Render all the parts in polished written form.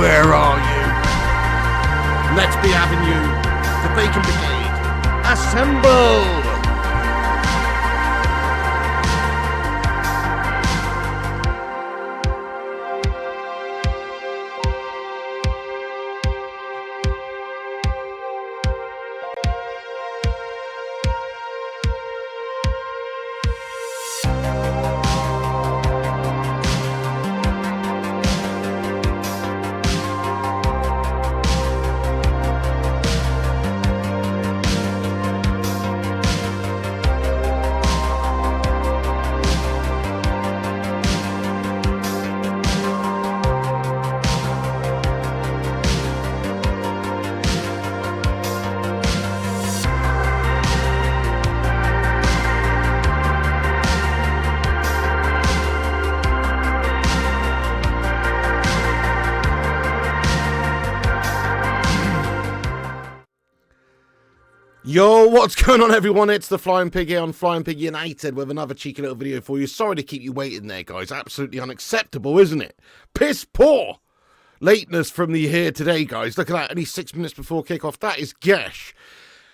Where are you? Let's be having you. The Bacon Brigade. Assemble! Yo, what's going on everyone? It's the Flying Pig here on Flying Pig United with another cheeky little video for you. Sorry to keep you waiting there, guys. Absolutely unacceptable, isn't it? Piss poor lateness from the here today, guys. Look at that, only 6 minutes before kickoff. That is gash.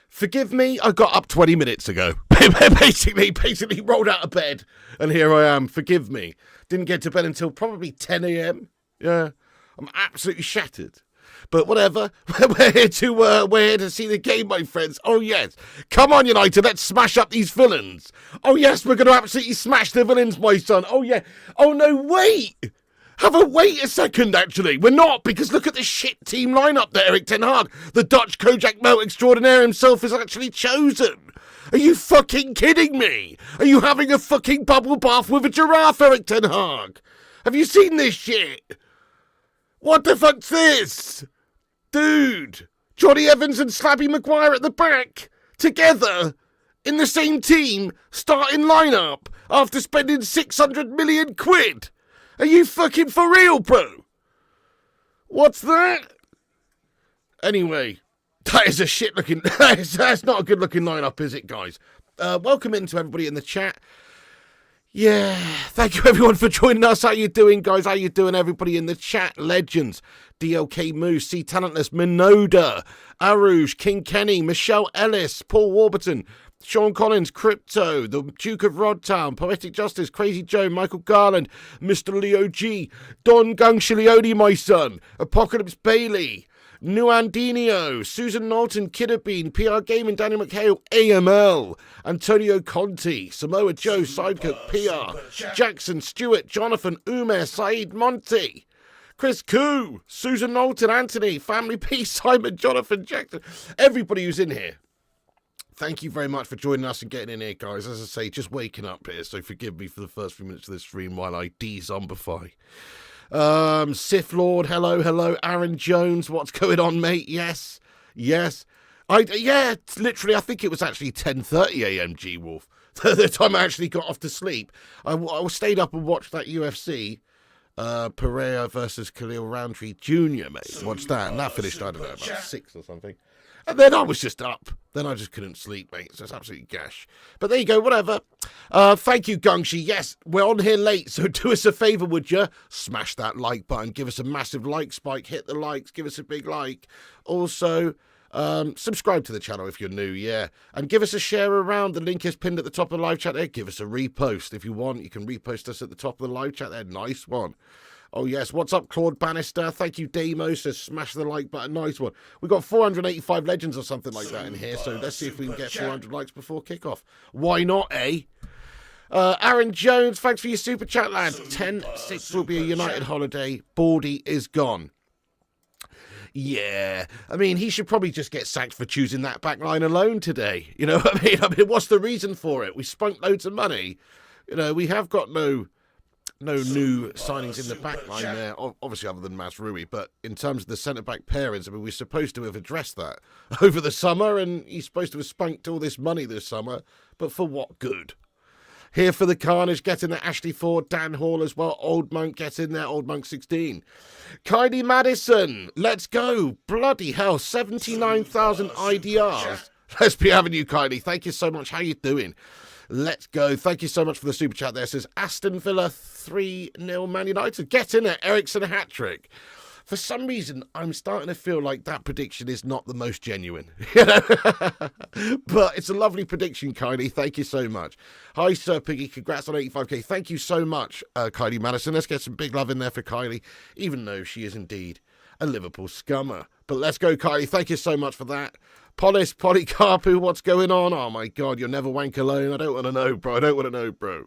Forgive me, I got up 20 minutes ago. basically rolled out of bed, and here I am. Forgive me. Didn't get to bed until probably 10 a.m. Yeah, I'm absolutely shattered. But whatever, we're here to see the game, my friends. Oh, yes. Come on, United, let's smash up these villains. Oh, yes, we're going to absolutely smash the villains, my son. Oh, yeah. Oh, no, wait. Wait a second, actually. We're not, because look at the shit team lineup there, Erik ten Hag. The Dutch Kojak Melt extraordinaire himself is actually chosen. Are you fucking kidding me? Are you having a fucking bubble bath with a giraffe, Erik ten Hag? Have you seen this shit? What the fuck's this? Dude, Johnny Evans and Slabby Maguire at the back, together, in the same team, starting lineup, after spending 600 million quid. Are you fucking for real, bro? What's that? Anyway, that is a shit looking, that's not a good looking lineup, is it, guys? Welcome into everybody in the chat. Yeah, thank you everyone for joining us. How you doing, guys? How you doing, everybody in the chat? Legends, DLK Moose, C Talentless, Minoda, Aruj, King Kenny, Michelle Ellis, Paul Warburton, Sean Collins, Crypto, the Duke of Rodtown, Poetic Justice, Crazy Joe, Michael Garland, Mr. Leo G, Don Gungshiliodi, my son, Apocalypse Bailey, Nuandinho, Susan Norton, Kidder Bean, PR Gaming, Daniel McHale, AML, Antonio Conti, Samoa Joe, Sidecook, PR, Jackson, Stewart, Jonathan, Umer, Saeed Monty, Chris Koo, Susan Norton, Anthony, Family Peace, Simon, Jonathan, Jackson, everybody who's in here. Thank you very much for joining us and getting in here, guys. As I say, just waking up here, so forgive me for the first few minutes of this stream while I de-zombify. Sith Lord, hello, Aaron Jones, what's going on, mate? Yes, literally, I think it was actually 10:30 a.m. G Wolf, the time I actually got off to sleep. I stayed up and watched that UFC, Pereira versus Khalil Roundtree Jr., mate. Watched that, and that finished, I don't know, about 6 or something. And then I was just up. Then I just couldn't sleep, mate. So it's absolutely gash. But there you go, whatever. Thank you, Gungshi. Yes, we're on here late, so do us a favour, would you? Smash that like button. Give us a massive like spike. Hit the likes. Give us a big like. Also, subscribe to the channel if you're new, yeah. And give us a share around. The link is pinned at the top of the live chat there. Give us a repost. If you want, you can repost us at the top of the live chat there. Nice one. Oh, yes. What's up, Claude Bannister? Thank you, Damo. Says smash the like button. Nice one. We've got 485 legends or something like that in here, so let's see if we can get 400 likes before kickoff. Why not, eh? Aaron Jones, thanks for your super chat, lad. 10-6 will be a United holiday. Baldy is gone. Yeah, I mean, he should probably just get sacked for choosing that back line alone today. You know what I mean? What's the reason for it? We spunked loads of money. You know, we have got no new signings in the back line there, obviously other than Masrui, but in terms of the centre-back pairings, I mean, we're supposed to have addressed that over the summer, and he's supposed to have spunked all this money this summer, but for what good? Here for the carnage, get in there, Ashley Ford, Dan Hall as well, Old Monk, get in there, Old Monk 16. Kylie Madison, let's go, bloody hell, 79,000 IDRs. Let's be having you, Kylie, thank you so much, how you doing? Let's go. Thank you so much for the super chat there. It says Aston Villa 3-0 Man United. Get in there. Ericsson hat-trick. For some reason, I'm starting to feel like that prediction is not the most genuine. You know? But it's a lovely prediction, Kylie. Thank you so much. Hi, Sir Piggy. Congrats on 85k. Thank you so much, Kylie Madison. Let's get some big love in there for Kylie, even though she is indeed a Liverpool scummer. But let's go, Kylie. Thank you so much for that. Polis, Polycarpu, what's going on? Oh, my God, you'll never wank alone. I don't want to know, bro. I don't want to know, bro.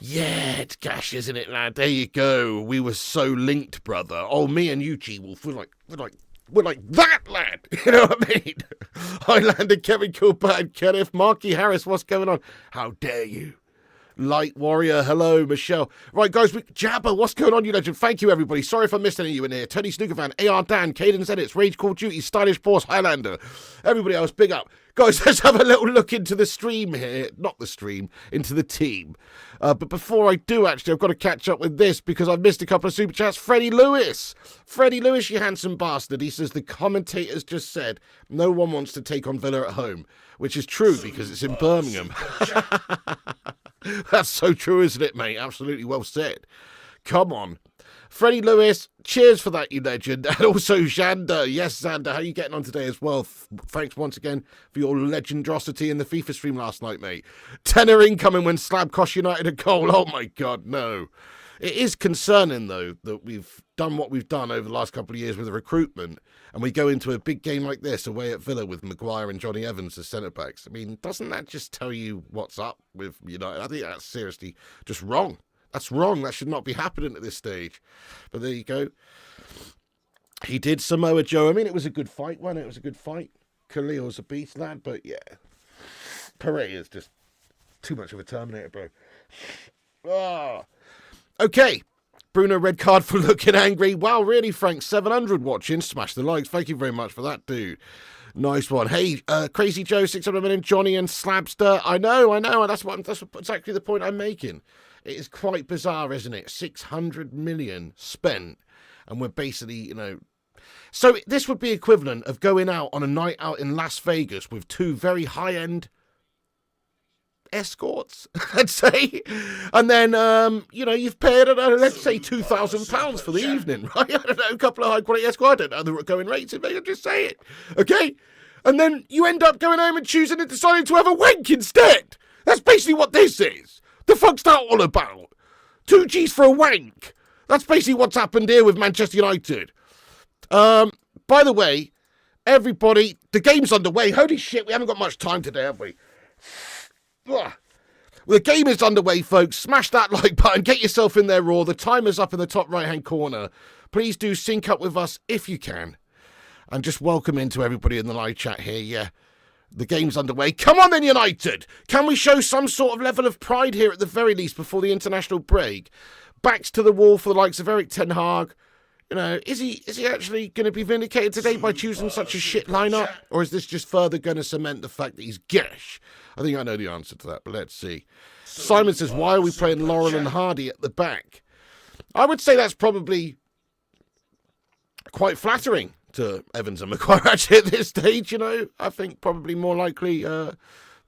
Yeah, it's Gash, isn't it, lad? There you go. We were so linked, brother. Oh, me and you, G Wolf, we're like that, lad. You know what I mean? Highlander, Kevin Kilburn, Kenneth, Marky Harris, what's going on? How dare you? Light Warrior, hello, Michelle. Right, guys, Jabba, what's going on, you legend? Thank you, everybody. Sorry if I missed any of you in here. Tony Snookerfan, AR Dan, Caden's Edits, Rage Call Duty, Stylish Boss, Highlander. Everybody else, big up. Guys, let's have a little look into the stream here. Not the stream, into the team. But before I do, actually, I've got to catch up with this because I've missed a couple of super chats. Freddie Lewis, you handsome bastard. He says the commentators just said no one wants to take on Villa at home, which is true because it's in Birmingham. That's so true, isn't it, mate? Absolutely well said. Come on. Freddie Lewis, cheers for that, you legend. And also Xander. Yes, Xander, how are you getting on today as well? Thanks once again for your legendrosity in the FIFA stream last night, mate. Tenner incoming when Slab cost United a goal. Oh, my God, no. It is concerning, though, that we've done what we've done over the last couple of years with the recruitment, and we go into a big game like this away at Villa with Maguire and Johnny Evans as centre-backs. I mean, doesn't that just tell you what's up with United? I think that's seriously just wrong. That's wrong. That should not be happening at this stage. But there you go. He did Samoa Joe. I mean, it was a good fight, wasn't it? It was a good fight. Khalil's a beast, lad, but yeah. Pereira's just too much of a Terminator, bro. Ah. Okay. Bruno, red card for looking angry. Wow, really, Frank? 700 watching. Smash the likes. Thank you very much for that, dude. Nice one. Hey, Crazy Joe, 600 million, Johnny and Slabster. I know. And that's exactly the point I'm making. It is quite bizarre, isn't it? 600 million spent. And we're basically, So this would be equivalent of going out on a night out in Las Vegas with two very high-end escorts, I'd say. And then, you've paid, let's say £2,000 for the evening, right? I don't know, a couple of high-quality escorts. I don't know the going rates, maybe I'll just say it. Okay? And then you end up going home and choosing and deciding to have a wank instead. That's basically what this is. The fuck's that all about? 2 G's for a wank. That's basically what's happened here with Manchester United. By the way, everybody, the game's underway. Holy shit, we haven't got much time today, have we? Well, the game is underway, folks. Smash that like button. Get yourself in there raw. The timer's up in the top right-hand corner. Please do sync up with us if you can. And just welcome into everybody in the live chat here. Yeah, the game's underway. Come on then, United. Can we show some sort of level of pride here at the very least before the international break? Backs to the wall for the likes of Eric Ten Hag. Is he actually going to be vindicated today by choosing such a shit lineup? Or is this just further going to cement the fact that he's gash? I think I know the answer to that, but let's see. Simon says, why are we playing Laurel and Hardy at the back? I would say that's probably quite flattering to Evans and Maguire actually at this stage, I think probably more likely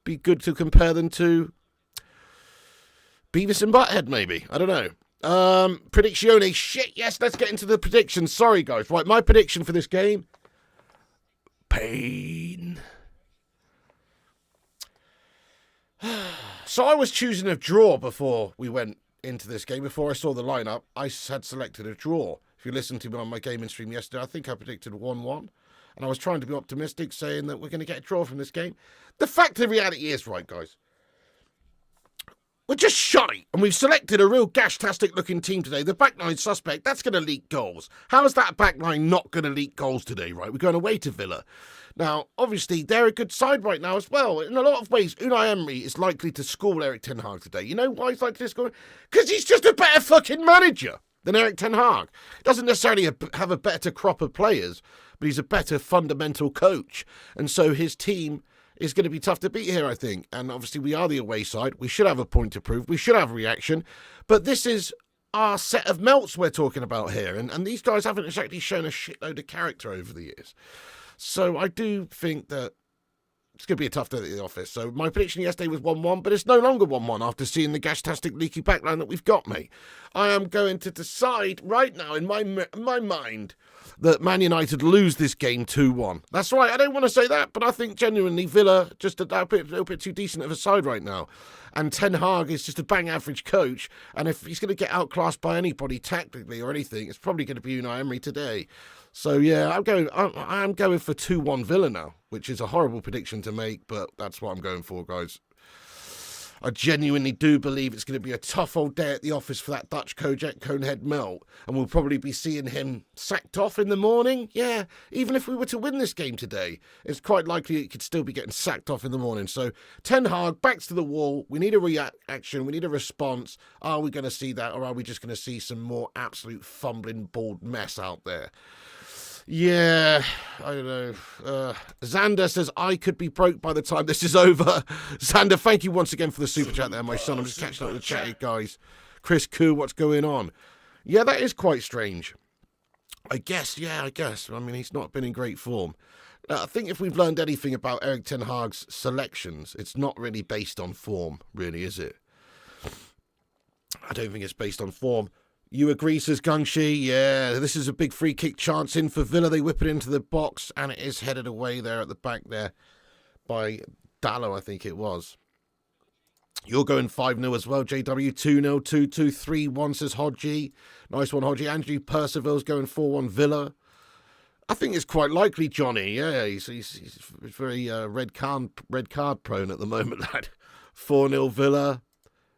be good to compare them to Beavis and Butthead, maybe. I don't know. Predictione. Shit, yes, let's get into the predictions. Sorry, guys. Right, my prediction for this game. Pain. So I was choosing a draw before we went into this game. Before I saw the lineup, I had selected a draw. If you listened to me on my gaming stream yesterday, I think I predicted 1-1. And I was trying to be optimistic, saying that we're going to get a draw from this game. The fact of the reality is, right, guys, we're just shy, and we've selected a real gash-tastic looking team today. The backline suspect, that's going to leak goals. How is that backline not going to leak goals today, right? We're going away to Villa. Now, obviously, they're a good side right now as well. In a lot of ways, Unai Emery is likely to school Eric Ten Hag today. You know why he's likely to school him? Because he's just a better fucking manager than Eric Ten Hag. Doesn't necessarily have a better crop of players, but he's a better fundamental coach. And so his team is going to be tough to beat here, I think. And obviously we are the away side. We should have a point to prove. We should have a reaction. But this is our set of melts we're talking about here. And these guys haven't exactly shown a shitload of character over the years. So I do think that It's going to be a tough day at the office. So my prediction yesterday was 1-1, but it's no longer 1-1 after seeing the gash-tastic leaky backline that we've got, mate. I am going to decide right now in my mind that Man United lose this game 2-1. That's right, I don't want to say that, but I think genuinely Villa just a little bit too decent of a side right now. And Ten Hag is just a bang average coach, and if he's going to get outclassed by anybody tactically or anything, it's probably going to be Unai Emery today. So yeah, I'm going for 2-1 Villa now, which is a horrible prediction to make, but that's what I'm going for, guys. I genuinely do believe it's going to be a tough old day at the office for that Dutch coach at Conehead Melt, and we'll probably be seeing him sacked off in the morning. Yeah, even if we were to win this game today, it's quite likely it could still be getting sacked off in the morning. So Ten Hag, backs to the wall. We need a reaction. We need a response. Are we going to see that, or are we just going to see some more absolute fumbling, bald mess out there? Yeah, I don't know. Xander says, I could be broke by the time this is over. Xander, thank you once again for the super chat there, my son. I'm just catching up with the chat here, guys. Chris Koo, what's going on? Yeah, that is quite strange. I guess. I mean, he's not been in great form. I think if we've learned anything about Erik Ten Hag's selections, it's not really based on form, really, is it? I don't think it's based on form. You agree, says Gungshi? Yeah, this is a big free kick chance in for Villa. They whip it into the box, and it is headed away there at the back there by Dallo, I think it was. You're going 5-0 as well, JW. 2-0, 2-2, 3-1, says Hodgie. Nice one, Hodgie. Andrew Percival's going 4-1 Villa. I think it's quite likely, Johnny. Yeah, he's very red card prone at the moment, lad. 4-0 Villa.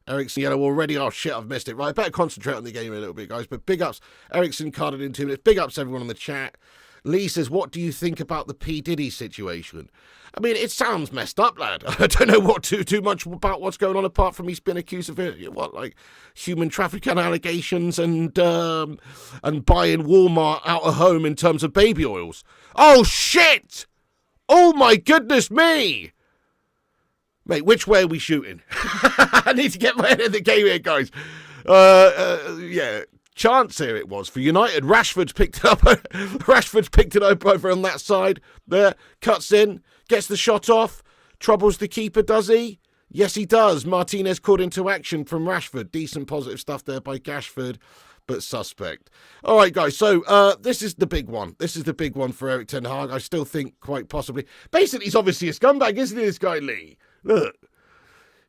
Ericsson yellow already. Oh, shit, I've missed it. Right, better concentrate on the game a little bit, guys. But big ups. Ericsson carded in 2 minutes. Big ups, everyone on the chat. Lee says, what do you think about the P. Diddy situation? I mean, it sounds messed up, lad. I don't know what too much about what's going on apart from he's been accused of human trafficking allegations and buying Walmart out of home in terms of baby oils. Oh, shit! Oh, my goodness me! Mate, which way are we shooting? I need to get my head in the game here, guys. Yeah, chance here it was for United. Rashford's picked it up. Rashford's picked it up over on that side. There, cuts in, gets the shot off, troubles the keeper, does he? Yes, he does. Martinez called into action from Rashford. Decent positive stuff there by Gashford, but suspect. All right, guys, so this is the big one. This is the big one for Erik Ten Hag. I still think quite possibly. Basically, he's obviously a scumbag, isn't he, this guy, Lee? Look,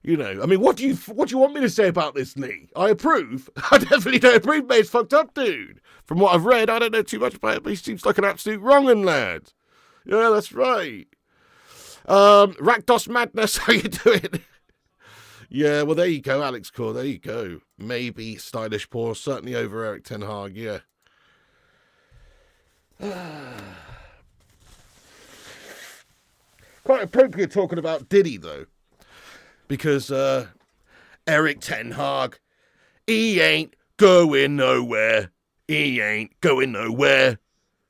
you know, I mean, what do you want me to say about this, Lee? I approve. I definitely don't approve, mate. It's fucked up, dude. From what I've read, I don't know too much about it, but he seems like an absolute wrong'un, lad. Yeah, that's right. Rakdos Madness, how you doing? Yeah, well, there you go, Alex Core. There you go. Maybe stylish poor, certainly over Erik Ten Hag, yeah. Quite appropriate talking about Diddy, though. Because Erik Ten Hag, he ain't going nowhere. He ain't going nowhere.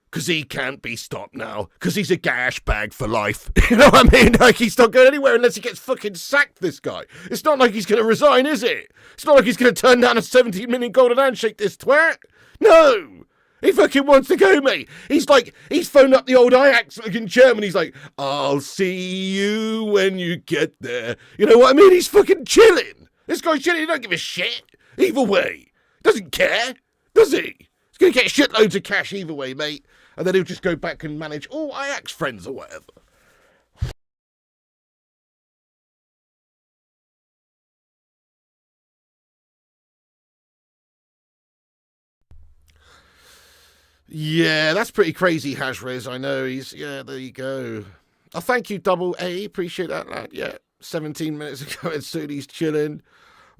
Because he can't be stopped now. Because he's a gash bag for life. You know what I mean? Like, he's not going anywhere unless he gets fucking sacked, this guy. It's not like he's going to resign, is it? It's not like he's going to turn down a 17 million golden handshake, this twat. No! He fucking wants to go, mate. He's phoned up the old Ajax in Germany. He's like, I'll see you when you get there. You know what I mean? He's fucking chilling. This guy's chilling. He don't give a shit. Either way. Doesn't care, does he? He's going to get shitloads of cash either way, mate. And then he'll just go back and manage all Ajax friends or whatever. Yeah, that's pretty crazy, Hashriz. I know. Yeah, there you go. Oh, thank you, Double A. Appreciate that, lad. Yeah, 17 minutes ago, and soon he's chilling.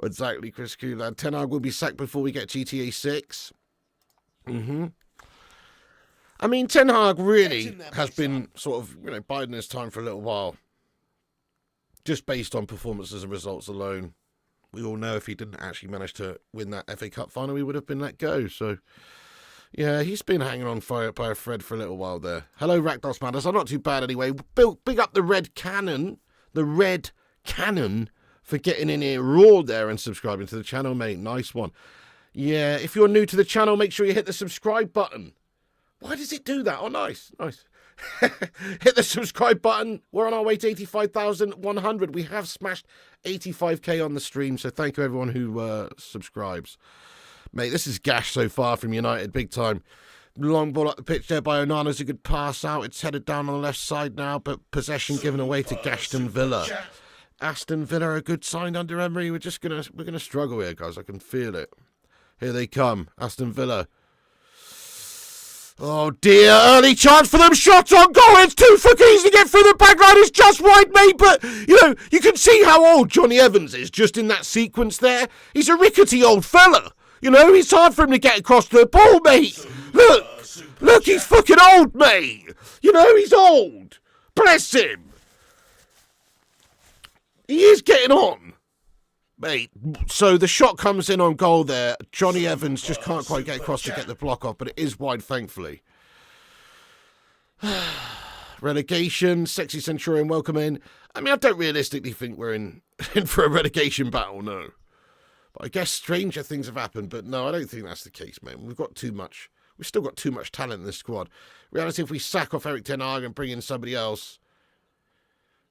Exactly, Chris Q, lad. Ten Hag will be sacked before we get GTA 6. I mean, Ten Hag really has been sort of, biding his time for a little while. Just based on performances and results alone. We all know if he didn't actually manage to win that FA Cup final, he would have been let go. So, yeah, he's been hanging on fire by a thread for a little while there. Hello, Rakdos Matters. I'm not too bad anyway. Big up the Red Cannon. The Red Cannon for getting in here raw there and subscribing to the channel, mate. Nice one. Yeah, if you're new to the channel, make sure you hit the subscribe button. Why does it do that? Oh, nice. Hit the subscribe button. We're on our way to 85,100. We have smashed 85k on the stream, so thank you everyone who subscribes. Mate, this is gash so far from United, big time. Long ball up the pitch there by Onana's a good pass out. It's headed down on the left side now, but possession given away to Aston Villa. Aston Villa are a good sign under Emery. We're gonna struggle here, guys. I can feel it. Here they come, Aston Villa. Oh dear, early chance for them, shot on goal, it's too fucking easy to get through the back line, it's just wide, mate, but, you know, you can see how old Johnny Evans is just in that sequence there. He's a rickety old fella, you know, it's hard for him to get across the ball, mate. Look, he's fucking old, mate. You know, he's old. Bless him. He is getting on. Mate, so the shot comes in on goal there. Johnny Evans just can't quite get across to get the block off, but it is wide, thankfully. Relegation, Sexy Centurion, welcome in. I mean, I don't realistically think we're in for a relegation battle, no. But I guess stranger things have happened, but no, I don't think that's the case, man. We've still got too much talent in this squad. Reality, if we sack off Erik ten Hag and bring in somebody else,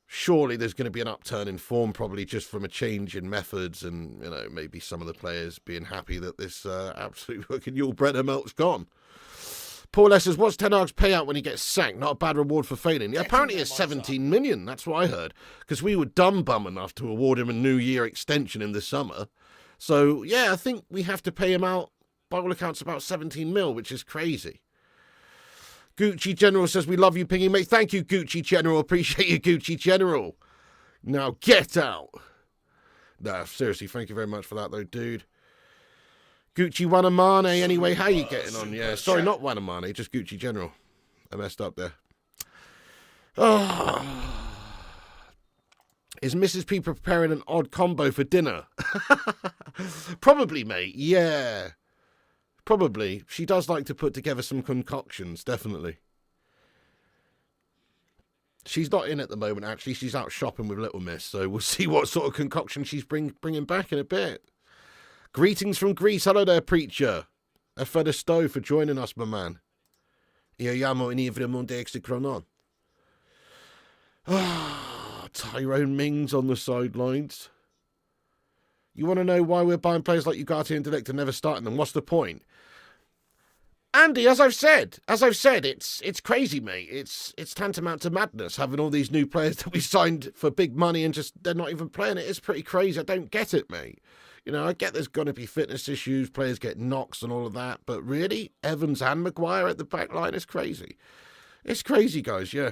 surely there's going to be an upturn in form, probably just from a change in methods and, you know, maybe some of the players being happy that this absolute fucking Yul Brynner melt's gone. Paul S says, what's Ten Hag's payout when he gets sacked? Not a bad reward for failing. Yeah, apparently it's 17 million. That's what I heard. Because we were dumb bum enough to award him a New Year extension in the summer. So, yeah, I think we have to pay him out, by all accounts, about 17 mil, which is crazy. Gucci General says, we love you, Pingy, mate. Thank you, Gucci General. Appreciate you, Gucci General. Now, get out. Nah, seriously, thank you very much for that, though, dude. Gucci Wanamane, anyway, how you getting on? Yeah, sorry, not Wanamane, just Gucci General. I messed up there. Oh. Is Mrs. P preparing an odd combo for dinner? Probably, mate, yeah. Probably. She does like to put together some concoctions, definitely. She's not in at the moment, actually. She's out shopping with Little Miss, so we'll see what sort of concoction she's bringing back in a bit. Greetings from Greece. Hello there, preacher. Efeda Stowe for joining us, my man. Io llamo inivremonte exikronon. Ah, Tyrone Mings on the sidelines. You want to know why we're buying players like Ugarte and Delict and never starting them? What's the point? Andy, as I've said, it's crazy, mate. It's tantamount to madness having all these new players that we signed for big money and just they're not even playing it. It's pretty crazy. I don't get it, mate. You know, I get there's going to be fitness issues, players get knocks and all of that, but really, Evans and Maguire at the back line is crazy. It's crazy, guys, yeah.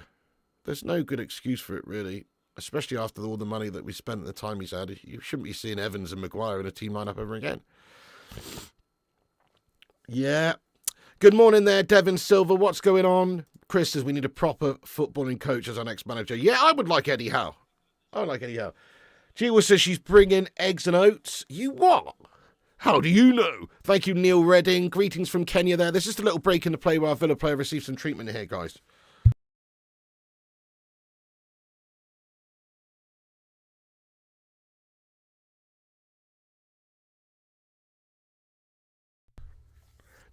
There's no good excuse for it, really. Especially after all the money that we spent and the time he's had. You shouldn't be seeing Evans and Maguire in a team lineup ever again. Yeah. Good morning there, Devin Silver. What's going on? Chris says we need a proper footballing coach as our next manager. Yeah, I would like Eddie Howe. I would like Eddie Howe. Jiwa says she's bringing eggs and oats. You what? How do you know? Thank you, Neil Redding. Greetings from Kenya there. There's just a little break in the play where our Villa player receives some treatment here, guys.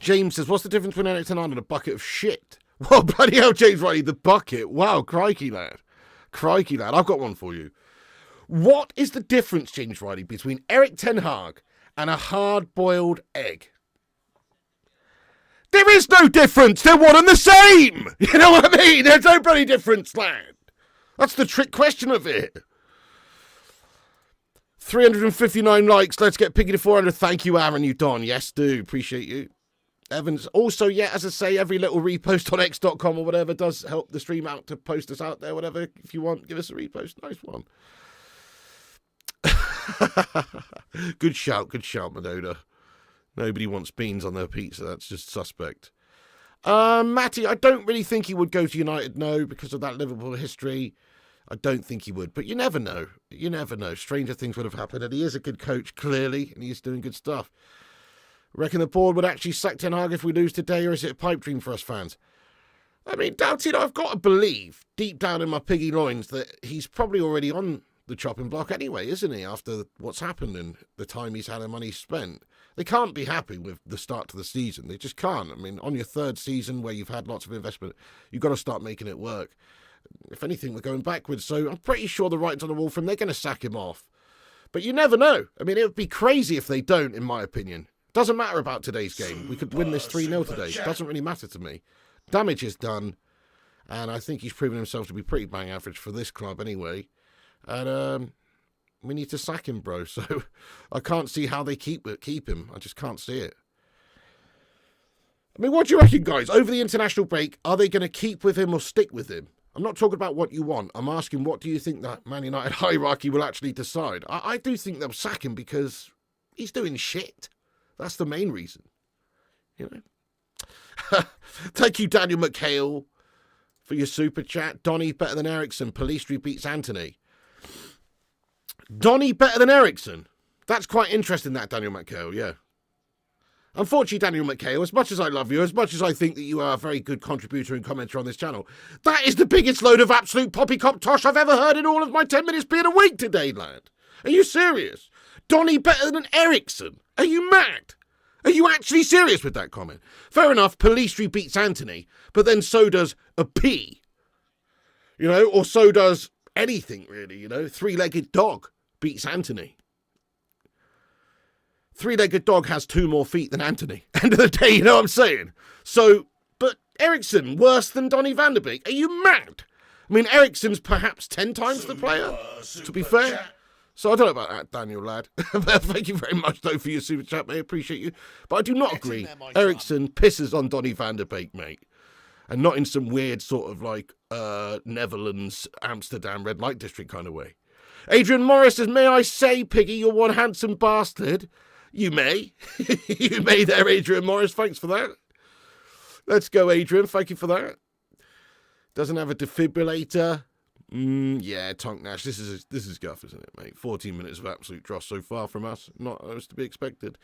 James says, what's the difference between Erik ten Hag and a bucket of shit? Well, bloody hell, James Riley, the bucket. Wow, crikey, lad. Crikey, lad. I've got one for you. What is the difference, James Riley, between Erik ten Hag and a hard-boiled egg? There is no difference. They're one and the same. You know what I mean? There's no bloody difference, lad. That's the trick question of it. 359 likes. Let's get Piggy to 400. Thank you, Aaron. You Don. Yes, do. Appreciate you. Evans. Also, yeah, as I say, every little repost on x.com or whatever does help the stream out to post us out there. Whatever. If you want, give us a repost. Nice one. Good shout, Madoda. Nobody wants beans on their pizza. That's just suspect. Matty, I don't really think he would go to United, no, because of that Liverpool history. I don't think he would, but you never know. You never know. Stranger things would have happened, and he is a good coach, clearly, and he's doing good stuff. Reckon the board would actually sack Ten Hag if we lose today, or is it a pipe dream for us fans? I mean, doubted, I've got to believe, deep down in my piggy loins, that he's probably already on the chopping block anyway, isn't he, after what's happened and the time he's had and money spent? They can't be happy with the start to the season. They just can't. I mean, on your third season where you've had lots of investment, you've got to start making it work. If anything, we're going backwards. So I'm pretty sure the writing's on the wall for him. They're going to sack him off. But you never know. I mean, it would be crazy if they don't, in my opinion. Doesn't matter about today's game. We could win this 3-0 today. Doesn't really matter to me. Damage is done. And I think he's proven himself to be pretty bang average for this club anyway. And we need to sack him, bro. So I can't see how they keep him. I just can't see it. I mean, what do you reckon, guys? Over the international break, are they going to keep with him or stick with him? I'm not talking about what you want. I'm asking, what do you think that Man United hierarchy will actually decide? I do think they'll sack him because he's doing shit. That's the main reason. You know. Thank you, Daniel McHale, for your super chat. Donny better than Ericsson. Pellistri beats Anthony. Donny better than Ericsson. That's quite interesting, that, Daniel McHale, yeah. Unfortunately, Daniel McHale, as much as I love you, as much as I think that you are a very good contributor and commenter on this channel, that is the biggest load of absolute poppycock tosh I've ever heard in all of my 10 minutes being awake today, lad. Are you serious? Donny better than Ericsson? Are you mad? Are you actually serious with that comment? Fair enough, Pellistri beats Anthony, but then so does a P. You know, or so does anything, really, you know. Three-legged dog beats Anthony. Three-legged dog has 2 more feet than Anthony. End of the day, you know what I'm saying? So, but Ericsson, worse than Donny van de Beek? Are you mad? I mean, Ericsson's perhaps 10 times the player, to be fair. So I don't know about that, Daniel, lad. Thank you very much, though, for your super chat, mate. Appreciate you. But I do not agree. Ericsson pisses on Donny van de Beek, mate. And not in some weird sort of like Netherlands, Amsterdam, red light district kind of way. Adrian Morris says, may I say, Piggy, you're one handsome bastard. You may. You may there, Adrian Morris. Thanks for that. Let's go, Adrian. Thank you for that. Doesn't have a defibrillator. Yeah, Tonk Nash. This is guff, isn't it, mate? 14 minutes of absolute dross so far from us. Not as to be expected.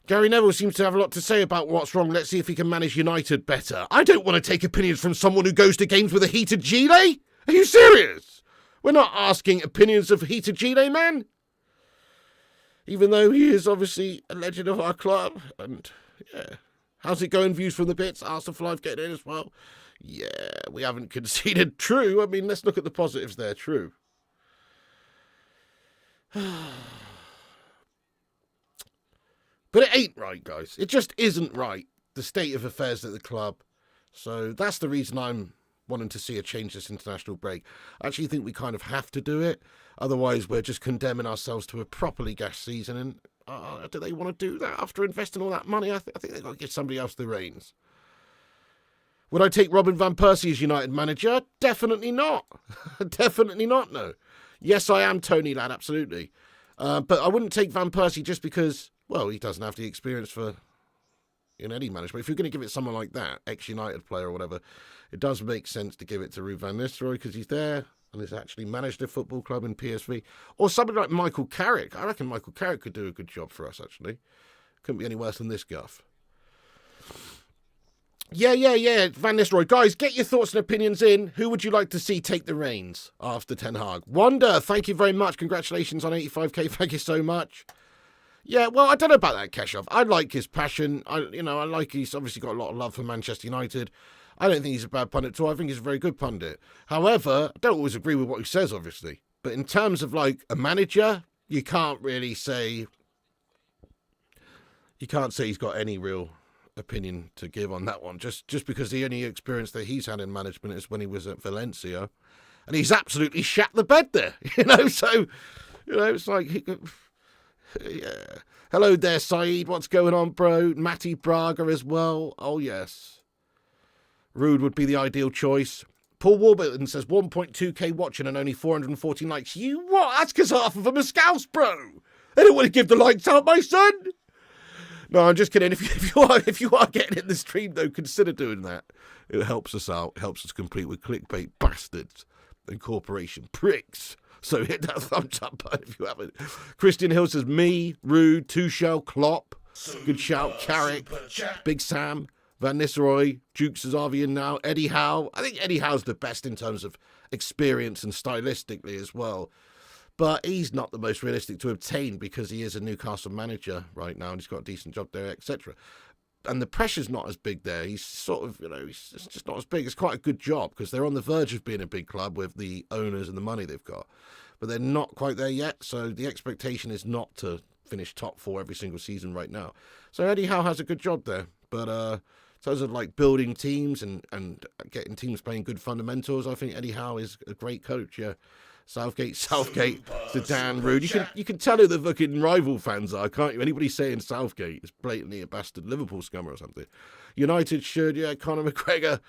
Gary Neville seems to have a lot to say about what's wrong. Let's see if he can manage United better. I don't want to take opinions from someone who goes to games with a heated gilet. Are you serious? We're not asking opinions of heated gilet, man. Even though he is obviously a legend of our club. And, yeah. How's it going? Views from the bits. Arsenal for life getting in as well. Yeah, we haven't conceded. True. I mean, let's look at the positives there. True. But it ain't right, guys. It just isn't right. The state of affairs at the club. So that's the reason I'm wanting to see a change this international break. I actually think we kind of have to do it. Otherwise, we're just condemning ourselves to a properly gashed season. And do they want to do that after investing all that money? I think they've got to give somebody else the reins. Would I take Robin van Persie as United manager? Definitely not. Definitely not, no. Yes, I am Tony, lad, absolutely. But I wouldn't take Van Persie just because, well, he doesn't have the experience in any management. If you're going to give it someone like that, ex-United player or whatever, it does make sense to give it to Ruud van Nistelrooy because he's there and has actually managed a football club in PSV. Or somebody like Michael Carrick. I reckon Michael Carrick could do a good job for us, actually. Couldn't be any worse than this guff. Yeah. Van Nistelrooy. Guys, get your thoughts and opinions in. Who would you like to see take the reins after Ten Hag? Wonder, thank you very much. Congratulations on 85k. Thank you so much. Yeah, well, I don't know about that, Keshoff. I like his passion. I like he's obviously got a lot of love for Manchester United. I don't think he's a bad pundit at all. I think he's a very good pundit. However, I don't always agree with what he says, obviously. But in terms of, like, a manager, you can't really say... You can't say he's got any real opinion to give on that one. Just because the only experience that he's had in management is when he was at Valencia. And he's absolutely shat the bed there, So, it's like... Yeah. Hello there, Saeed. What's going on, bro? Matty Braga as well. Oh, yes. Ruud would be the ideal choice. Paul Warburton says 1.2k watching and only 414 likes. You what? That's because half of them are scouts, bro. They don't want to give the likes out, my son. No, I'm just kidding. If you are getting in the stream, though, consider doing that. It helps us out. It helps us compete with clickbait bastards and corporation pricks. So hit that thumbs up button if you haven't. Christian Hill says me, Ruud, Tuchel, Klopp. Good shout. Carrick, Big Sam. Van Nistelrooy, Duke Zazavian now, Eddie Howe. I think Eddie Howe's the best in terms of experience and stylistically as well. But he's not the most realistic to obtain because he is a Newcastle manager right now and he's got a decent job there, etc. And the pressure's not as big there. He's sort of, he's just not as big. It's quite a good job because they're on the verge of being a big club with the owners and the money they've got. But they're not quite there yet. So the expectation is not to finish top 4 every single season right now. So Eddie Howe has a good job there. But in terms of like building teams and getting teams playing good fundamentals, I think Eddie Howe is a great coach, yeah. Southgate, Zidane, Rude. You can tell who the fucking rival fans are, can't you? Anybody saying Southgate is blatantly a bastard Liverpool scummer or something. United should, yeah. Conor McGregor,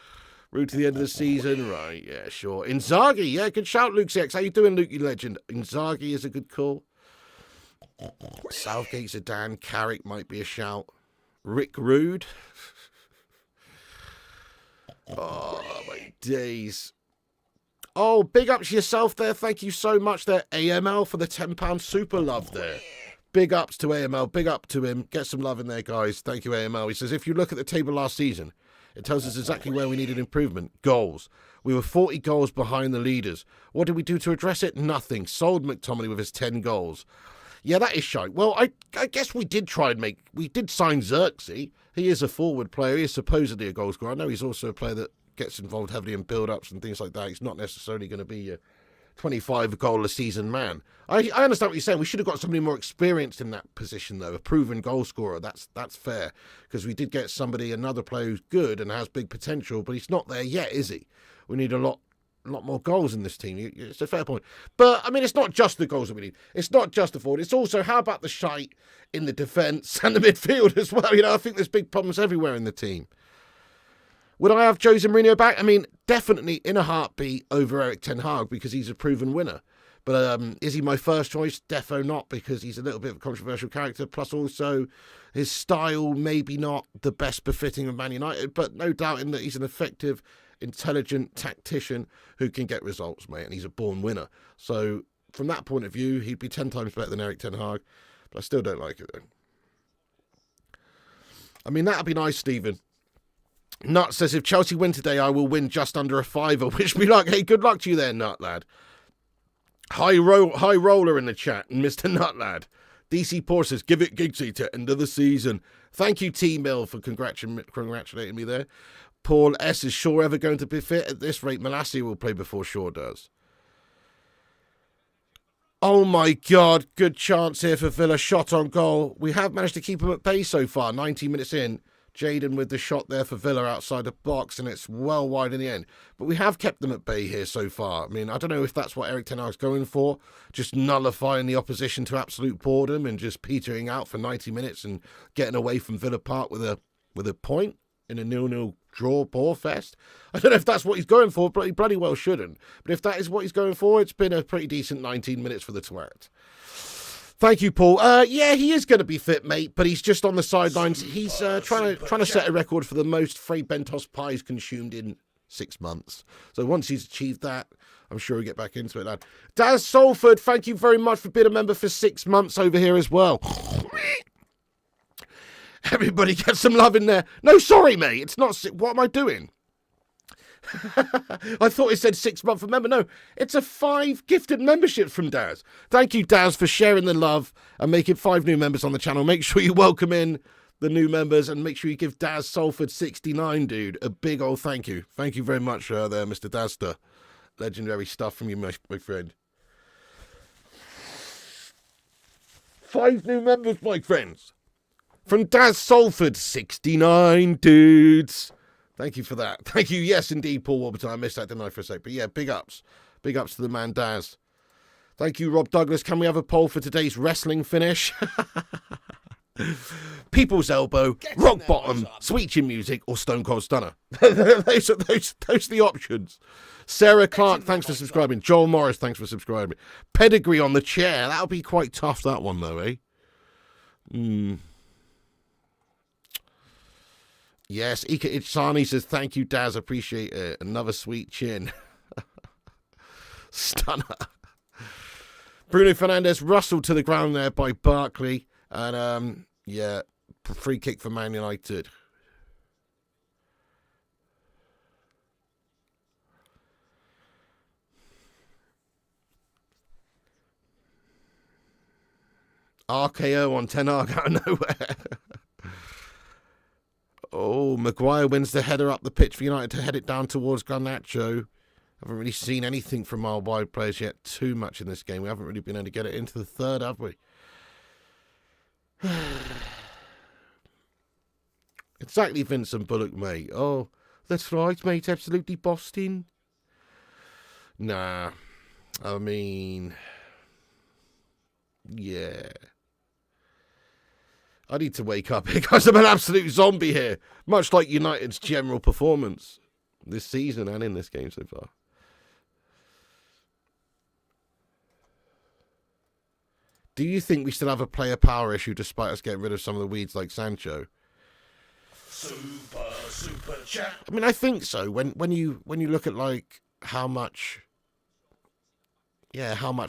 Rude to the end of the season, right? Yeah, sure. Inzaghi, yeah, good shout, Luke CX. How you doing, Luke, you legend? Inzaghi is a good call. Southgate, Zidane, Carrick might be a shout. Rick Rude. Oh my days. Oh, big up to yourself there. Thank you so much there, AML, for the £10 super love there. Big ups to AML. Big up to him. Get some love in there, guys. Thank you, AML. He says, if you look at the table last season, it tells us exactly where we needed improvement. Goals. We were 40 goals behind the leaders. What did we do to address it? Nothing. Sold McTominay with his 10 goals. Yeah, that is shite. Well, I guess we did we did sign Xerxes. He is a forward player. He is supposedly a goal scorer. I know he's also a player that gets involved heavily in build-ups and things like that. He's not necessarily going to be a 25-goal-a-season man. I understand what you're saying. We should have got somebody more experienced in that position, though, a proven goal scorer. That's fair, because we did get another player who's good and has big potential, but he's not there yet, is he? We need a lot more goals in this team. It's a fair point. But, I mean, it's not just the goals that we need. It's not just the forward. It's also, how about the shite in the defence and the midfield as well? I think there's big problems everywhere in the team. Would I have Jose Mourinho back? I mean, definitely in a heartbeat over Erik ten Hag because he's a proven winner. But is he my first choice? Defo not, because he's a little bit of a controversial character. Plus also his style maybe not the best befitting of Man United, but no doubt in that he's an effective, intelligent tactician who can get results, mate. And he's a born winner. So from that point of view, he'd be 10 times better than Erik ten Hag. But I still don't like it, though. I mean, that'd be nice, Stephen. Nut says, if Chelsea win today, I will win just under a fiver. Wish me luck. Hey, good luck to you there, Nut Lad. High roller in the chat, Mr. Nut Lad. DC Poor says, give it Giggsy to end of the season. Thank you, T-Mill, for congratulating me there. Paul S. is Shaw ever going to be fit? At this rate, Malacia will play before Shaw does. Oh, my God. Good chance here for Villa. Shot on goal. We have managed to keep him at bay so far. 90 minutes in. Jaden with the shot there for Villa outside the box, and it's well wide in the end. But we have kept them at bay here so far. I mean, I don't know if that's what Erik ten Hag's going for, just nullifying the opposition to absolute boredom and just petering out for 90 minutes and getting away from Villa Park with a point in a 0-0 draw ball fest. I don't know if that's what he's going for, but he bloody well shouldn't. But if that is what he's going for, it's been a pretty decent 19 minutes for the twat. Thank you, Paul. Yeah, he is going to be fit, mate, but he's just on the sidelines. He's trying to set a record for the most Frey Bentos pies consumed in 6 months. So once he's achieved that, I'm sure he'll get back into it, lad. Daz Salford, thank you very much for being a member for 6 months over here as well. Everybody get some love in there. No, sorry, mate. It's not... What am I doing? I thought it said 6 month member. No, it's a 5 gifted memberships from Daz. Thank you, Daz, for sharing the love and making 5 new members on the channel. Make sure you welcome in the new members and make sure you give Daz Salford 69, dude, a big old thank you. Thank you very much there, Mr. Dazster. Legendary stuff from you, my friend. 5 new members, my friends. From Daz Salford, 69 dudes. Thank you for that. Thank you. Yes, indeed, Paul Warburton. I missed that, didn't I, for a sec? But yeah, big ups. Big ups to the man, Daz. Thank you, Rob Douglas. Can we have a poll for today's wrestling finish? People's Elbow, Rock Bottom, Sweet Chin Music, or Stone Cold Stunner. those are the options. Sarah Clark, thanks for subscribing. Joel Morris, thanks for subscribing. Pedigree on the chair. That'll be quite tough, that one, though, eh? Yes, Ika Ichsani says, thank you, Daz, appreciate it. Another sweet chin. Stunner. Bruno Fernandes rustled to the ground there by Barkley. And, yeah, free kick for Man United. RKO on Ten Hag out of nowhere. Oh, Maguire wins the header up the pitch for United to head it down towards Garnacho. Haven't really seen anything from our wide players yet too much in this game. We haven't really been able to get it into the third, have we? Exactly, Vincent Bullock, mate. Oh, that's right, mate. Absolutely Boston. Nah. I mean... yeah. I need to wake up because I'm an absolute zombie here. Much like United's general performance this season and in this game so far. Do you think we still have a player power issue despite us getting rid of some of the weeds like Sancho? Super chat. I mean, I think so. When you look at like how much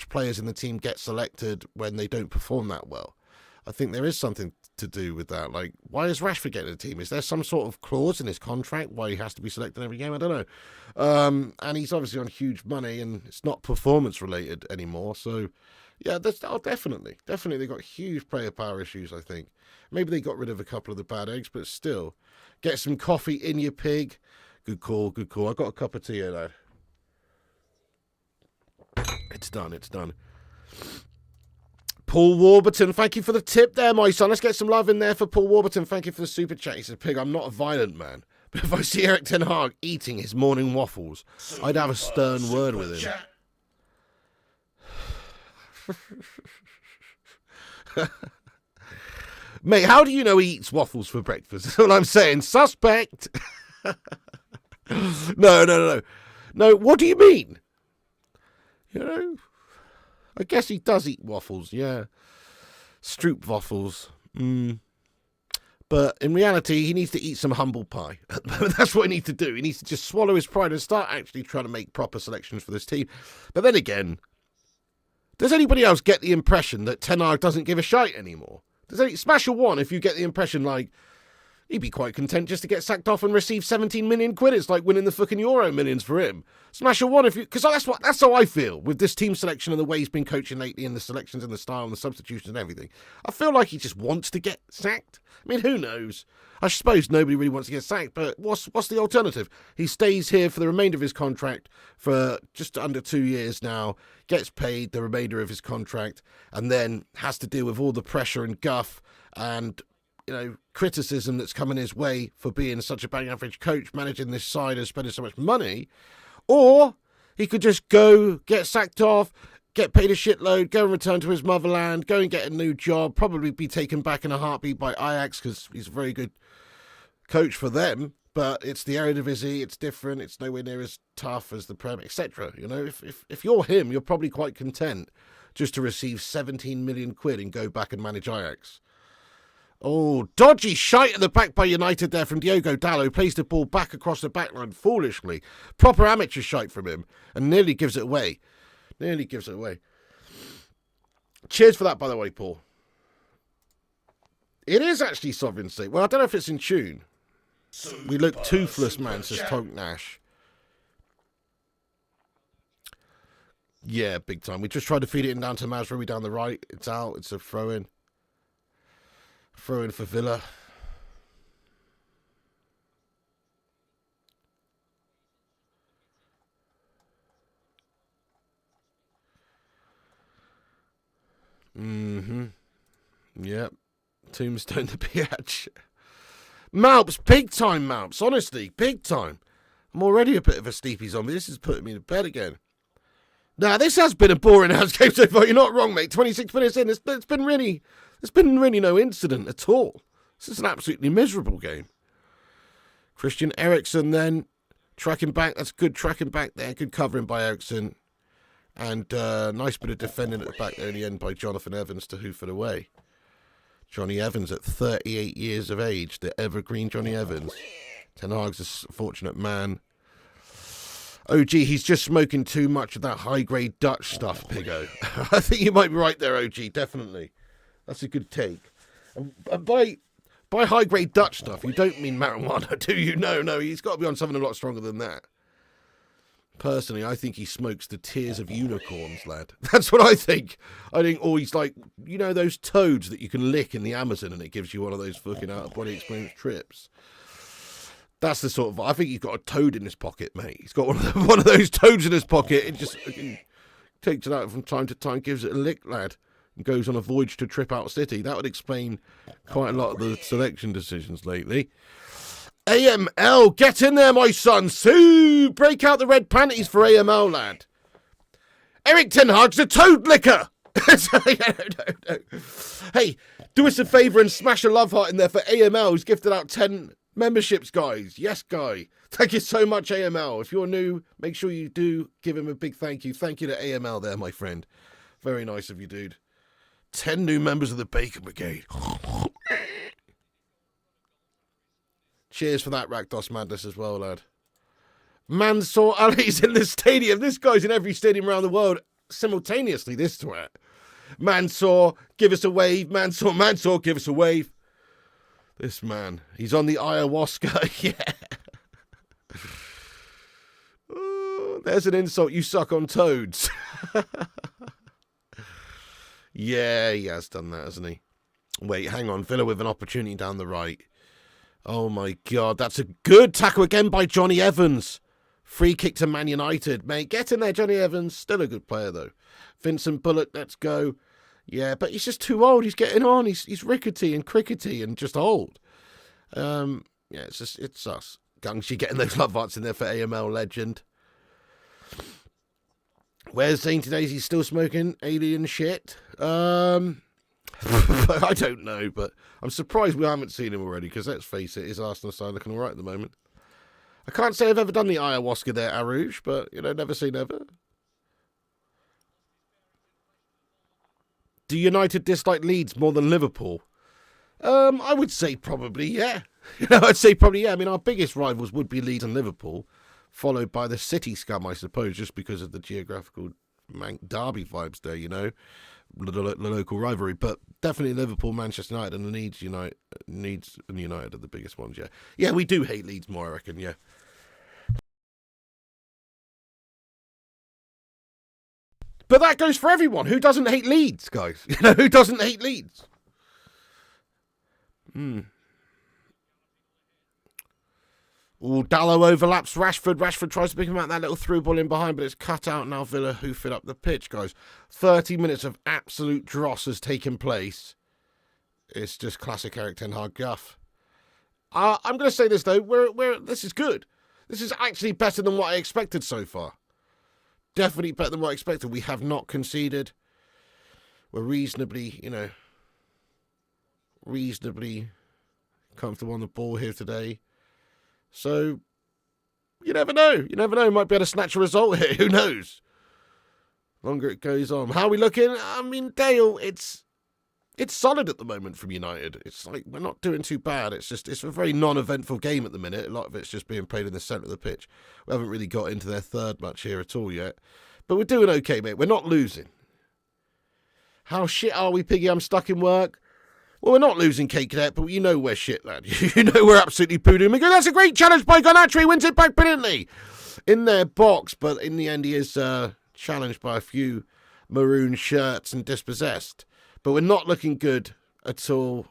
players in the team get selected when they don't perform that well, I think there is something to do with that. Like, why is Rashford getting a team? Is there some sort of clause in his contract why he has to be selected every game? I don't know. And he's obviously on huge money, and it's not performance related anymore. So, yeah, definitely they got huge player power issues. I think maybe they got rid of a couple of the bad eggs, but still, get some coffee in your pig. Good call. I got a cup of tea here, lad. It's done. Paul Warburton, thank you for the tip there, my son. Let's get some love in there for Paul Warburton. Thank you for the super chat. He says, Pig, I'm not a violent man, but if I see Erik Ten Hag eating his morning waffles, I'd have a stern word with him. Mate, how do you know he eats waffles for breakfast? That's what I'm saying. Suspect. No, what do you mean? You know, I guess he does eat waffles, yeah. Stroop waffles. But in reality, he needs to eat some humble pie. That's what he needs to do. He needs to just swallow his pride and start actually trying to make proper selections for this team. But then again, does anybody else get the impression that Ten Hag doesn't give a shite anymore? Smash a one if you get the impression like he'd be quite content just to get sacked off and receive 17 million quid. It's like winning the fucking Euro millions for him. Smash a one if you, because that's how I feel with this team selection and the way he's been coaching lately and the selections and the style and the substitutions and everything. I feel like he just wants to get sacked. I mean, who knows? I suppose nobody really wants to get sacked, but what's the alternative? He stays here for the remainder of his contract for just under 2 years now, gets paid the remainder of his contract, and then has to deal with all the pressure and guff and, you know, criticism that's coming his way for being such a bang average coach, managing this side and spending so much money. Or he could just go, get sacked off, get paid a shitload, go and return to his motherland, go and get a new job, probably be taken back in a heartbeat by Ajax because he's a very good coach for them. But it's the Eredivisie, it's different, it's nowhere near as tough as the Prem, etc. You know, if you're him, you're probably quite content just to receive 17 million quid and go back and manage Ajax. Oh, dodgy shite at the back by United there from Diogo Dalot. Plays the ball back across the backline foolishly. Proper amateur shite from him. And nearly gives it away. Cheers for that, by the way, Paul. It is actually Sovereign State. Well, I don't know if it's in tune. We look toothless, man, says Tonk Nash. Yeah, big time. We just tried to feed it in down to Mazraoui down the right. It's out. It's a throw-in. Throw in for Villa. Yep. Tombstone the Piach. Malps, big time Malps. Honestly, big time. I'm already a bit of a sleepy zombie. This is putting me to bed again. Now, this has been a boring house game so far. You're not wrong, mate. 26 minutes in. It's been really... There's been really no incident at all. This is an absolutely miserable game. Christian Eriksen then tracking back. That's good tracking back there. Good covering by Eriksen. And nice bit of defending at the back there in the end by Jonathan Evans to hoof it away. Johnny Evans at 38 years of age. The evergreen Johnny Evans. Ten Hag's a fortunate man. OG, he's just smoking too much of that high-grade Dutch stuff, Piggo. I think you might be right there, OG. Definitely. That's a good take. And by high-grade Dutch stuff, you don't mean marijuana, do you? No, he's got to be on something a lot stronger than that. Personally, I think he smokes the tears of unicorns, lad. That's what I think. I think, or he's like, you know, those toads that you can lick in the Amazon and it gives you one of those fucking out-of-body experience trips. That's the sort of, I think he's got a toad in his pocket, mate. He's got one of those toads in his pocket. It just takes it out from time to time, gives it a lick, lad, and goes on a voyage to Trip Out City. That would explain quite a lot of the selection decisions lately. AML, get in there, my son. Sue, break out the red panties for AML, lad. Eric Ten Hag's a toad licker. No. Hey, do us a favour and smash a love heart in there for AML, who's gifted out 10 memberships, guys. Yes, guy. Thank you so much, AML. If you're new, make sure you do give him a big thank you. Thank you to AML there, my friend. Very nice of you, dude. 10 new members of the Bacon Brigade. Cheers for that, Rakdos Madness as well, lad. Mansour Ali's in the stadium. This guy's in every stadium around the world simultaneously, this twat. Mansour, give us a wave. Mansour, give us a wave. This man, he's on the ayahuasca. Yeah. Oh, there's an insult. You suck on toads. Yeah, he has done that, hasn't he? Wait, hang on. Villa with an opportunity down the right. Oh, my God. That's a good tackle again by Johnny Evans. Free kick to Man United. Mate, get in there, Johnny Evans. Still a good player, though. Vincent Bullock, let's go. Yeah, but he's just too old. He's getting on. He's rickety and crickety and just old. Yeah, it's us. Gungshi getting those love hearts in there for AML legend. Where's Zane today? Is he still smoking alien shit? I don't know, but I'm surprised we haven't seen him already, because let's face it, his Arsenal side looking all right at the moment. I can't say I've ever done the ayahuasca there, Arouge, but, you know, never say never. Do United dislike Leeds more than Liverpool? I would say probably, yeah. I'd say probably, yeah. I mean, our biggest rivals would be Leeds and Liverpool, followed by the City scum, I suppose, just because of the geographical derby vibes there, you know. The local rivalry, but definitely Liverpool, Manchester United, and Leeds and United are the biggest ones. Yeah, we do hate Leeds more, I reckon. Yeah, but that goes for everyone. Who doesn't hate Leeds, guys? You know, who doesn't hate Leeds? Oh, Dallow overlaps Rashford. Rashford tries to pick him out that little through ball in behind, but it's cut out. Now Villa hoof it up the pitch, guys. 30 minutes of absolute dross has taken place. It's just classic Eric Ten Hag guff. I'm going to say this, though. This is good. This is actually better than what I expected so far. Definitely better than what I expected. We have not conceded. We're reasonably comfortable on the ball here today. So, you never know. You never know. Might be able to snatch a result here. Who knows? Longer it goes on. How are we looking? I mean, Dale, it's solid at the moment from United. It's like we're not doing too bad. It's a very non-eventful game at the minute. A lot of it's just being played in the centre of the pitch. We haven't really got into their third match here at all yet. But we're doing okay, mate. We're not losing. How shit are we, Piggy? I'm stuck in work. Well, we're not losing, Kate Cadet, but you know we're shit, lad. You know we're absolutely poo-dooing. That's a great challenge by Garnacho. Wins it back brilliantly in their box, but in the end he is challenged by a few maroon shirts and dispossessed. But we're not looking good at all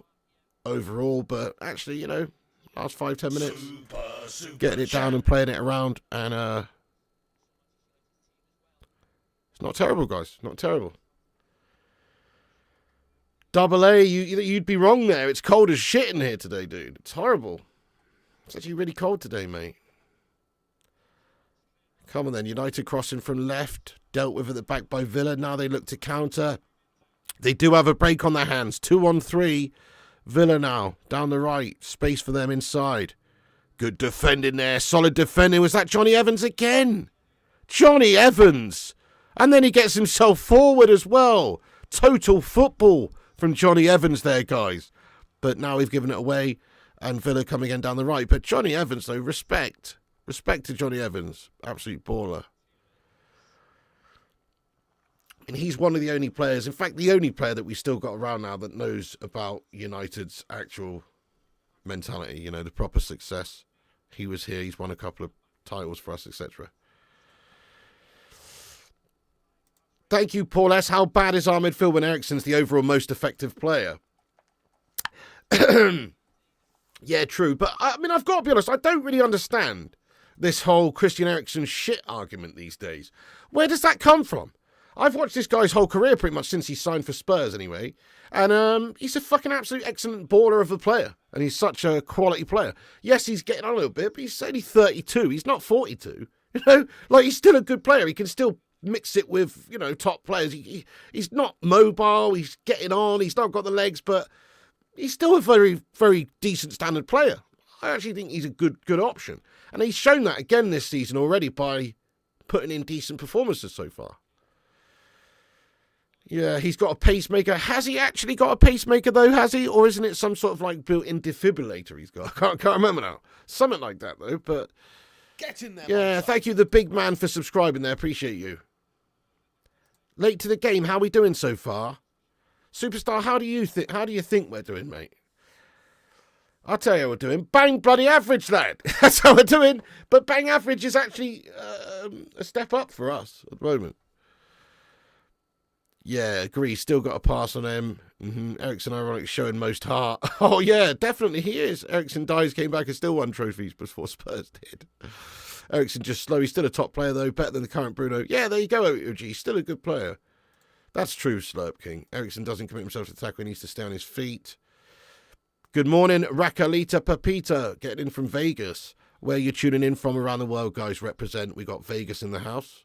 overall, but actually, you know, last 5-10 minutes, getting it down and playing it around, and it's not terrible, guys. Not terrible. Double A, you'd be wrong there. It's cold as shit in here today, dude. It's horrible. It's actually really cold today, mate. Come on then. United crossing from left. Dealt with at the back by Villa. Now they look to counter. They do have a break on their hands. 2-on-3. Villa now. Down the right. Space for them inside. Good defending there. Solid defending. Was that Johnny Evans again? Johnny Evans. And then he gets himself forward as well. Total football from Johnny Evans there, guys. But now we've given it away, and Villa coming again down the right. But Johnny Evans, though, respect. Respect to Johnny Evans. Absolute baller. And he's one of the only players, in fact, the only player that we've still got around now that knows about United's actual mentality, you know, the proper success. He was here, he's won a couple of titles for us, etc. Thank you, Paul S. How bad is our midfield when Eriksen's the overall most effective player? Yeah, true. But, I mean, I've got to be honest, I don't really understand this whole Christian Eriksen shit argument these days. Where does that come from? I've watched this guy's whole career pretty much since he signed for Spurs anyway. And he's a fucking absolute excellent baller of a player. And he's such a quality player. Yes, he's getting on a little bit, but he's only 32. He's not 42. You know, like, he's still a good player. He can still mix it with, you know, top players. He's not mobile. He's getting on. He's not got the legs, but he's still a very, very decent standard player. I actually think he's a good option. And he's shown that again this season already by putting in decent performances so far. Yeah, he's got a pacemaker. Has he actually got a pacemaker, though, has he? Or isn't it some sort of, like, built-in defibrillator he's got? I can't remember now. Something like that, though, but... Get in there, yeah, thank you, the big man, for subscribing there. Appreciate you. Late to the game. How are we doing so far? Superstar, how do you think we're doing, mate? I'll tell you how we're doing. Bang bloody average, lad. That's how we're doing. But bang average is actually a step up for us at the moment. Yeah, agree. Still got a pass on him. Eriksen, ironic, showing most heart. Oh, yeah, definitely he is. Eriksen dies, came back and still won trophies before Spurs did. Eriksen just slow. He's still a top player, though. Better than the current Bruno. Yeah, there you go, OG. Still a good player. That's true, Slurp King. Eriksen doesn't commit himself to the tackle. He needs to stay on his feet. Good morning, Rakalita Pepita. Getting in from Vegas. Where you're tuning in from around the world, guys, represent. We got Vegas in the house.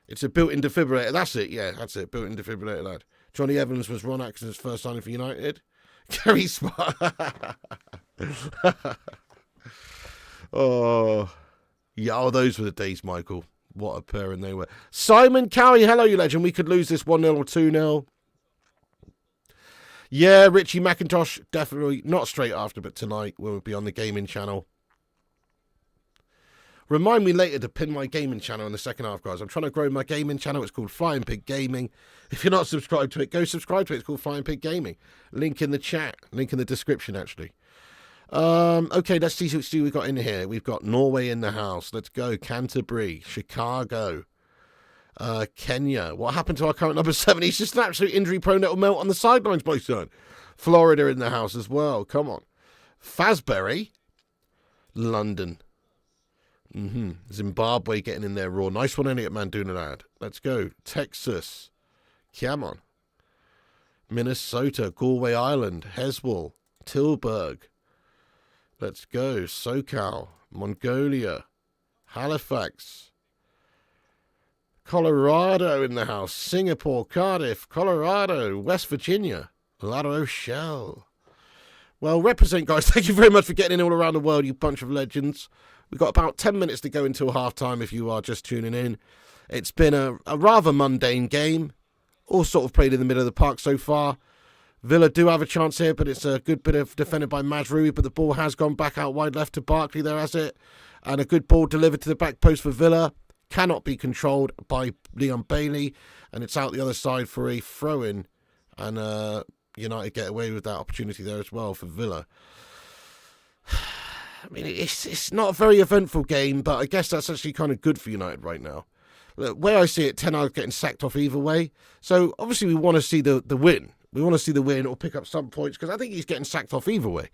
It's a built-in defibrillator. That's it, yeah, that's it. Built-in defibrillator, lad. Johnny Evans was Ron Atkinson's first signing for United. Gary Smart. Oh, yeah, oh, those were the days, Michael. What a pairing they were. Simon Cowie, hello, you legend. We could lose this 1-0 or 2-0. Yeah, Richie McIntosh, definitely not straight after, but tonight we'll be on the gaming channel. Remind me later to pin my gaming channel in the second half, guys. I'm trying to grow my gaming channel. It's called Flying Pig Gaming. If you're not subscribed to it, go subscribe to it. It's called Flying Pig Gaming. Link in the chat. Link in the description, actually. Okay, let's see what we've got in here. We've got Norway in the house. Let's go. Canterbury. Chicago. Kenya. What happened to our current number 7? He's just an absolute injury-prone little melt on the sidelines, my son. Florida in the house as well. Come on. Fazberry. London. Zimbabwe getting in there raw. Nice one, Elliot Manduna, lad. Let's go. Texas. Come on. Minnesota. Galway Island. Heswell. Tilburg. Let's go. SoCal. Mongolia. Halifax. Colorado in the house. Singapore. Cardiff. Colorado. West Virginia. La Rochelle. Well, represent, guys. Thank you very much for getting in all around the world, you bunch of legends. We've got about 10 minutes to go until half-time if you are just tuning in. It's been a rather mundane game. All sort of played in the middle of the park so far. Villa do have a chance here, but it's a good bit of defended by Mazraoui, but the ball has gone back out wide left to Barkley there, has it? And a good ball delivered to the back post for Villa. Cannot be controlled by Leon Bailey. And it's out the other side for a throw-in. And United get away with that opportunity there as well for Villa. I mean, it's not a very eventful game, but I guess that's actually kind of good for United right now. The way I see it, Ten Hag's getting sacked off either way. So, obviously, we want to see the win. We want to see the win or pick up some points, because I think he's getting sacked off either way.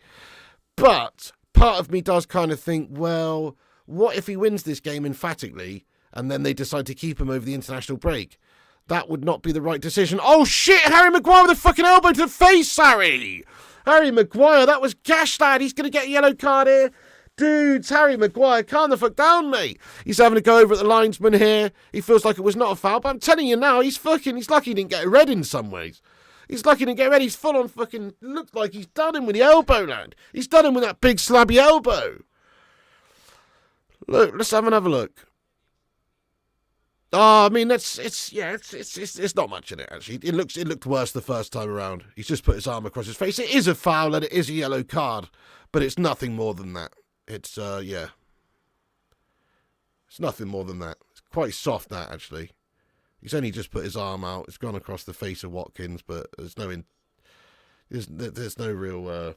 But part of me does kind of think, well, what if he wins this game emphatically, and then they decide to keep him over the international break? That would not be the right decision. Oh, shit! Harry Maguire with a fucking elbow to the face, Harry! Harry Maguire, that was gash, lad. He's going to get a yellow card here. Dudes, Harry Maguire, calm the fuck down, mate. He's having to go over at the linesman here. He feels like it was not a foul, but I'm telling you now, he's lucky he didn't get a red in some ways. He's lucky he didn't get a red. He's full on fucking, looked like he's done him with the elbow, lad. He's done him with that big slabby elbow. Look, let's have another look. Oh, I mean, it's not much in it, actually. It looked worse the first time around. He's just put his arm across his face. It is a foul and it is a yellow card, but it's nothing more than that. It's, yeah. It's nothing more than that. It's quite soft, that, actually. He's only just put his arm out. It's gone across the face of Watkins, but there's no real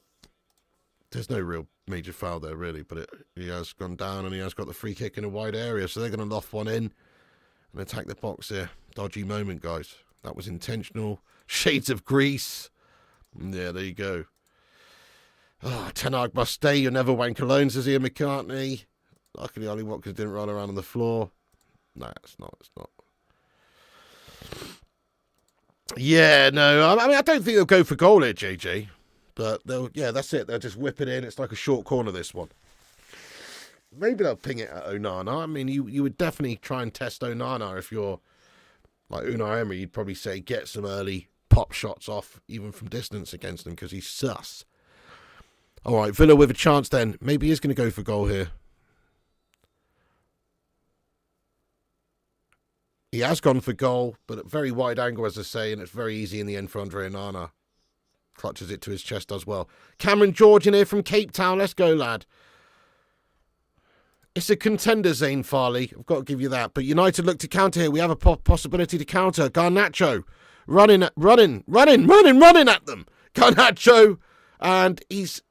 major foul there, really. But he has gone down and he has got the free kick in a wide area, so they're going to loft one in. and attack the box here. Dodgy moment, guys. That was intentional. Shades of grease. Yeah, there you go. Oh, Ten Hag must stay. You'll never wank alone, says Ian McCartney. Luckily, Ollie Watkins didn't run around on the floor. No, it's not. It's not. Yeah, no. I mean, I don't think they'll go for goal here, JJ. But they'll, yeah, that's it. They'll just whip it in. It's like a short corner, this one. Maybe they'll ping it at Onana. I mean, you would definitely try and test Onana if you're like Unai Emery. You'd probably say get some early pop shots off, even from distance against him, because he's sus. All right, Villa with a chance then. Maybe he's going to go for goal here. He has gone for goal, but at very wide angle, as I say, and it's very easy in the end for Andre Onana. Clutches it to his chest as well. Cameron George in here from Cape Town. Let's go, lad. It's a contender, Zane Farley. I've got to give you that. But United look to counter here. We have a possibility to counter. Garnacho running at them. Garnacho, and he's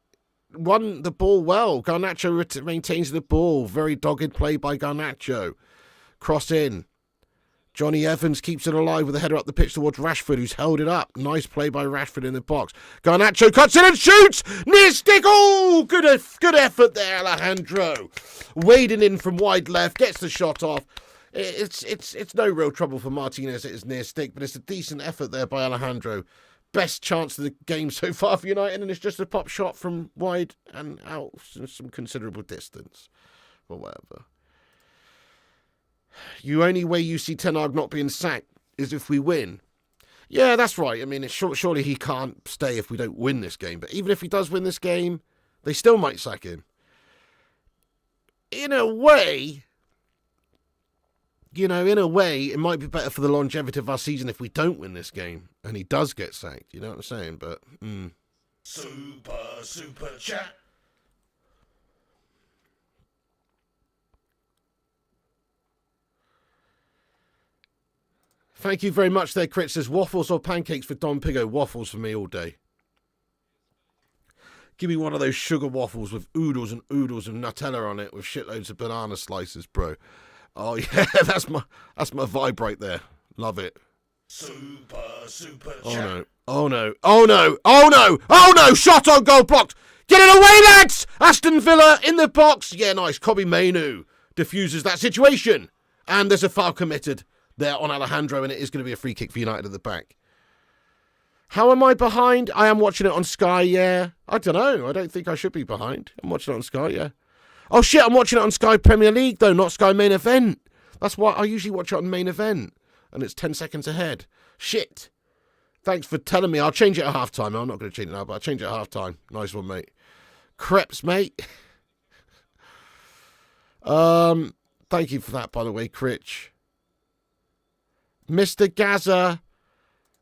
won the ball well. Garnacho maintains the ball. Very dogged play by Garnacho. Cross in. Johnny Evans keeps it alive with a header up the pitch towards Rashford, who's held it up. Nice play by Rashford in the box. Garnacho cuts in and shoots! Near stick! Oh, good effort there, Alejandro. Wading in from wide left, gets the shot off. It's no real trouble for Martinez. It is near stick, but it's a decent effort there by Alejandro. Best chance of the game so far for United, and it's just a pop shot from wide and out some considerable distance. Or whatever. The only way you see Ten Hag not being sacked is if we win. Yeah, that's right. I mean, surely he can't stay if we don't win this game. But even if he does win this game, they still might sack him. In a way, it might be better for the longevity of our season if we don't win this game and he does get sacked. You know what I'm saying? But Super chat. Thank you very much there, Crit. Says waffles or pancakes for Don Pigo. Waffles for me all day. Give me one of those sugar waffles with oodles and oodles of Nutella on it with shitloads of banana slices, bro. Oh yeah, that's my vibe right there. Love it. Super. Oh no. Oh no. Oh no. Oh no. Oh no. Shot on goal blocked. Get it away, lads. Aston Villa in the box. Yeah, nice. Kobe Mainu diffuses that situation. And there's a foul committed there on Alejandro, and it is going to be a free kick for United at the back. How am I behind? I am watching it on Sky, yeah. I don't know. I don't think I should be behind. I'm watching it on Sky, yeah. Oh, shit, I'm watching it on Sky Premier League, though, not Sky Main Event. That's why I usually watch it on Main Event, and it's 10 seconds ahead. Shit. Thanks for telling me. I'll change it at half-time. I'm not going to change it now, but I'll change it at half-time. Nice one, mate. Crepes, mate. Thank you for that, by the way, Critch. Mr. Gaza.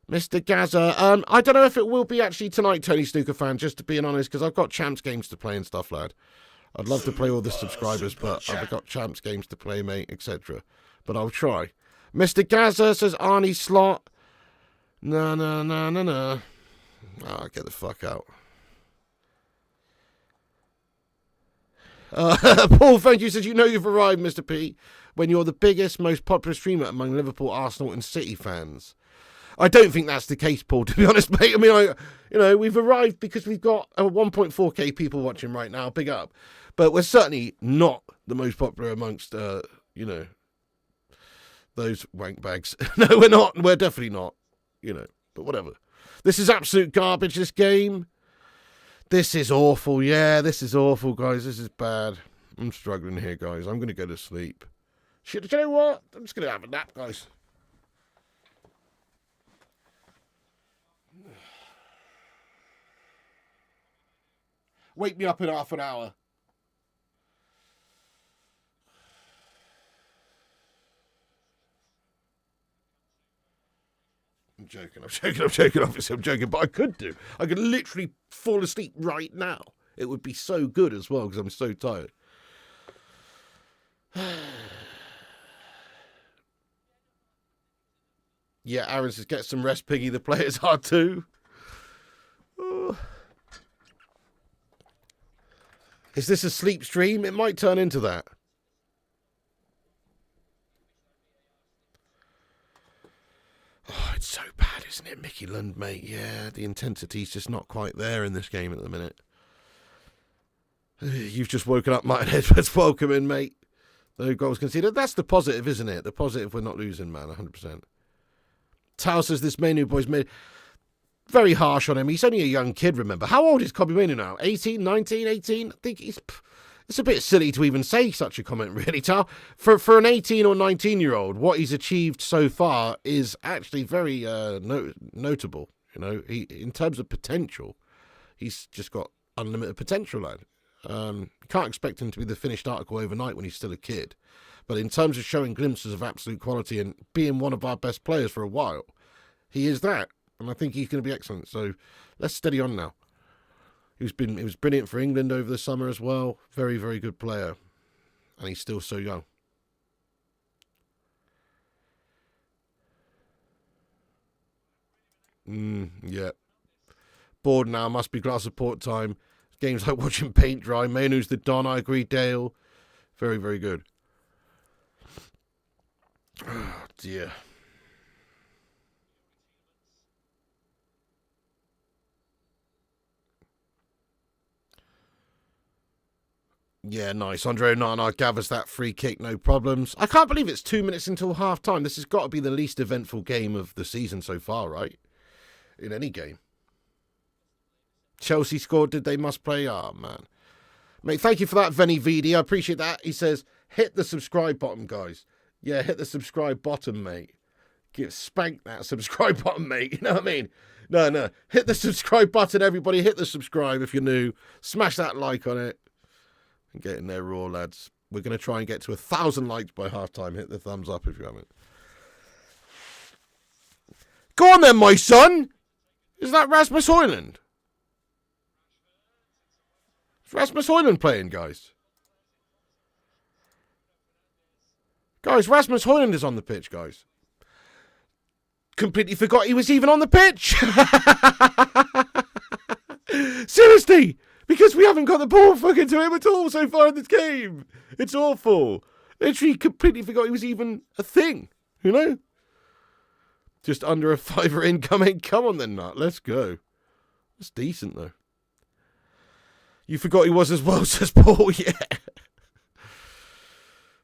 I don't know if it will be actually tonight, Tony Snooker fan, just to be honest, because I've got champs games to play and stuff, lad. I'd love to play all the subscribers, but I've got champs games to play, mate, etc. But I'll try. Mr. Gaza says Arnie Slot. No. Ah, get the fuck out. Paul, thank you, says, you know you've arrived, Mr. P, when you're the biggest, most popular streamer among Liverpool, Arsenal and City fans. I don't think that's the case, Paul, to be honest, mate. I mean, we've arrived because we've got 1.4k people watching right now. Big up. But we're certainly not the most popular amongst, those wank bags. No, we're not. We're definitely not, but whatever. This is absolute garbage, this game. This is awful. Yeah, this is awful, guys. This is bad. I'm struggling here, guys. I'm going to go to sleep. Shit, do you know what? I'm just going to have a nap, guys. Wake me up in half an hour. I'm joking. Obviously, I'm joking, but I could do. I could literally fall asleep right now. It would be so good as well because I'm so tired. Yeah, Aaron says, get some rest, Piggy. The players are too. Oh. Is this a sleep stream? It might turn into that. Lund, mate. Yeah, the intensity's just not quite there in this game at the minute. You've just woken up Martin Edwards. Welcome in, mate. No goals conceded. That's the positive, isn't it? The positive, we're not losing, man, 100%. Tao says this Manu boy's made very harsh on him. He's only a young kid, remember. How old is Kobe Manu now? 18, 19, 18? I think it's a bit silly to even say such a comment, really, Tao. For an 18 or 19-year-old, what he's achieved so far is actually very notable. You know, in terms of potential, he's just got unlimited potential, lad. You can't expect him to be the finished article overnight when he's still a kid. But in terms of showing glimpses of absolute quality and being one of our best players for a while, he is that. And I think he's going to be excellent. So let's steady on now. He was brilliant for England over the summer as well. Very, very good player. And he's still so young. Yeah. Bored now. Must be glass of port time. Games like watching paint dry. Manu's the Don. I agree, Dale. Very, very good. Oh, dear. Yeah, nice. Andre Onana gathers that free kick, no problems. I can't believe it's 2 minutes until half-time. This has got to be the least eventful game of the season so far, right? In any game. Chelsea scored, did they? Must play? Oh, man. Mate, thank you for that, Venny VD. I appreciate that. He says, hit the subscribe button, guys. Yeah, hit the subscribe button, mate. Spank that subscribe button, mate. You know what I mean? No. Hit the subscribe button, everybody. Hit the subscribe if you're new. Smash that like on it. And get in there raw, lads. We're going to try and get to 1,000 likes by half-time. Hit the thumbs up if you haven't. Go on then, my son. Is that Rasmus Højlund? Is Rasmus Højlund playing, guys? Guys, Rasmus Højlund is on the pitch, guys. Completely forgot he was even on the pitch. Seriously, because we haven't got the ball fucking to him at all so far in this game. It's awful. Literally completely forgot he was even a thing, you know? Just under a fiver incoming. Come on then, Nut. Let's go. That's decent, though. You forgot he was as well, says Paul. Yeah.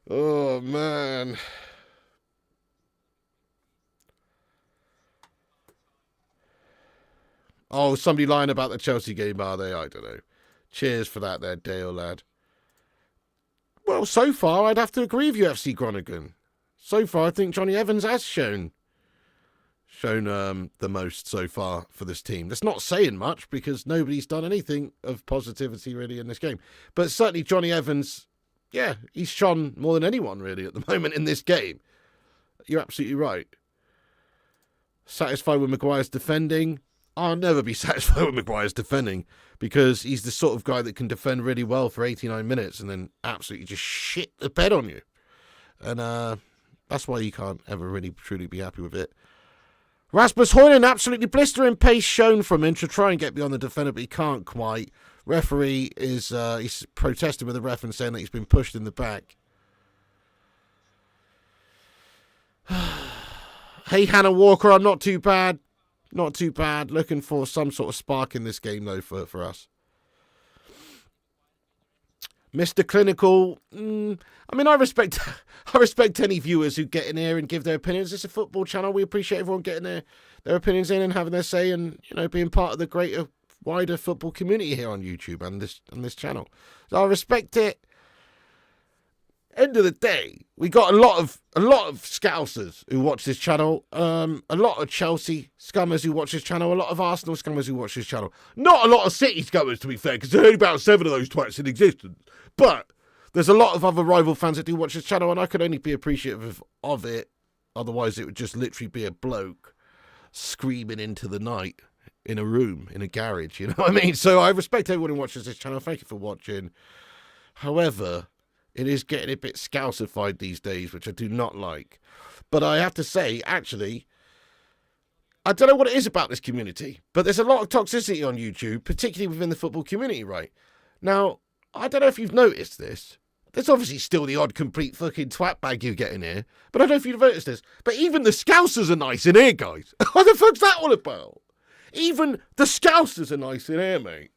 Oh, man. Oh, somebody lying about the Chelsea game, are they? I don't know. Cheers for that there, Dale, lad. Well, so far, I'd have to agree with you, FC Groningen. So far, I think Johnny Evans has shown the most so far for this team. That's not saying much because nobody's done anything of positivity really in this game. But certainly Johnny Evans, yeah, he's shone more than anyone really at the moment in this game. You're absolutely right. Satisfied with Maguire's defending? I'll never be satisfied with Maguire's defending because he's the sort of guy that can defend really well for 89 minutes and then absolutely just shit the bed on you. And that's why you can't ever really truly be happy with it. Rasmus Højlund, absolutely blistering pace shown from him to try and get beyond the defender, but he can't quite. Referee is he's protesting with the ref and saying that he's been pushed in the back. Hey, Hannah Walker, I'm not too bad. Not too bad. Looking for some sort of spark in this game, though, for us. Mr. Clinical, I mean, I respect any viewers who get in here and give their opinions. It's a football channel. We appreciate everyone getting their opinions in and having their say and, you know, being part of the greater, wider football community here on YouTube and this channel. So I respect it. End of the day, we got a lot of Scousers who watch this channel, a lot of Chelsea scummers who watch this channel, a lot of Arsenal scummers who watch this channel. Not a lot of City scummers, to be fair, because there are only about 7 of those twats in existence. But there's a lot of other rival fans that do watch this channel, and I could only be appreciative of it. Otherwise, it would just literally be a bloke screaming into the night in a room, in a garage, you know what I mean? So I respect everyone who watches this channel. Thank you for watching. However, it is getting a bit Scouserified these days, which I do not like. But I have to say, actually, I don't know what it is about this community, but there's a lot of toxicity on YouTube, particularly within the football community, right? Now, I don't know if you've noticed this, There's obviously still the odd complete fucking twat bag you get in here. But I don't know if you've noticed this. But even the Scousers are nice in here, guys. What the fuck's that all about? Even the Scousers are nice in here, mate.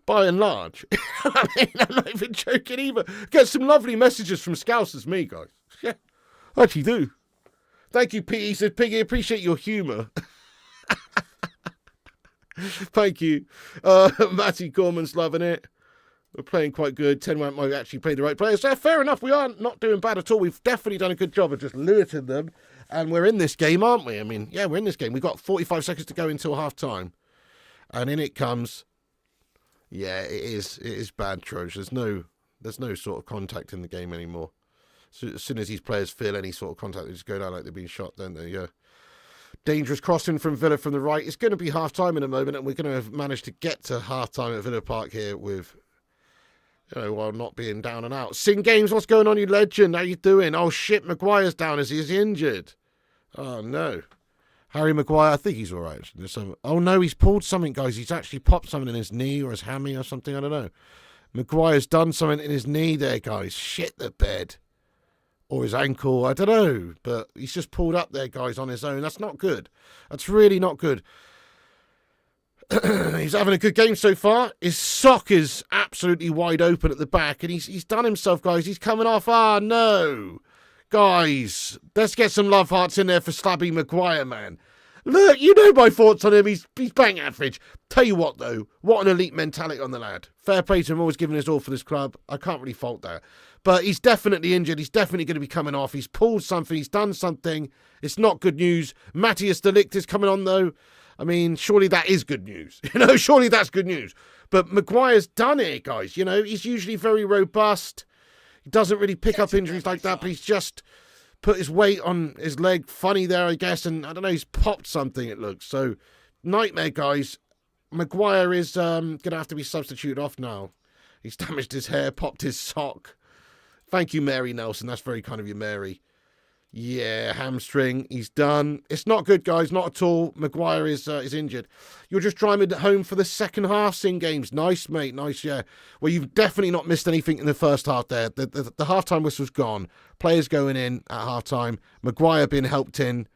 By and large. I mean, I'm not even joking either. Get some lovely messages from Scousers, me, guys. Yeah, I actually do. Thank you, Pete. He said, Piggy, appreciate your humour. Thank you. Matty Gorman's loving it. We're playing quite good. 10 might actually play the right players. So fair enough. We are not doing bad at all. We've definitely done a good job of just limiting them. And we're in this game, aren't we? I mean, yeah, we're in this game. We've got 45 seconds to go until half time. And in it comes. Yeah, it is bad, Troge. There's no sort of contact in the game anymore. So as soon as these players feel any sort of contact, they just go down like they're being shot, don't they? Yeah. Dangerous crossing from Villa from the right. It's going to be half time in a moment, and we're going to have managed to get to half time at Villa Park here with, while not being down and out. Sing Games, what's going on, you legend? How you doing? Oh shit, Maguire's down as he's injured. Oh no. Harry Maguire, I think he's all right. Oh no, he's pulled something, guys. He's actually popped something in his knee or his hammy or something. I don't know. Maguire's done something in his knee there, guys. Shit the bed. Or his ankle, I don't know. But he's just pulled up there, guys, on his own. That's not good. That's really not good. He's having a good game so far. His sock is absolutely wide open at the back. And he's done himself, guys. He's coming off. Ah, no. Guys, let's get some love hearts in there for Slabby Maguire, man. Look, you know my thoughts on him. He's bang average. Tell you what, though. What an elite mentality on the lad. Fair play to him, always giving his all for this club. I can't really fault that. But he's definitely injured. He's definitely going to be coming off. He's pulled something. He's done something. It's not good news. Matthias de Ligt is coming on, though. I mean, surely that is good news. Surely that's good news. But Maguire's done it, guys. He's usually very robust. He doesn't really pick up injuries like that, but he's just put his weight on his leg funny there, I guess. And I don't know, he's popped something, it looks. So, nightmare, guys. Maguire is going to have to be substituted off now. He's damaged his hair, popped his sock. Thank you, Mary Nelson. That's very kind of you, Mary. Yeah, hamstring. He's done. It's not good, guys. Not at all. Maguire is injured. You're just driving home for the second half, Sing Games. Nice, mate. Nice, yeah. Well, you've definitely not missed anything in the first half there. The half-time whistle's gone. Players going in at half-time. Maguire being helped in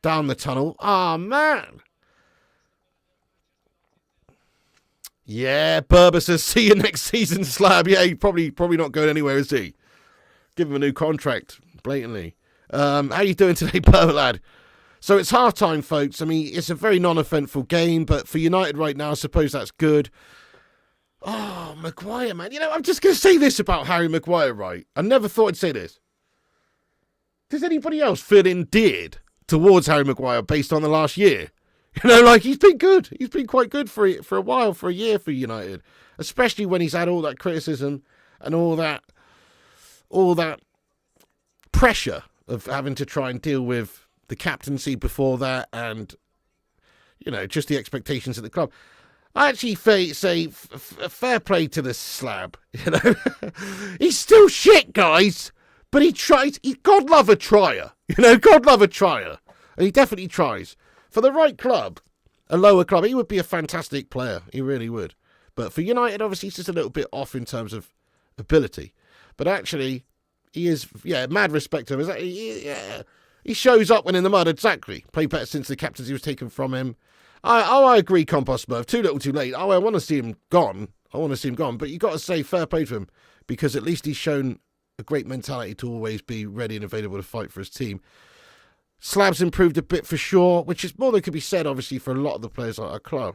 down the tunnel. Ah, man. Yeah, Berber says, see you next season, Slab. Yeah, he's probably not going anywhere, is he? Give him a new contract, blatantly. How you doing today, Berber lad? So it's half-time, folks. I mean, it's a very non-eventful game, but for United right now, I suppose that's good. Oh, Maguire, man. I'm just going to say this about Harry Maguire, right? I never thought I'd say this. Does anybody else feel endeared towards Harry Maguire based on the last year? He's been good. He's been quite good for a while, for a year for United. Especially when he's had all that criticism and all that pressure of having to try and deal with the captaincy before that and, just the expectations of the club. I actually say fair play to the Slab, He's still shit, guys, but he tries. God love a trier, God love a trier. And he definitely tries. For the right club, a lower club, he would be a fantastic player. He really would. But for United, obviously, he's just a little bit off in terms of ability. But actually, he is, mad respect to him. He shows up when in the mud, exactly. Played better since the captaincy was taken from him. I agree, Compost Smurf. Too little, too late. I want to see him gone. But you got to say fair play to him because at least he's shown a great mentality to always be ready and available to fight for his team. Slab's improved a bit for sure, which is more than could be said, obviously, for a lot of the players at our club.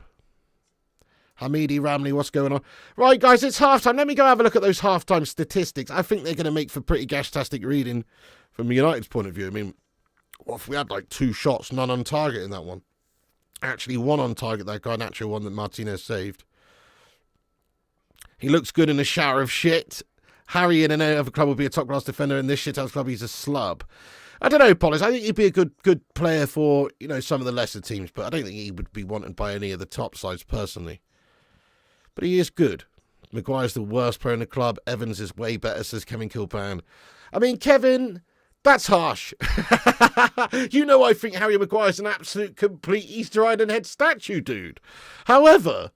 Hamidi, Ramley, what's going on? Right, guys, it's halftime. Let me go have a look at those halftime statistics. I think they're going to make for pretty gash-tastic reading from United's point of view. I mean, what if we had like 2 shots, none on target in that one? Actually, 1 on target, that Garnacho one that Martinez saved. He looks good in a shower of shit. Harry in any other club would be a top-class defender. In this shithouse club, he's a slub. I don't know, Polis. I think he'd be a good player for, some of the lesser teams, but I don't think he would be wanted by any of the top sides personally. But he is good. Maguire's the worst player in the club. Evans is way better, says Kevin Kilpan. I mean, Kevin, that's harsh. I think Harry Maguire's an absolute complete Easter Island head statue, dude. However,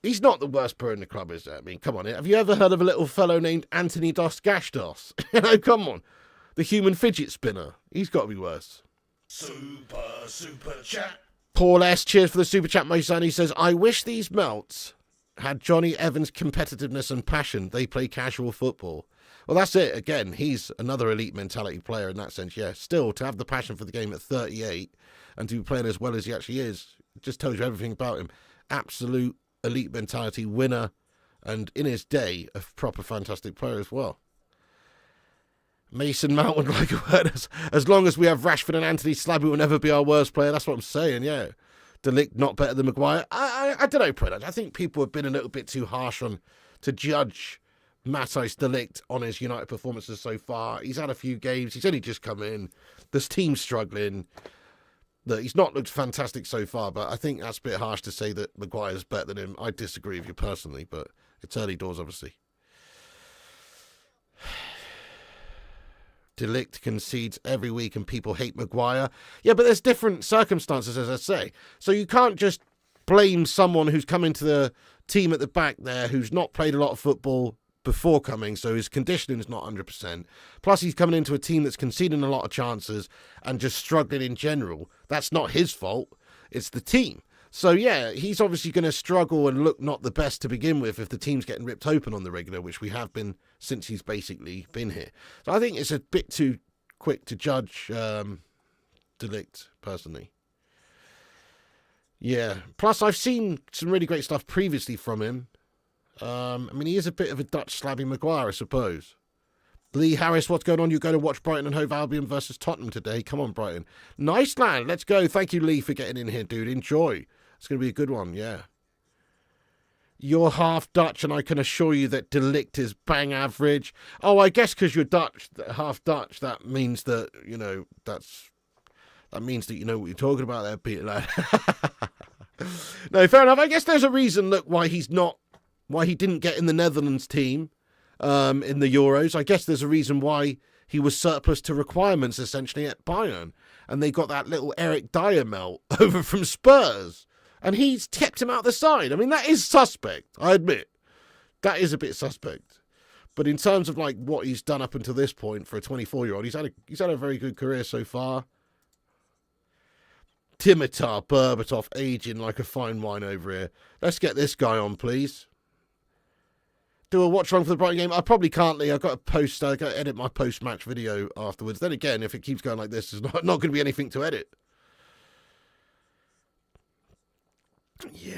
He's not the worst player in the club, is there? I mean, come on. Have you ever heard of a little fellow named Anthony Dos Gastos? You know, come on. The human fidget spinner. He's got to be worse. Super chat. Paul S. Cheers for the super chat, my son. He says, I wish these melts had Johnny Evans' competitiveness and passion. They play casual football. Well, that's it. Again, he's another elite mentality player in that sense. Yeah, still, to have the passion for the game at 38 and to be playing as well as he actually is, it just tells you everything about him. Absolute elite mentality, winner, and in his day, a proper fantastic player as well. Mason Mount would like a word. As long as we have Rashford and Anthony Slabby will never be our worst player. That's what I'm saying, yeah. De Ligt not better than Maguire. I don't know, Prenad. I think people have been a little bit too harsh on to judge Matthijs de Ligt on his United performances so far. He's had a few games. He's only just come in. This team's struggling. He's not looked fantastic so far, but I think that's a bit harsh to say that Maguire's better than him. I disagree with you personally, but it's early doors, obviously. De Ligt concedes every week and people hate Maguire. Yeah, but there's different circumstances, as I say. So you can't just blame someone who's come into the team at the back there who's not played a lot of football before coming, so his conditioning is not 100%. Plus, he's coming into a team that's conceding a lot of chances and just struggling in general. That's not his fault. It's the team. So, yeah, he's obviously going to struggle and look not the best to begin with if the team's getting ripped open on the regular, which we have been since he's basically been here. So I think it's a bit too quick to judge De Ligt, personally. Yeah. Plus, I've seen some really great stuff previously from him. I mean, he is a bit of a Dutch Slavy Maguire, I suppose. Lee Harris, what's going on? You're going to watch Brighton and Hove Albion versus Tottenham today. Come on, Brighton. Nice, lad. Let's go. Thank you, Lee, for getting in here, dude. Enjoy. It's going to be a good one, yeah. You're half Dutch, and I can assure you that De Ligt is bang average. Oh, I guess because you're Dutch, half Dutch, that means that, you know, that means that you know what you're talking about there, Peter, lad. No, fair enough. I guess there's a reason, look, why he didn't get in the Netherlands team in the Euros. I guess there's a reason why he was surplus to requirements, essentially, at Bayern. And they got that little Eric Dyer melt over from Spurs. And he's kept him out the side. I mean, that is suspect, I admit. That is a bit suspect. But in terms of, like, what he's done up until this point for a 24-year-old, he's had a very good career so far. Dimitar Berbatov aging like a fine wine over here. Let's get this guy on, please. Do a watch along for the Brighton game. I probably can't, Lee. I've got to edit my post-match video afterwards. Then again, if it keeps going like this, there's not going to be anything to edit. Yeah.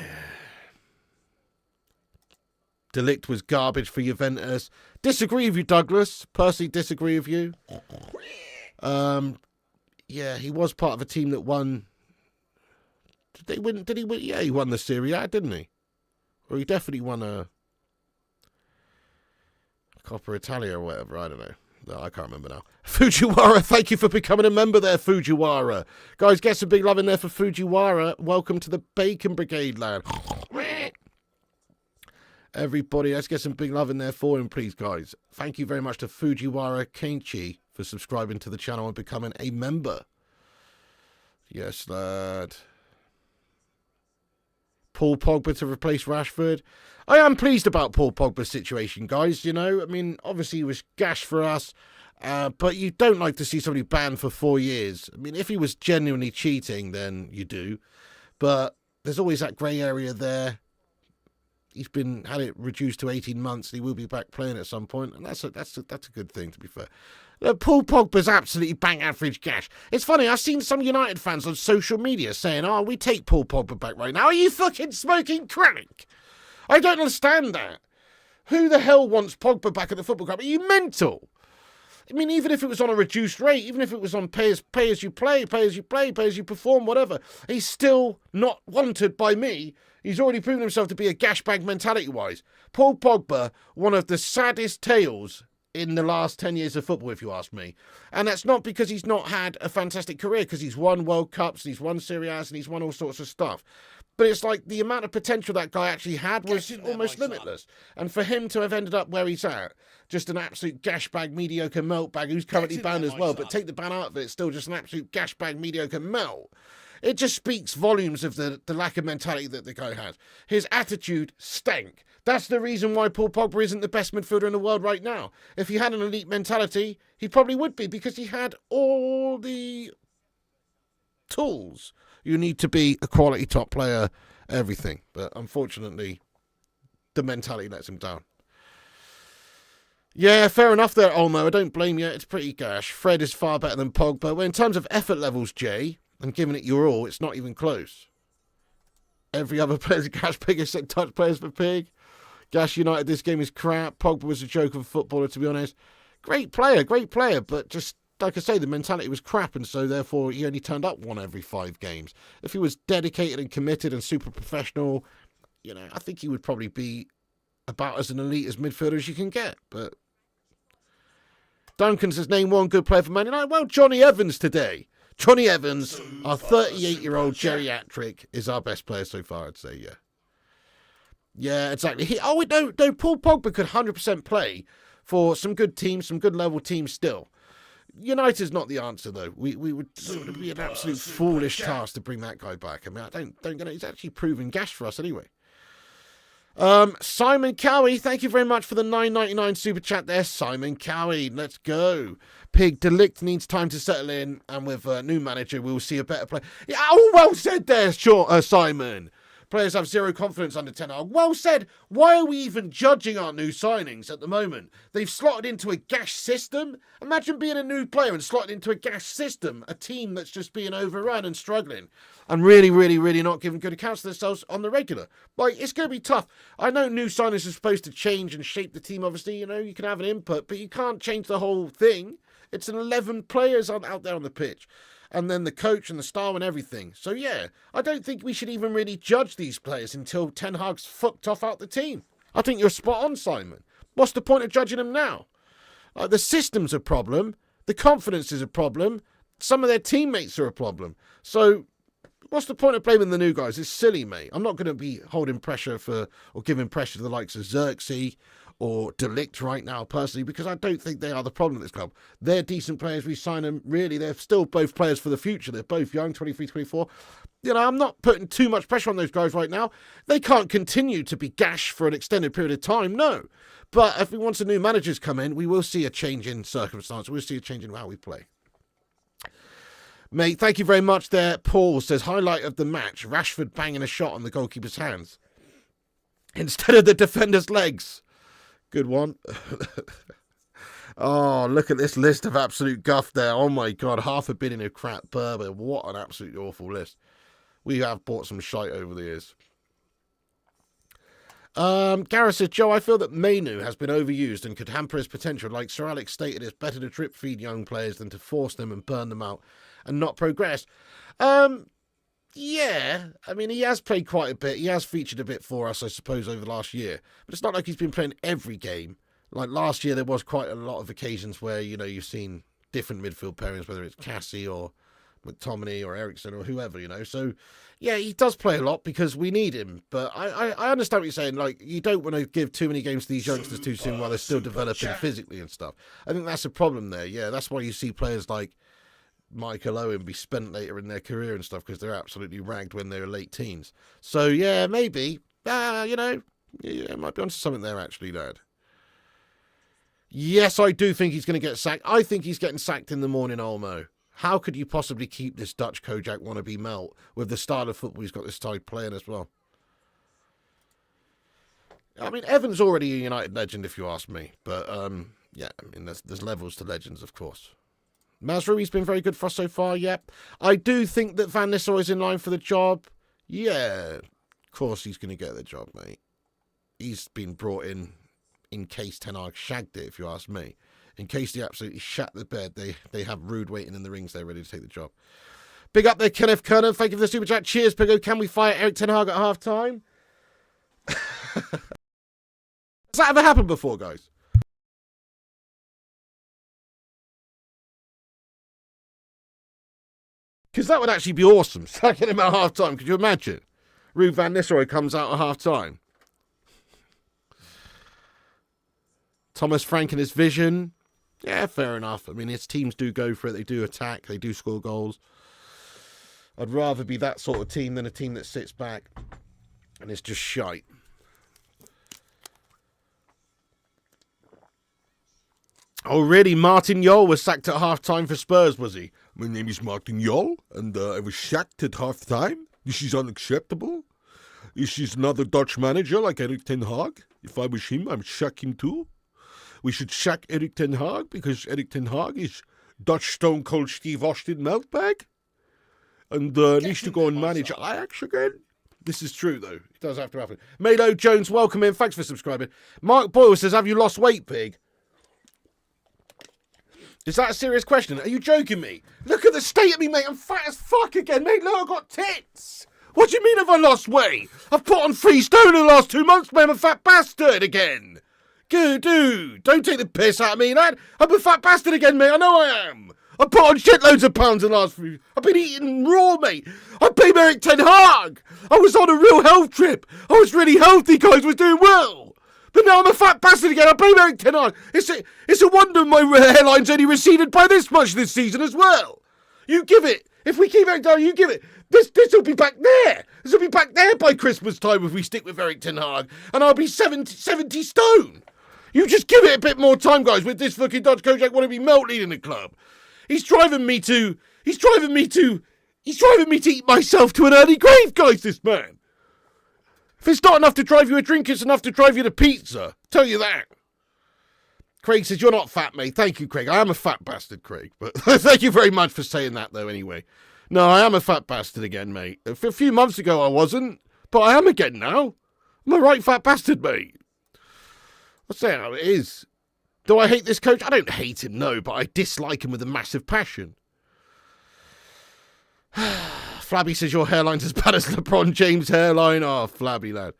De Ligt was garbage for Juventus. Disagree with you, Douglas. Personally disagree with you. Yeah, he was part of a team that won. Did they win? Did he win? Yeah, he won the Serie A, didn't he? Or he definitely won a Coppa Italia or whatever. I don't know. No, I can't remember now. Fujiwara, thank you for becoming a member there, Fujiwara. Guys, get some big love in there for Fujiwara. Welcome to the Bacon Brigade, lad. Everybody, let's get some big love in there for him, please, guys. Thank you very much to Fujiwara Kenchi for subscribing to the channel and becoming a member. Yes, lad. Paul Pogba to replace Rashford. I am pleased about Paul Pogba's situation, guys. You know, I mean, obviously he was gash for us, but you don't like to see somebody banned for 4 years. I mean, if he was genuinely cheating, then you do. But there's always that grey area there. He's had it reduced to 18 months. And he will be back playing at some point, and that's a good thing, to be fair. Paul Pogba's absolutely bang average gash. It's funny, I've seen some United fans on social media saying, "Oh, we take Paul Pogba back right now." Are you fucking smoking crack? I don't understand that. Who the hell wants Pogba back at the football club? Are you mental? I mean, even if it was on a reduced rate, even if it was on pay as you play, pay as you perform, whatever, he's still not wanted by me. He's already proven himself to be a gashbag mentality-wise. Paul Pogba, one of the saddest tales in the last 10 years of football, if you ask me. And that's not because he's not had a fantastic career, because he's won World Cups, and he's won Serie A's, and he's won all sorts of stuff. But it's like the amount of potential that guy actually had was almost limitless. And for him to have ended up where he's at, just an absolute gashbag, mediocre melt bag, who's currently banned as well, but take the ban out of it, it's still just an absolute gashbag, mediocre melt. It just speaks volumes of the lack of mentality that the guy has. His attitude stank. That's the reason why Paul Pogba isn't the best midfielder in the world right now. If he had an elite mentality, he probably would be, because he had all the tools you need to be a quality top player, everything. But unfortunately, the mentality lets him down. Yeah, fair enough there, Olmo. I don't blame you. It's pretty gash. Fred is far better than Pogba. But in terms of effort levels, Jay, and giving it your all, it's not even close. Every other player's Gash Pig has said touch players for Pig. Gash United, this game is crap. Pogba was a joke of a footballer, to be honest. Great player, but just, like I say, the mentality was crap, and so therefore he only turned up one every 5 games. If he was dedicated and committed and super professional, I think he would probably be about as an elite as midfielder as you can get, but... Duncan says, name one good player for Man United. Well, Johnny Evans today. Johnny Evans, our 38-year-old geriatric, is our best player so far, I'd say, yeah. Yeah, exactly. No, Paul Pogba could 100% play for some good teams, some good level teams still. United's not the answer, though. It would be an absolute foolish task to bring that guy back. I mean, I don't get it. He's actually proven gash for us anyway. Simon Cowie, thank you very much for the $9.99 super chat there. Simon Cowie, let's go. Pig, Delict needs time to settle in, and with a new manager, we will see a better play. Yeah, oh, well said there, Simon. Players have zero confidence under Ten Hag. Well said. Why are we even judging our new signings at the moment? They've slotted into a gash system. Imagine being a new player and slotted into a gash system, a team that's just being overrun and struggling, and really, really, really not giving good accounts of themselves on the regular. Like, it's going to be tough. I know new signings are supposed to change and shape the team, obviously. You can have an input, but you can't change the whole thing. It's an 11 players out there on the pitch. And then the coach and the style and everything. So, yeah, I don't think we should even really judge these players until Ten Hag's fucked off out the team. I think you're spot on, Simon. What's the point of judging them now? The system's a problem. The confidence is a problem. Some of their teammates are a problem. So, what's the point of blaming the new guys? It's silly, mate. I'm not going to be holding pressure or giving pressure to the likes of Xerxes or Delict right now, personally, because I don't think they are the problem at this club. They're decent players. We sign them. Really, they're still both players for the future. They're both young, 23, 24. I'm not putting too much pressure on those guys right now. They can't continue to be gash for an extended period of time, no. But if we want some new managers come in, we will see a change in circumstance. We'll see a change in how we play. Mate, thank you very much there. Paul says, highlight of the match, Rashford banging a shot on the goalkeeper's hands instead of the defender's legs. Good one. Oh, look at this list of absolute guff there. Oh, my God. Half a billion of crap Berber. What an absolutely awful list. We have bought some shite over the years. Gareth says, Joe, I feel that Mainu has been overused and could hamper his potential. Like Sir Alex stated, it's better to drip feed young players than to force them and burn them out and not progress. Yeah, I mean, he has played quite a bit. He has featured a bit for us, I suppose, over the last year. But it's not like he's been playing every game. Like last year, there was quite a lot of occasions where, you've seen different midfield pairings, whether it's Cassie or McTominay or Ericsson or whoever, So, yeah, he does play a lot because we need him. But I understand what you're saying. Like, you don't want to give too many games to these youngsters too soon while they're still developing physically and stuff. I think that's a problem there. Yeah, that's why you see players like Michael Owen be spent later in their career and stuff because they're absolutely ragged when they're late teens. So, yeah, maybe. Yeah, might be onto something there, actually, lad. Yes, I do think he's going to get sacked. I think he's getting sacked in the morning, Olmo. How could you possibly keep this Dutch Kojak wannabe melt with the style of football he's got this side playing as well? I mean, Evans already a United legend, if you ask me. But, yeah, I mean, there's levels to legends, of course. Mazraoui's been very good for us so far, yep. I do think that Van Nistelrooy is in line for the job. Yeah, of course he's going to get the job, mate. He's been brought in case Ten Hag shagged it, if you ask me. In case they absolutely shat the bed, they have Rude waiting in the rings. They're ready to take the job. Big up there, Kenneth Kernan. Thank you for the super chat. Cheers, Pigo. Can we fire Erik Ten Hag at half time? Has that ever happened before, guys? Because that would actually be awesome. Sacking him at half time. Could you imagine? Ruud van Nistelrooy comes out at half time. Thomas Frank and his vision. Yeah, fair enough. I mean, his teams do go for it. They do attack. They do score goals. I'd rather be that sort of team than a team that sits back and it's just shite. Oh, really? Martin Jol was sacked at half-time for Spurs, was he? My name is Martin Jol, and I was sacked at half-time. This is unacceptable. This is another Dutch manager like Erik ten Hag. If I was him, I'd sack him too. We should sack Erik ten Hag because Erik ten Hag is Dutch Stone Cold Steve Austin meltbag. And needs to go and manage Ajax again. This is true, though. It does have to happen. Melo Jones, welcome in. Thanks for subscribing. Mark Boyle says, have you lost weight, pig? Is that a serious question? Are you joking me? Look at the state of me, mate. I'm fat as fuck again, mate. Look, I've got tits. What do you mean have I lost weight? I've put on 3 stone in the last 2 months, mate. I'm a fat bastard again. Good dude. Don't take the piss out of me, lad. I'm a fat bastard again, mate. I know I am. I put on shitloads of pounds in the last few... I've been eating raw, mate. I blame Erik ten Hag. I was on a real health trip. I was really healthy, guys. I was doing well. But now I'm a fat bastard again. I blame Erik ten Hag. It's a wonder my hairline's only receded by this much this season as well. You give it. If we keep Erik ten Hag, you give it. This will be back there. This will be back there by Christmas time if we stick with Erik ten Hag. And I'll be 70 stone. You just give it a bit more time, guys, with this fucking Dutch coach like want to be melt leading the club. He's driving me to eat myself to an early grave, guys, this man. If it's not enough to drive you a drink, it's enough to drive you to pizza. Tell you that. Craig says, you're not fat, mate. Thank you, Craig. I am a fat bastard, Craig. But thank you very much for saying that, though, anyway. No, I am a fat bastard again, mate. A few months ago, I wasn't. But I am again now. I'm a right fat bastard, mate. I'll say how it is. Do I hate this coach? I don't hate him, no, but I dislike him with a massive passion. Flabby says your hairline's as bad as LeBron James' hairline. Oh, Flabby, lad.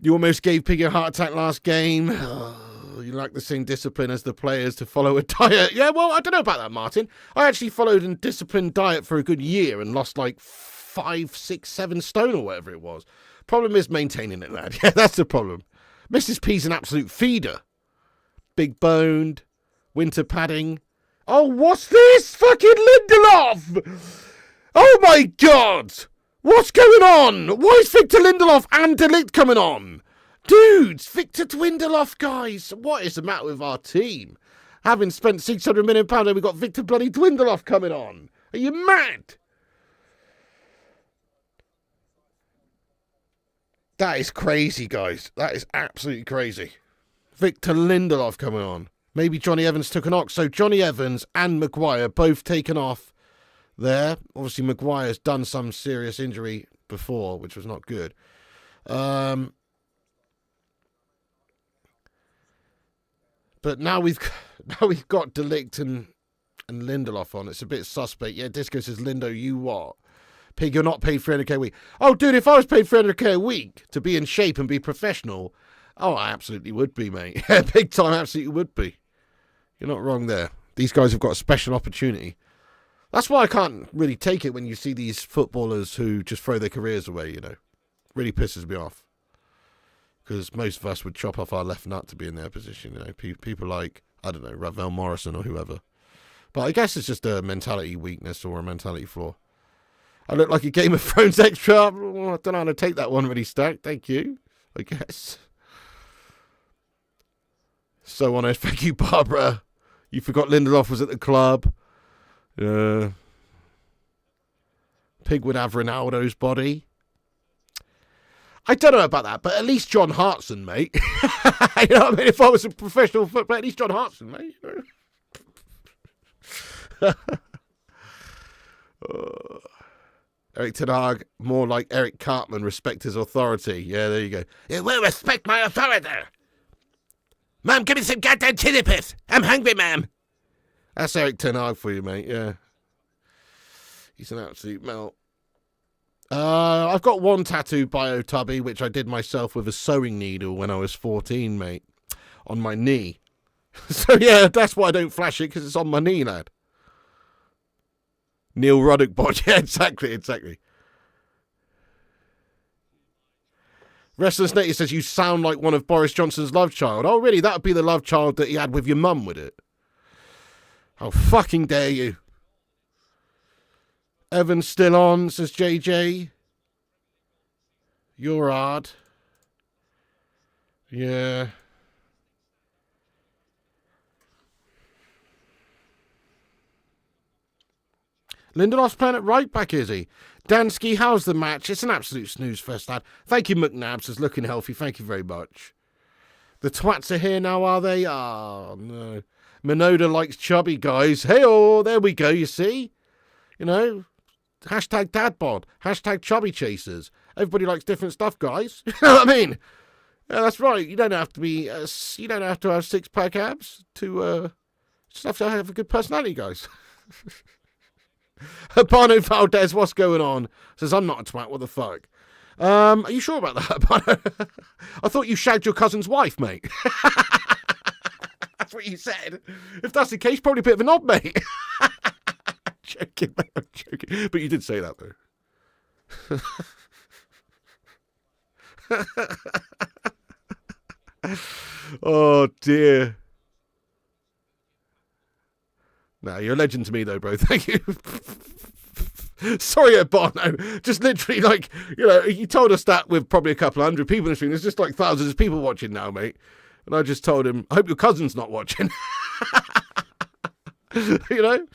You almost gave Piggy a heart attack last game. Oh, you lack the same discipline as the players to follow a diet. Yeah, well, I don't know about that, Martin. I actually followed a disciplined diet for a good year and lost like 5, 6, 7 stone or whatever it was. Problem is maintaining it, lad. Yeah, that's the problem. Mrs. P's an absolute feeder. Big boned, winter padding. Oh, what's this? Fucking Lindelof! Oh my God! What's going on? Why is Victor Lindelof and De Ligt coming on? Dudes, Victor Lindelof, guys. What is the matter with our team? Having spent £600 million, and we've got Victor bloody Lindelof coming on. Are you mad? That is crazy, guys. That is absolutely crazy. Victor Lindelof coming on. Maybe Johnny Evans took an ox. So Johnny Evans and Maguire both taken off there. Obviously, Maguire's done some serious injury before, which was not good. But now we've got De Ligt and Lindelof on. It's a bit suspect. Yeah, Disco says, Lindo, you what? Pig, you're not paid 300k a week. Oh, dude, if I was paid 300k a week to be in shape and be professional, oh, I absolutely would be, mate. Yeah, big time, absolutely would be. You're not wrong there. These guys have got a special opportunity. That's why I can't really take it when you see these footballers who just throw their careers away, you know. Really pisses me off. Because most of us would chop off our left nut to be in their position, you know. People like, I don't know, Ravel Morrison or whoever. But I guess it's just a mentality weakness or a mentality flaw. I look like a Game of Thrones extra. Oh, I don't know how to take that one really, Stack. Thank you, I guess. So honest. Thank you, Barbara. You forgot Lindelof was at the club. Pig would have Ronaldo's body. I don't know about that, but at least John Hartson, mate. You know what I mean? If I was a professional footballer, at least John Hartson, mate. You know? Erik ten Hag, more like Eric Cartman, respect his authority. Yeah, there you go. You will respect my authority. Ma'am, give me some goddamn chili piss. I'm hungry, ma'am. That's Erik ten Hag for you, mate, yeah. He's an absolute melt. I've got one tattoo bio tubby, which I did myself with a sewing needle when I was 14, mate. On my knee. So, yeah, that's why I don't flash it, because it's on my knee, lad. Neil Ruddock bot. Yeah, exactly. Restless Native says, you sound like one of Boris Johnson's love child. Oh, really? That would be the love child that he had with your mum, would it? How fucking dare you? Evan's still on, says JJ. You're hard. Yeah. Lindelof's playing at right back, is he? Dansky, how's the match? It's an absolute snooze fest, lad. Thank you, McNabs. It's looking healthy. Thank you very much. The twats are here now, are they? Oh, no. Minoda likes chubby guys. Hey-oh, there we go, you see? You know, hashtag dadbod, hashtag chubby chasers. Everybody likes different stuff, guys. You know what I mean? Yeah, that's right. You don't have to be, you don't have to have six-pack abs to, just have to have a good personality, guys. Habano Valdez, what's going on? Says, I'm not a twat, what the fuck? Are you sure about that, Habano? I thought you shagged your cousin's wife, mate. That's what you said. If that's the case, probably a bit of an odd, mate. Joking, mate, I'm joking. But you did say that, though. Oh, dear. Nah, you're a legend to me, though, bro. Thank you. Sorry, Bono. Just literally, like, you know, you told us that with probably a couple of hundred people in the stream. There's just like thousands of people watching now, mate. And I just told him, I hope your cousin's not watching. You know?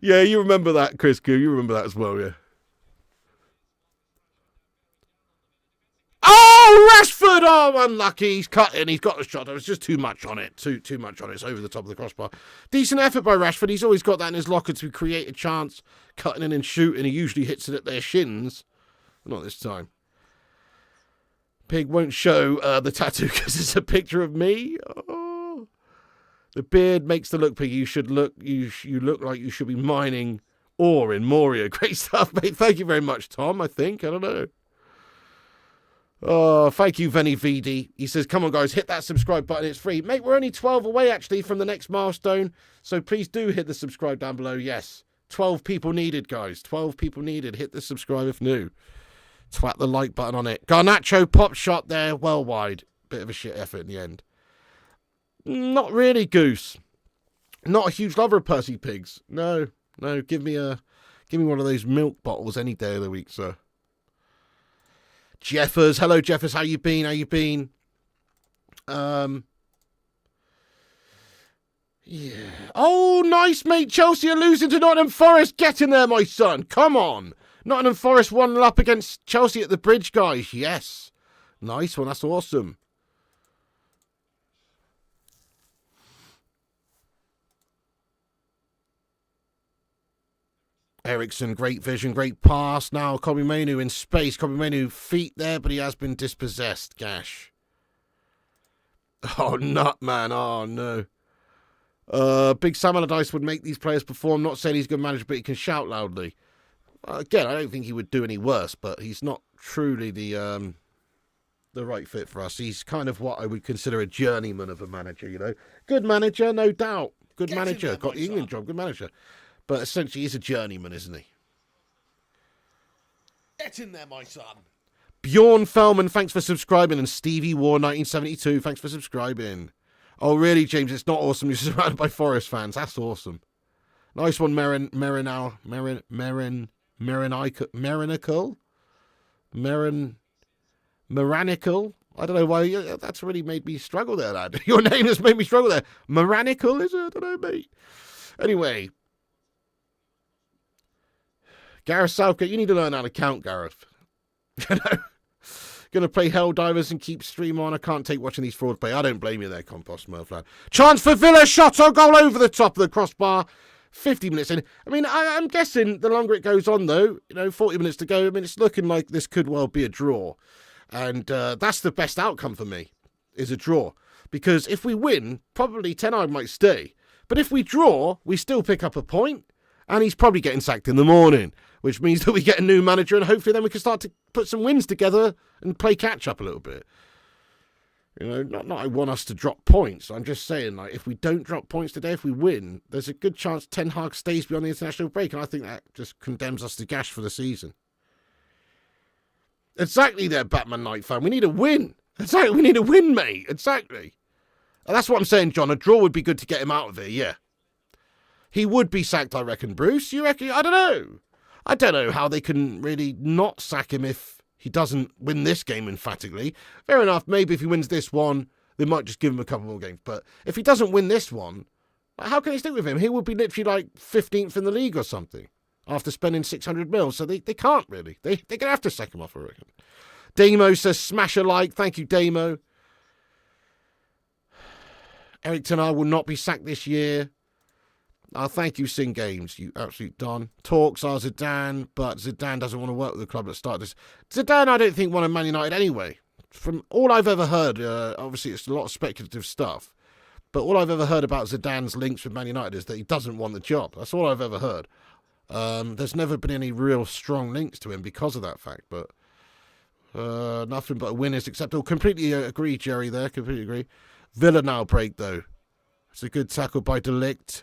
Yeah, you remember that, Chris Q. You remember that as well, yeah. Oh, Rashford! Oh, unlucky. He's cutting. He's got the shot. There was just too much on it. Too much on it. It's over the top of the crossbar. Decent effort by Rashford. He's always got that in his locker to create a chance. Cutting in and shooting. He usually hits it at their shins. Not this time. Pig won't show the tattoo because it's a picture of me. Oh. The beard makes the look pig. You look like you should be mining ore in Moria. Great stuff, mate. Thank you very much, Tom, I think. I don't know. Oh, thank you, Venny VD. He says, come on, guys, hit that subscribe button. It's free. Mate, we're only 12 away, actually, from the next milestone. So please do hit the subscribe down below. Yes, 12 people needed, guys. 12 people needed. Hit the subscribe if new. Twat the like button on it. Garnacho pop shot there, well wide. Bit of a shit effort in the end. Not really, Goose. Not a huge lover of Percy Pigs. No. Give me one of those milk bottles any day of the week, sir. Jeffers, hello Jeffers, how you been? Yeah. Oh, nice, mate. Chelsea are losing to Nottingham Forest. Get in there, my son. Come on. Nottingham Forest 1-0 up against Chelsea at the Bridge, guys. Yes. Nice one. That's awesome. Ericsson, great vision, great pass. Now, Kobe Mainu in space. Kobe Mainu feet there, but he has been dispossessed. Gash. Oh, nut, man. Oh, no. Big Sam Allardyce would make these players perform. Not saying he's a good manager, but he can shout loudly. Again, I don't think he would do any worse, but he's not truly the right fit for us. He's kind of what I would consider a journeyman of a manager, you know. Good manager, no doubt. Good manager. Got the England job. Good manager. But essentially, he's a journeyman, isn't he? Get in there, my son. Bjorn Fellman, thanks for subscribing. And Stevie War 1972, thanks for subscribing. Oh, really, James? It's not awesome. You're surrounded by Forest fans. That's awesome. Nice one, Marinical. I don't know why. That's really made me struggle there, lad. Your name has made me struggle there. Maranical, is it? I don't know, mate. Anyway. Gareth Southgate, you need to learn how to count, Gareth. You know? Gonna play Helldivers and keep stream on. I can't take watching these frauds play. I don't blame you there, Compost Murphy. Chance for Villa, shot on goal over the top of the crossbar. 50 minutes in. I mean, I'm guessing the longer it goes on, though, 40 minutes to go, I mean, it's looking like this could well be a draw. And that's the best outcome for me, is a draw. Because if we win, probably Ten Hag might stay. But if we draw, we still pick up a point. And he's probably getting sacked in the morning, which means that we get a new manager and hopefully then we can start to put some wins together and play catch up a little bit. Not I want us to drop points. I'm just saying, like, if we don't drop points today, if we win, there's a good chance Ten Hag stays beyond the international break, and I think that just condemns us to gash for the season. Exactly there, Batman Knight fan. We need a win. Exactly, we need a win, mate. Exactly. And that's what I'm saying, John. A draw would be good to get him out of here, yeah. He would be sacked, I reckon. Bruce, you reckon? I don't know. I don't know how they can really not sack him if he doesn't win this game emphatically. Fair enough, maybe if he wins this one, they might just give him a couple more games. But if he doesn't win this one, how can they stick with him? He would be literally like 15th in the league or something after spending 600 mil. So they can't really. They're going to have to sack him off, I reckon. Damo says, smash a like. Thank you, Damo. Eric Ten Hag will not be sacked this year. Thank you, Sing Games, you absolute don. Talks are Zidane, but Zidane doesn't want to work with the club that started this. Zidane, I don't think, wanted Man United anyway. From all I've ever heard, obviously it's a lot of speculative stuff, but all I've ever heard about Zidane's links with Man United is that he doesn't want the job. That's all I've ever heard. There's never been any real strong links to him because of that fact, but nothing but a win is acceptable. Completely agree, Jerry, there. Completely agree. Villa now break, though. It's a good tackle by De Ligt.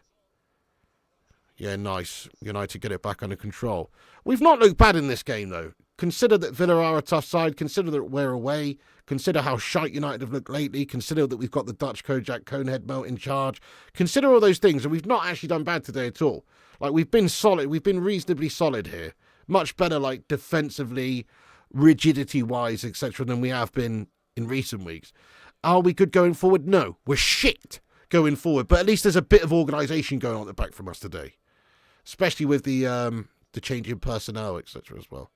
Yeah, nice. United get it back under control. We've not looked bad in this game, though. Consider that Villa are a tough side. Consider that we're away. Consider how shite United have looked lately. Consider that we've got the Dutch Kojak Conehead Melt in charge. Consider all those things, and we've not actually done bad today at all. Like, we've been solid. We've been reasonably solid here. Much better, like, defensively, rigidity-wise, etc., than we have been in recent weeks. Are we good going forward? No. We're shit going forward. But at least there's a bit of organisation going on at the back from us today. Especially with the change in personnel, etc. as well.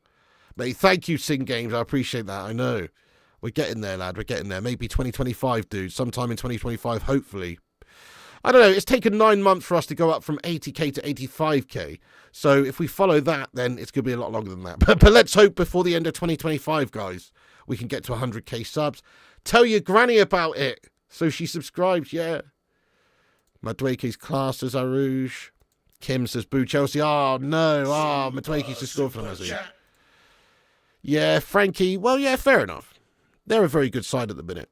Mate, thank you, Sing Games. I appreciate that. I know. We're getting there, lad. We're getting there. Maybe 2025, dude. Sometime in 2025, hopefully. I don't know. It's taken 9 months for us to go up from 80k to 85k. So if we follow that, then it's going to be a lot longer than that. But let's hope before the end of 2025, guys, we can get to 100k subs. Tell your granny about it. So she subscribes, yeah. Madueke's class as Arouge. Kim says, boo Chelsea. Oh, no. Oh, Madueke's just scored for them, has he? Yeah, Frankie. Well, yeah, fair enough. They're a very good side at the minute.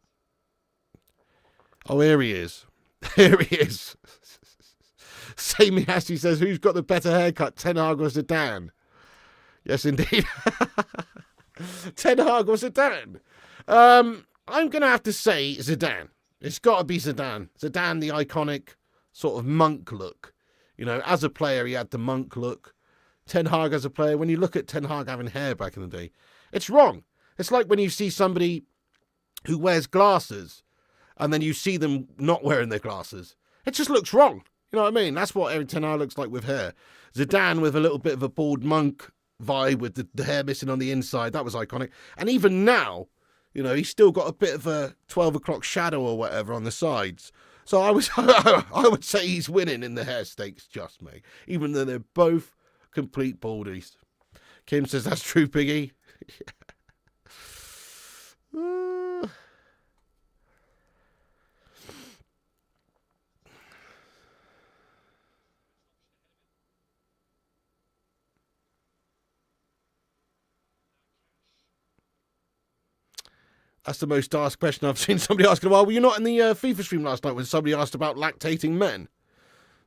Oh, here he is. Here he is. Sammy Hasty says, who's got the better haircut, Ten Hag or Zidane? Yes, indeed. Ten Hag or Zidane? I'm going to have to say Zidane. It's got to be Zidane. Zidane, the iconic sort of monk look. You know, as a player, he had the monk look. Ten Hag as a player, when you look at Ten Hag having hair back in the day, it's wrong. It's like when you see somebody who wears glasses and then you see them not wearing their glasses. It just looks wrong. You know what I mean? That's what Eric Ten Hag looks like with hair. Zidane with a little bit of a bald monk vibe with the hair missing on the inside. That was iconic. And even now, you know, he's still got a bit of a 12 o'clock shadow or whatever on the sides. So I would say he's winning in the hair stakes just, mate. Even though they're both complete baldies. Kim says, that's true, Piggy. That's the most asked question I've seen somebody ask in a while. Were you not in the FIFA stream last night when somebody asked about lactating men?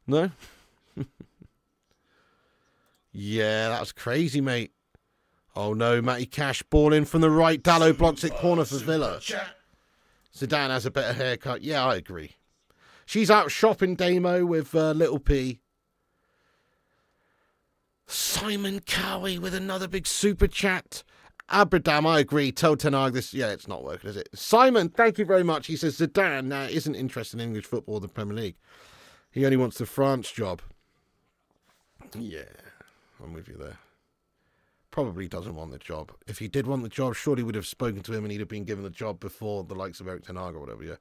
No? Yeah, that was crazy, mate. Oh no, Matty Cash, ball in from the right. Dallo blocks it, corner for Villa. Zidane has a better haircut. Yeah, I agree. She's out shopping, Damo, with Little P. Simon Cowie with another big super chat. Abradam, I agree. Tell Ten Hag this. Yeah, it's not working, is it? Simon, thank you very much. He says Zidane isn't interested in English football or the Premier League. He only wants the France job. Yeah, I'm with you there. Probably doesn't want the job. If he did want the job, surely would have spoken to him and he'd have been given the job before the likes of Eric Ten Hag or whatever, yeah.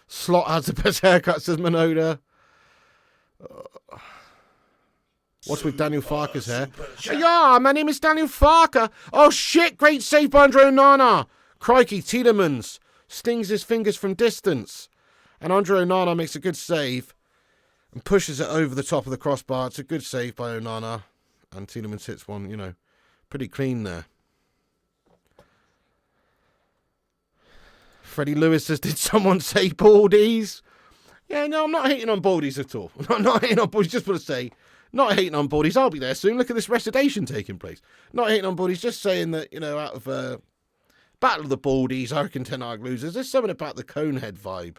Slot has the best haircut, says Minoda. What's with Daniel Farker's hair? Yeah, my name is Daniel Farker. Oh, shit, great save by Andre Onana. Crikey, Tielemans stings his fingers from distance. And Andre Onana makes a good save and pushes it over the top of the crossbar. It's a good save by Onana. And Tielemans hits one, you know, pretty clean there. Freddie Lewis says, did someone say baldies? Yeah, no, I'm not hating on baldies at all. I'm not hating on baldies, just want to say, not hating on baldies. I'll be there soon. Look at this recitation taking place. Not hating on baldies, just saying that, you know, out of Battle of the Baldies, I reckon Ten Hag loses. There's something about the Conehead vibe,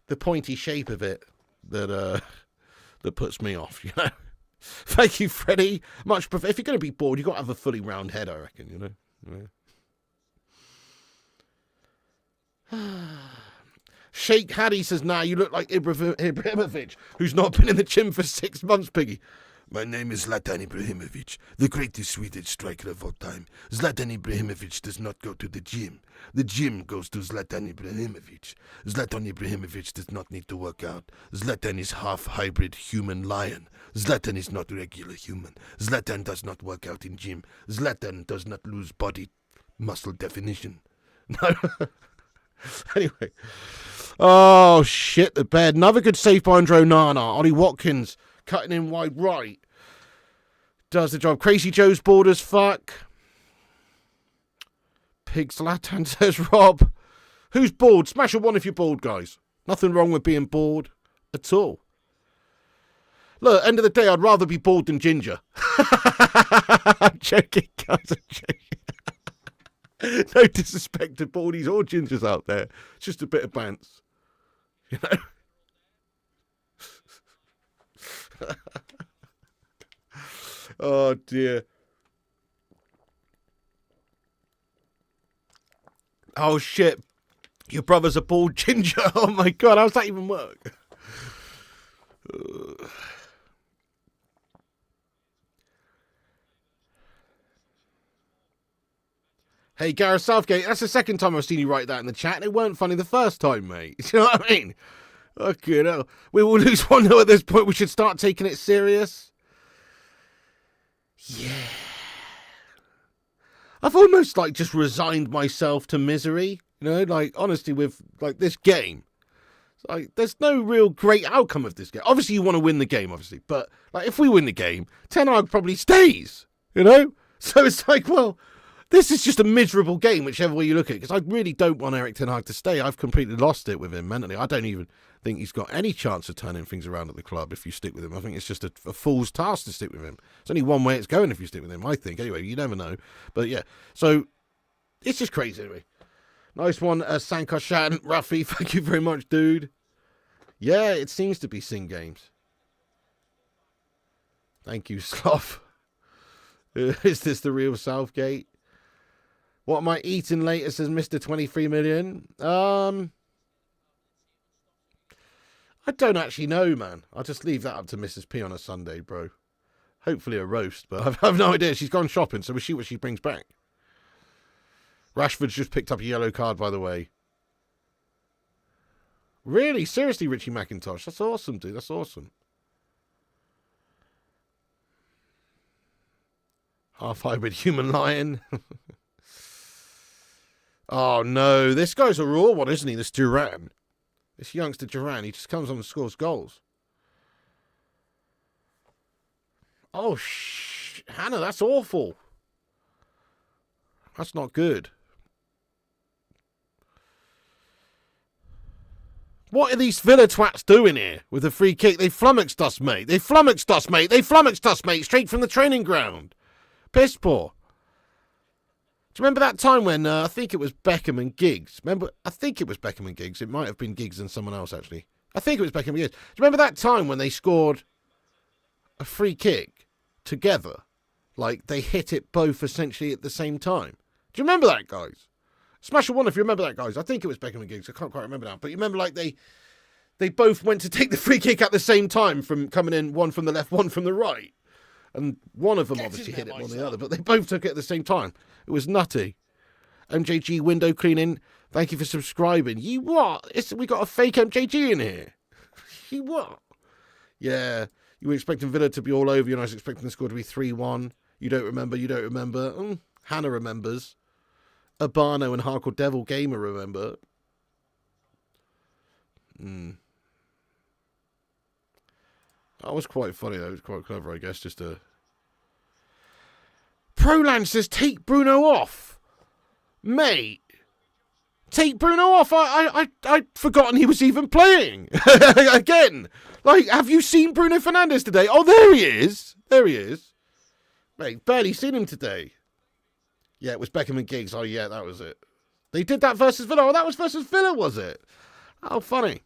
the pointy shape of it, that that puts me off, you know. Thank you, Freddie. Much prefer. If you're going to be bored, you've got to have a fully round head, I reckon, you know. Yeah. Sheikh Haddy says, nah, you look like Ibrahimovic, who's not been in the gym for 6 months, Piggy. My name is Zlatan Ibrahimovic, the greatest Swedish striker of all time. Zlatan Ibrahimovic does not go to the gym. The gym goes to Zlatan Ibrahimovic. Zlatan Ibrahimovic does not need to work out. Zlatan is half-hybrid human lion. Zlatan is not regular human. Zlatan does not work out in gym. Zlatan does not lose body muscle definition. No. Anyway. Oh, shit, the bed. Another good save by Andrew Nana. Ollie Watkins cutting in wide right. Does the job. Crazy Joe's bored as fuck. Pig Zlatan says Rob. Who's bored? Smash a 1 if you're bored, guys. Nothing wrong with being bored at all. Look, end of the day, I'd rather be bored than ginger. I'm joking, guys. I'm joking. No disrespect to boardies or gingers out there. It's just a bit of bants. You know? Oh, dear. Oh, shit. Your brother's a bald ginger. Oh, my God. How's that even work? Hey, Gareth Southgate, that's the second time I've seen you write that in the chat, and it weren't funny the first time, mate. You know what I mean? Okay, no. We will lose 1-0 at this point. We should start taking it serious. Yeah. I've almost, like, just resigned myself to misery. You know, like, honestly, with, like, this game. Like, there's no real great outcome of this game. Obviously, you want to win the game, obviously. But, like, if we win the game, Ten Hag probably stays. You know? So it's like, well, this is just a miserable game, whichever way you look at it. Because I really don't want Erik Ten Hag to stay. I've completely lost it with him mentally. I don't even think he's got any chance of turning things around at the club if you stick with him. I think it's just a fool's task to stick with him. It's only one way it's going if you stick with him, I think. Anyway, you never know. But, yeah. So, it's just crazy, anyway. Nice one, Sankoshan. Ruffy, thank you very much, dude. Yeah, it seems to be Sing Games. Thank you, Sloth. Is this the real Southgate? What am I eating later, says Mr. 23 million? I don't actually know, man. I'll just leave that up to Mrs. P on a Sunday, bro. Hopefully a roast, but I have no idea. She's gone shopping, so we'll see what she brings back. Rashford's just picked up a yellow card, by the way. Really? Seriously, Richie McIntosh? That's awesome, dude. That's awesome. Half-hybrid human lion. Oh, no. This guy's a raw one, isn't he? This Duran. This youngster Duran. He just comes on and scores goals. Oh, Hannah, that's awful. That's not good. What are these Villa twats doing here with the free kick? They flummoxed us, mate. They flummoxed us, mate. They flummoxed us, mate. Straight from the training ground. Piss poor. Do you remember that time when I think it was Beckham and Giggs? I think it was Beckham and Giggs. It might have been Giggs and someone else, actually. I think it was Beckham and Giggs. Do you remember that time when they scored a free kick together? Like, they hit it both essentially at the same time. Do you remember that, guys? Smash a 1 if you remember that, guys. I think it was Beckham and Giggs. I can't quite remember now. But you remember, like, they both went to take the free kick at the same time, from coming in, one from the left, one from the right. And one of them obviously hit it more than the other, but they both took it at the same time. It was nutty. MJG window cleaning. Thank you for subscribing. You what? We got a fake MJG in here. You what? Yeah. You were expecting Villa to be all over you, and I was expecting the score to be 3-1. You don't remember. You don't remember. Hannah remembers. Urbano and Hardcore Devil Gamer remember. That was quite funny, though. It was quite clever, I guess. Just a... Proland says, take Bruno off. Mate. Take Bruno off. I'd forgotten he was even playing. Again. Like, have you seen Bruno Fernandes today? Oh, there he is. There he is. Mate, barely seen him today. Yeah, it was Beckham and Giggs. Oh, yeah, that was it. They did that versus Villa. Oh, that was versus Villa, was it? How funny.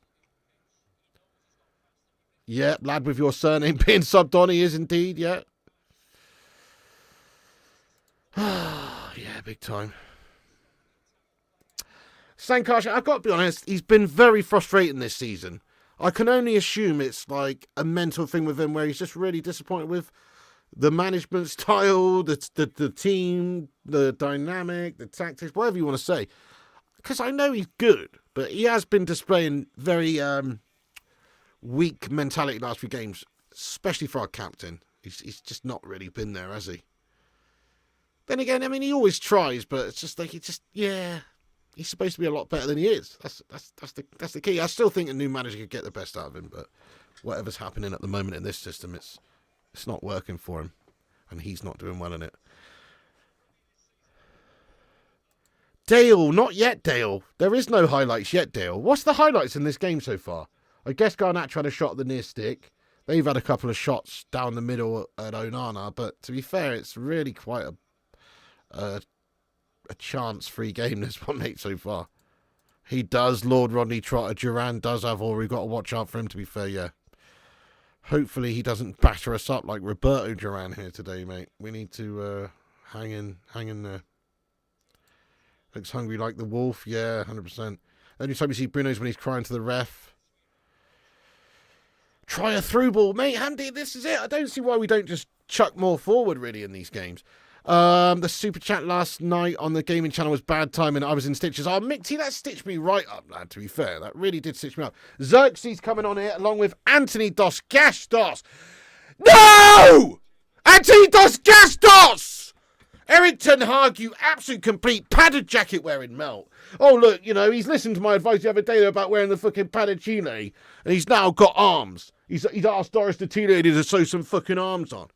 Yeah, lad with your surname being subbed on, he is indeed, yeah. Yeah, big time. Sankarshan, I've got to be honest, he's been very frustrating this season. I can only assume it's like a mental thing with him where he's just really disappointed with the management style, the team, the dynamic, the tactics, whatever you want to say. Because I know he's good, but he has been displaying very weak mentality last few games, especially for our captain. He's just not really been there, has he? Then again, I mean, he always tries, but it's just like, he's supposed to be a lot better than he is. That's the key. I still think a new manager could get the best out of him, but whatever's happening at the moment in this system, it's not working for him, and he's not doing well in it. Dale, not yet, Dale. There is no highlights yet, Dale. What's the highlights in this game so far? I guess Garnacho had a shot at the near stick. They've had a couple of shots down the middle at Onana, but to be fair, it's really quite a chance-free game, this one, mate, so far. He does, Lord Rodney Trotter. Duran does have all. We've got to watch out for him, to be fair, yeah. Hopefully he doesn't batter us up like Roberto Duran here today, mate. We need to hang in there. Looks hungry like the wolf. Yeah, 100%. Only time you see Bruno's when he's crying to the ref. Try a through ball. Mate, Andy, this is it. I don't see why we don't just chuck more forward, really, in these games. The super chat last night on the gaming channel was bad timing. I was in stitches. Oh, Mickey, that stitched me right up, lad, to be fair. That really did stitch me up. Xerxes coming on here along with Anthony Dos Gastos. No! Anthony Dos Gastos! Eric Ten Hag, you absolute complete padded jacket wearing melt. Oh, look, you know, he's listened to my advice the other day about wearing the fucking padded chile, and he's now got arms. He's asked Doris the tea lady to sew some fucking arms on.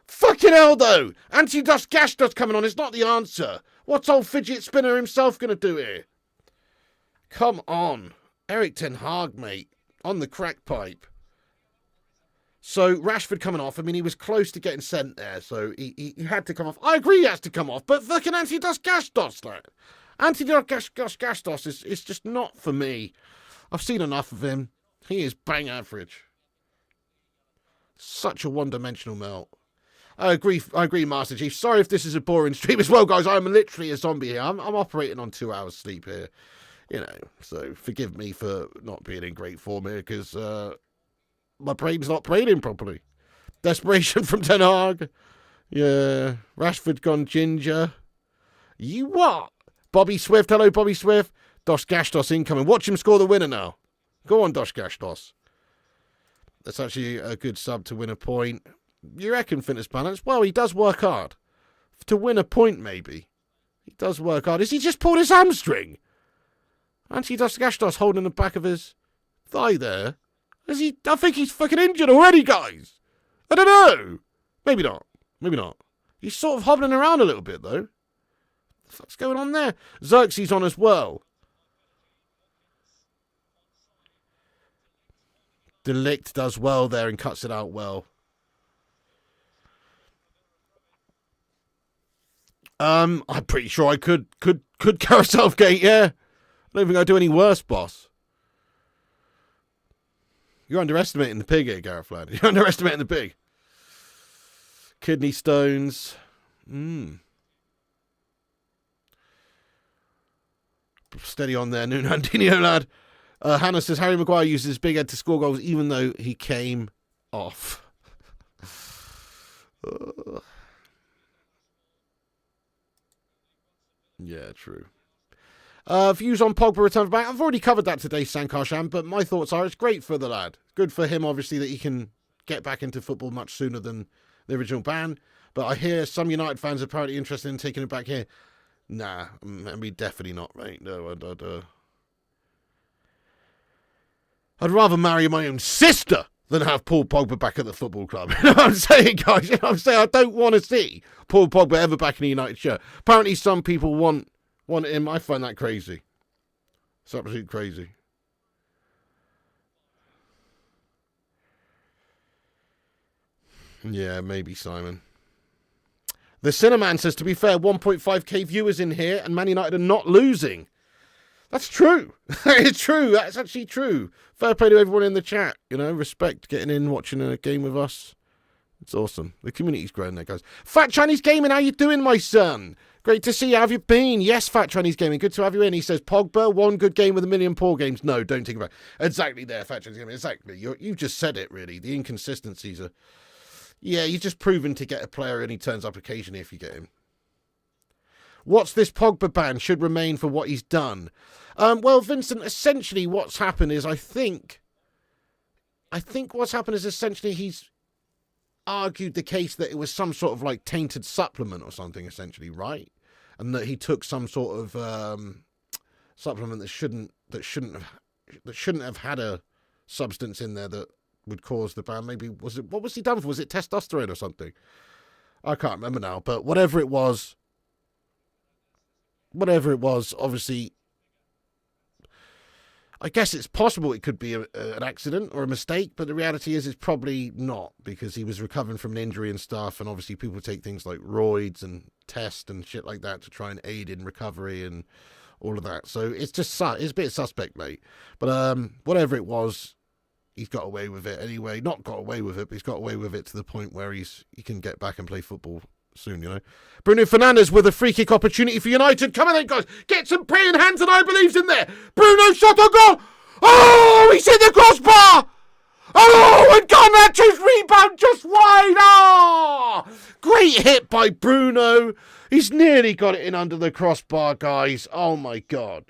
Fucking hell, though. Anthony Dos Gastos coming on is not the answer. What's old fidget spinner himself going to do here? Come on. Eric Ten Hag, mate. On the crack pipe. So, Rashford coming off. I mean, he was close to getting sent there, so he had to come off. I agree he has to come off, but fucking Anthony Dos Gastos, like. Anthony Dos Gastos is just not for me. I've seen enough of him. He is bang average. Such a one-dimensional melt. I agree, Master Chief. Sorry if this is a boring stream as well, guys. I'm literally a zombie here. I'm operating on 2 hours sleep here. You know, so forgive me for not being in great form here, because my brain's not braining properly. Desperation from Ten Hag. Yeah. Rashford gone ginger. You what? Bobby Swift. Hello, Bobby Swift. Dos Gastos incoming. Watch him score the winner now. Go on, Dos Gastos. That's actually a good sub to win a point. You reckon, Fitness Balance? Well, he does work hard. To win a point, maybe. He does work hard. Has he just pulled his hamstring? Anthony Dos Gastos holding the back of his thigh there. Is he? I think he's fucking injured already, guys. I don't know. Maybe not. Maybe not. He's sort of hobbling around a little bit, though. What the fuck's going on there? Xerxes on as well. Delict does well there and cuts it out well. I'm pretty sure I could carousel gate, yeah. I don't think I'd do any worse, boss. You're underestimating the pig here, Gareth Ladd. You're underestimating the pig. Kidney stones. Steady on there, Nunandinho, lad. Hannah says, Harry Maguire uses his big head to score goals even though he came off. Yeah, true. Views on Pogba return back. I've already covered that today, Sankarshan, but my thoughts are it's great for the lad. Good for him, obviously, that he can get back into football much sooner than the original ban. But I hear some United fans are apparently interested in taking it back here. Nah, I mean, definitely not, mate. No, I'd rather marry my own sister than have Paul Pogba back at the football club. You know what I'm saying, guys? You know what I'm saying? I don't want to see Paul Pogba ever back in a United shirt. Apparently some people want him. I find that crazy. It's absolutely crazy. Yeah, maybe, Simon. The Cineman says, to be fair, 1.5k viewers in here and Man United are not losing. That's true. It's true. That's actually true. Fair play to everyone in the chat. You know, respect getting in, watching a game with us. It's awesome. The community's growing there, guys. Fat Chinese Gaming, how you doing, my son? Great to see you. How have you been? Yes, Fat Chinese Gaming. Good to have you in. He says, Pogba, one good game with a million poor games. No, don't think about it. Exactly there, Fat Chinese Gaming. Exactly. You've just said it, really. The inconsistencies are... Yeah, you've just proven to get a player and he turns up occasionally if you get him. What's this Pogba ban? Should remain for what he's done. Well, Vincent, essentially what's happened is I think what's happened is essentially he's argued the case that it was some sort of like tainted supplement or something, essentially, right? And that he took some sort of supplement that shouldn't have had a substance in there that would cause the ban. Maybe what was he done for? Was it testosterone or something? I can't remember now, but whatever it was, obviously, I guess it's possible it could be an accident or a mistake, but the reality is it's probably not, because he was recovering from an injury and stuff, and obviously people take things like roids and test and shit like that to try and aid in recovery and all of that. So it's just it's a bit suspect, mate. But whatever it was, he's got away with it anyway. Not got away with it, but he's got away with it to the point where he can get back and play football soon, you know. Bruno Fernandes with a free kick opportunity for United. Come on then, guys. Get some praying hands and I believes in there. Bruno shot on goal. Oh, he's hit the crossbar. Oh, and Garnacho's rebound just wide. Oh, great hit by Bruno. He's nearly got it in under the crossbar, guys. Oh, my God.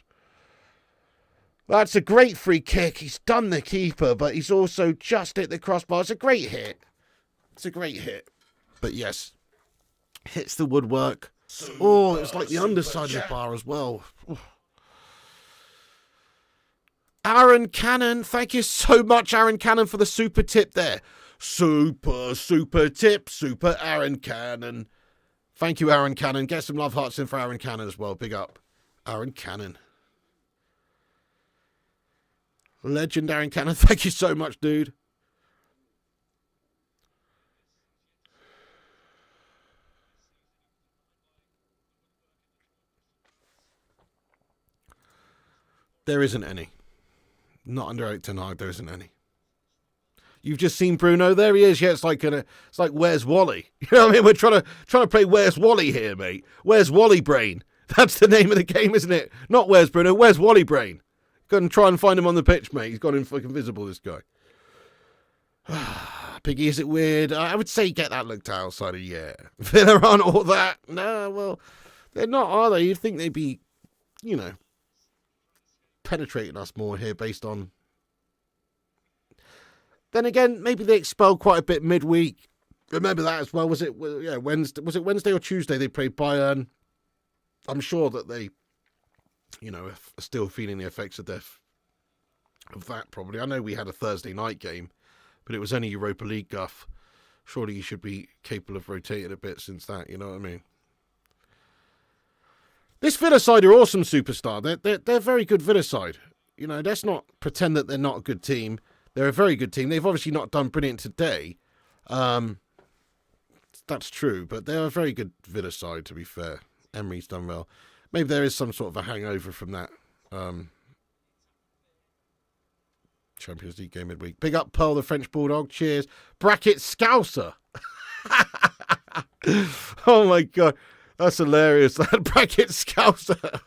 That's a great free kick. He's done the keeper, but he's also just hit the crossbar. It's a great hit. It's a great hit. But yes, hits the woodwork. Oh, it's like the underside of the bar as well. Aaron Cannon, thank you so much, Aaron Cannon, for the super tip there. Super tip, super Aaron Cannon. Thank you, Aaron Cannon. Get some love hearts in for Aaron Cannon as well. Big up, Aaron Cannon. Legend Aaron Cannon, thank you so much, dude. There isn't any. Not under 8 to 9, there isn't any. You've just seen Bruno. There he is. Yeah, it's like Where's Wally? You know what I mean? We're trying to play Where's Wally here, mate. Where's Wally Brain? That's the name of the game, isn't it? Not Where's Bruno. Where's Wally Brain? Go and try and find him on the pitch, mate. He's got him fucking visible, this guy. Piggy, is it weird? I would say get that looked outside of, yeah. Villa aren't all that. No, well, they're not, are they? You'd think they'd be, you know, penetrating us more here based on... Then again, maybe they expelled quite a bit midweek. Remember that as well. Was it Wednesday? Was it Wednesday or Tuesday they played Bayern? I'm sure that they, you know, are still feeling the effects of that probably. I know we had a Thursday night game, but it was only Europa League guff. Surely you should be capable of rotating a bit since that, you know what I mean? This Villa side are awesome, Superstar. They're very good Villa side. You know, let's not pretend that they're not a good team. They're a very good team. They've obviously not done brilliant today. That's true, but they're a very good Villa side, to be fair. Emery's done well. Maybe there is some sort of a hangover from that Champions League game midweek. Big up Pearl, the French Bulldog. Cheers. Bracket Scouser. Oh, my God. That's hilarious. That Bracket Scouser.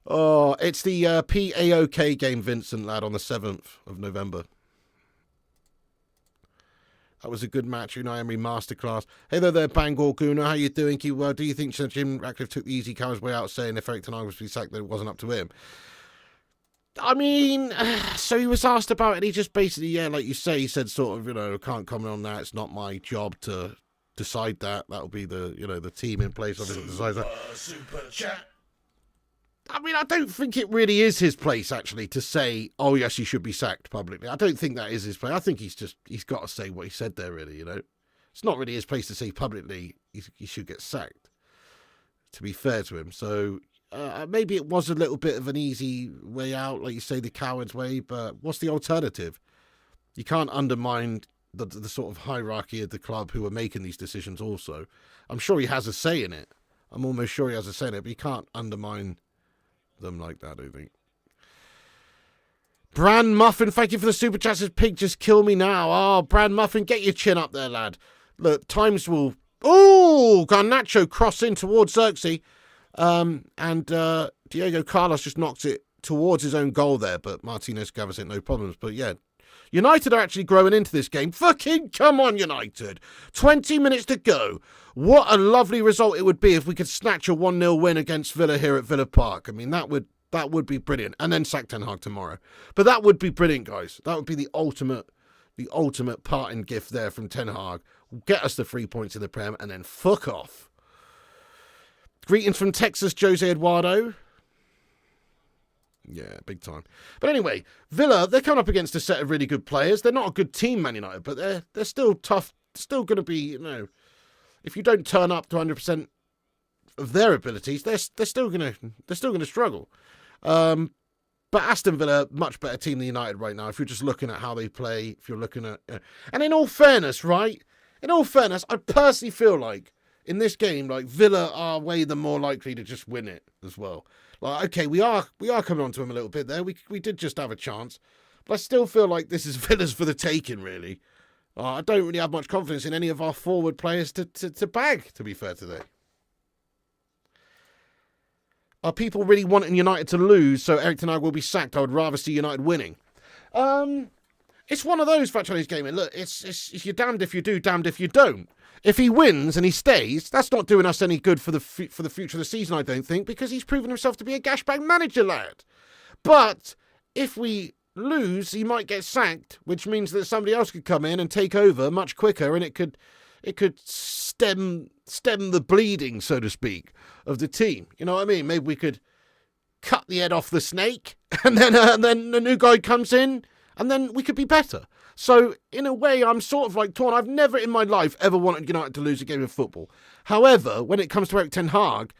Oh, it's the PAOK game, Vincent, lad, on the 7th of November. That was a good match. Unai Emery masterclass. Hey there, Bangor Guna. How you doing? Do you think Jim Ratcliffe took the easy coward's way out saying if Eric Ten Hag was to be sacked that it wasn't up to him? I mean, so he was asked about it. He just basically, yeah, like you say, he said sort of, you know, can't comment on that. It's not my job to decide that. That'll be the, you know, the team in place. Super chat. I mean, I don't think it really is his place, actually, to say, oh, yes, he should be sacked publicly. I don't think that is his place. I think he's got to say what he said there, really, you know. It's not really his place to say publicly he should get sacked, to be fair to him. So maybe it was a little bit of an easy way out, like you say, the coward's way, but what's the alternative? You can't undermine the sort of hierarchy of the club who are making these decisions also. I'm sure he has a say in it. I'm almost sure he has a say in it, but you can't undermine them like that, I think. Bran Muffin, thank you for the super chat. Says Pig, just kill me now. Oh, Bran Muffin, get your chin up there, lad. Look, times will... Oh, Garnacho cross in towards Xerxes. And Diego Carlos just knocks it towards his own goal there, but Martinez gathers it, no problems. But yeah, United are actually growing into this game. Fucking come on, United. 20 minutes to go. What a lovely result it would be if we could snatch a 1-0 win against Villa here at Villa Park. I mean, that would be brilliant. And then sack Ten Hag tomorrow. But that would be brilliant, guys. That would be the ultimate parting gift there from Ten Hag. Get us the 3 points in the Prem and then fuck off. Greetings from Texas, Jose Eduardo. Yeah, big time. But anyway, Villa, they're coming up against a set of really good players. They're not a good team, Man United, but they're still tough. Still going to be, you know, if you don't turn up to 100% of their abilities, they're still going to struggle. But Aston Villa, much better team than United right now. If you're just looking at how they play, if you're looking at, and in all fairness, right? In all fairness, I personally feel like in this game, like Villa are way the more likely to just win it as well. Like, okay, we are coming on to them a little bit there. We did just have a chance, but I still feel like this is Villa's for the taking, really. I don't really have much confidence in any of our forward players to bag, to be fair today. Are people really wanting United to lose so Erik Ten Hag will be sacked? I would rather see United winning. It's one of those Fat gaming. Look, it's you're damned if you do, damned if you don't. If he wins and he stays, that's not doing us any good for the future of the season, I don't think, because he's proven himself to be a gashbag manager, lad. But if we lose, he might get sacked, which means that somebody else could come in and take over much quicker, and it could stem the bleeding, so to speak, of the team. You know what I mean? Maybe we could cut the head off the snake, and then the new guy comes in, and then we could be better. So, in a way, I'm sort of like torn. I've never in my life ever wanted United to lose a game of football. However, when it comes to Erik Ten Hag,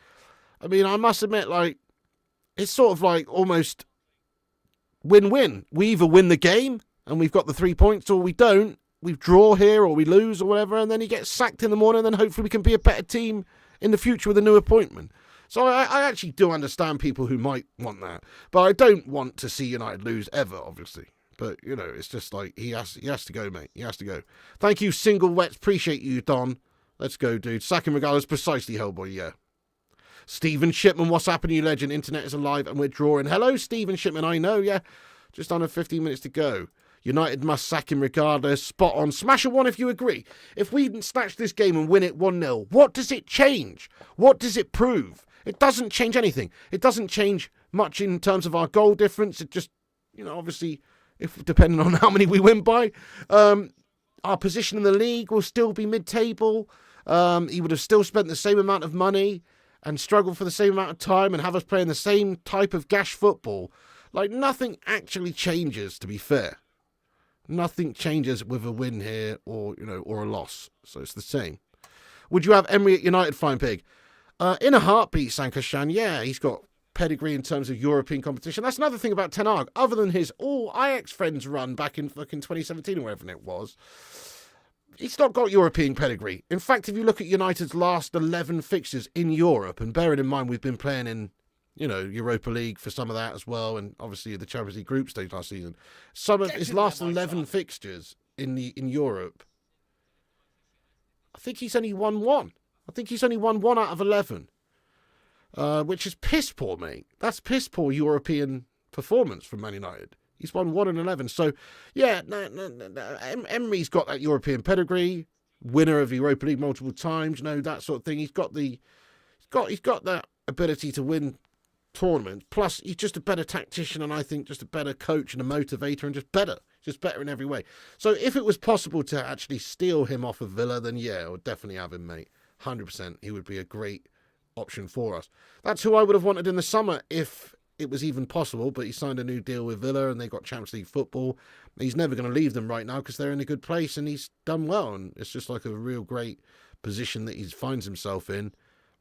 I mean, I must admit, like, it's sort of like almost win-win. We either win the game, and we've got the 3 points, or we don't. We draw here, or we lose, or whatever, and then he gets sacked in the morning, and then hopefully we can be a better team in the future with a new appointment. So I actually do understand people who might want that. But I don't want to see United lose ever, obviously. But, you know, it's just like, he has to go, mate. He has to go. Thank you, Single Wets. Appreciate you, Don. Let's go, dude. Sack him regardless. Precisely, Hellboy, yeah. Stephen Shipman, what's happening, you legend? Internet is alive and we're drawing. Hello, Stephen Shipman. I know, yeah. Just under 15 minutes to go. United must sack him regardless. Spot on. Smash a 1 if you agree. If we snatch this game and win it 1-0, what does it change? What does it prove? It doesn't change anything. It doesn't change much in terms of our goal difference. It just, you know, obviously... if depending on how many we win by, our position in the league will still be mid-table. He would have still spent the same amount of money and struggled for the same amount of time and have us playing the same type of gash football. Like, nothing actually changes, to be fair. Nothing changes with a win here or, you know, or a loss. So it's the same. Would you have Emery at United, Flying Pig? In a heartbeat, Sankashan. Yeah, he's got pedigree in terms of European competition. That's another thing about Ten Hag. Other than his all Ajax friends run back in fucking 2017 or wherever it was, he's not got European pedigree. In fact, if you look at United's last 11 fixtures in Europe, and bearing in mind we've been playing in, you know, Europa League for some of that as well, and obviously the Champions League group stage last season, some of his last 11 fixtures in Europe, I think he's only won one. I think he's only won 1 out of 11. Which is piss poor, mate. That's piss poor European performance from Man United. He's won 1 in 11. So, yeah, Emery's got that European pedigree, winner of Europa League multiple times, you know, that sort of thing. He's got that ability to win tournaments. Plus, he's just a better tactician, and I think just a better coach and a motivator, and just better in every way. So, if it was possible to actually steal him off of Villa, then yeah, I would definitely have him, mate. 100%. He would be a great option for us. That's who I would have wanted in the summer if it was even possible, but he signed a new deal with Villa and they got Champions League football. He's never going to leave them right now because they're in a good place and he's done well, and it's just like a real great position that he finds himself in,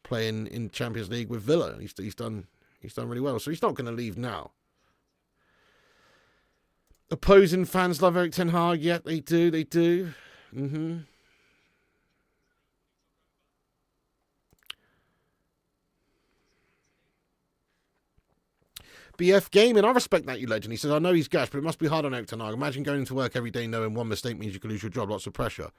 playing in Champions League with Villa. He's done really well, so he's not going to leave now. Opposing fans love Erik Ten Hag. Yeah, they do. BF Gaming, I respect that, you legend. He says, I know he's gash, but it must be hard on Eric Ten Hag. Imagine going into work every day knowing one mistake means you can lose your job. Lots of pressure.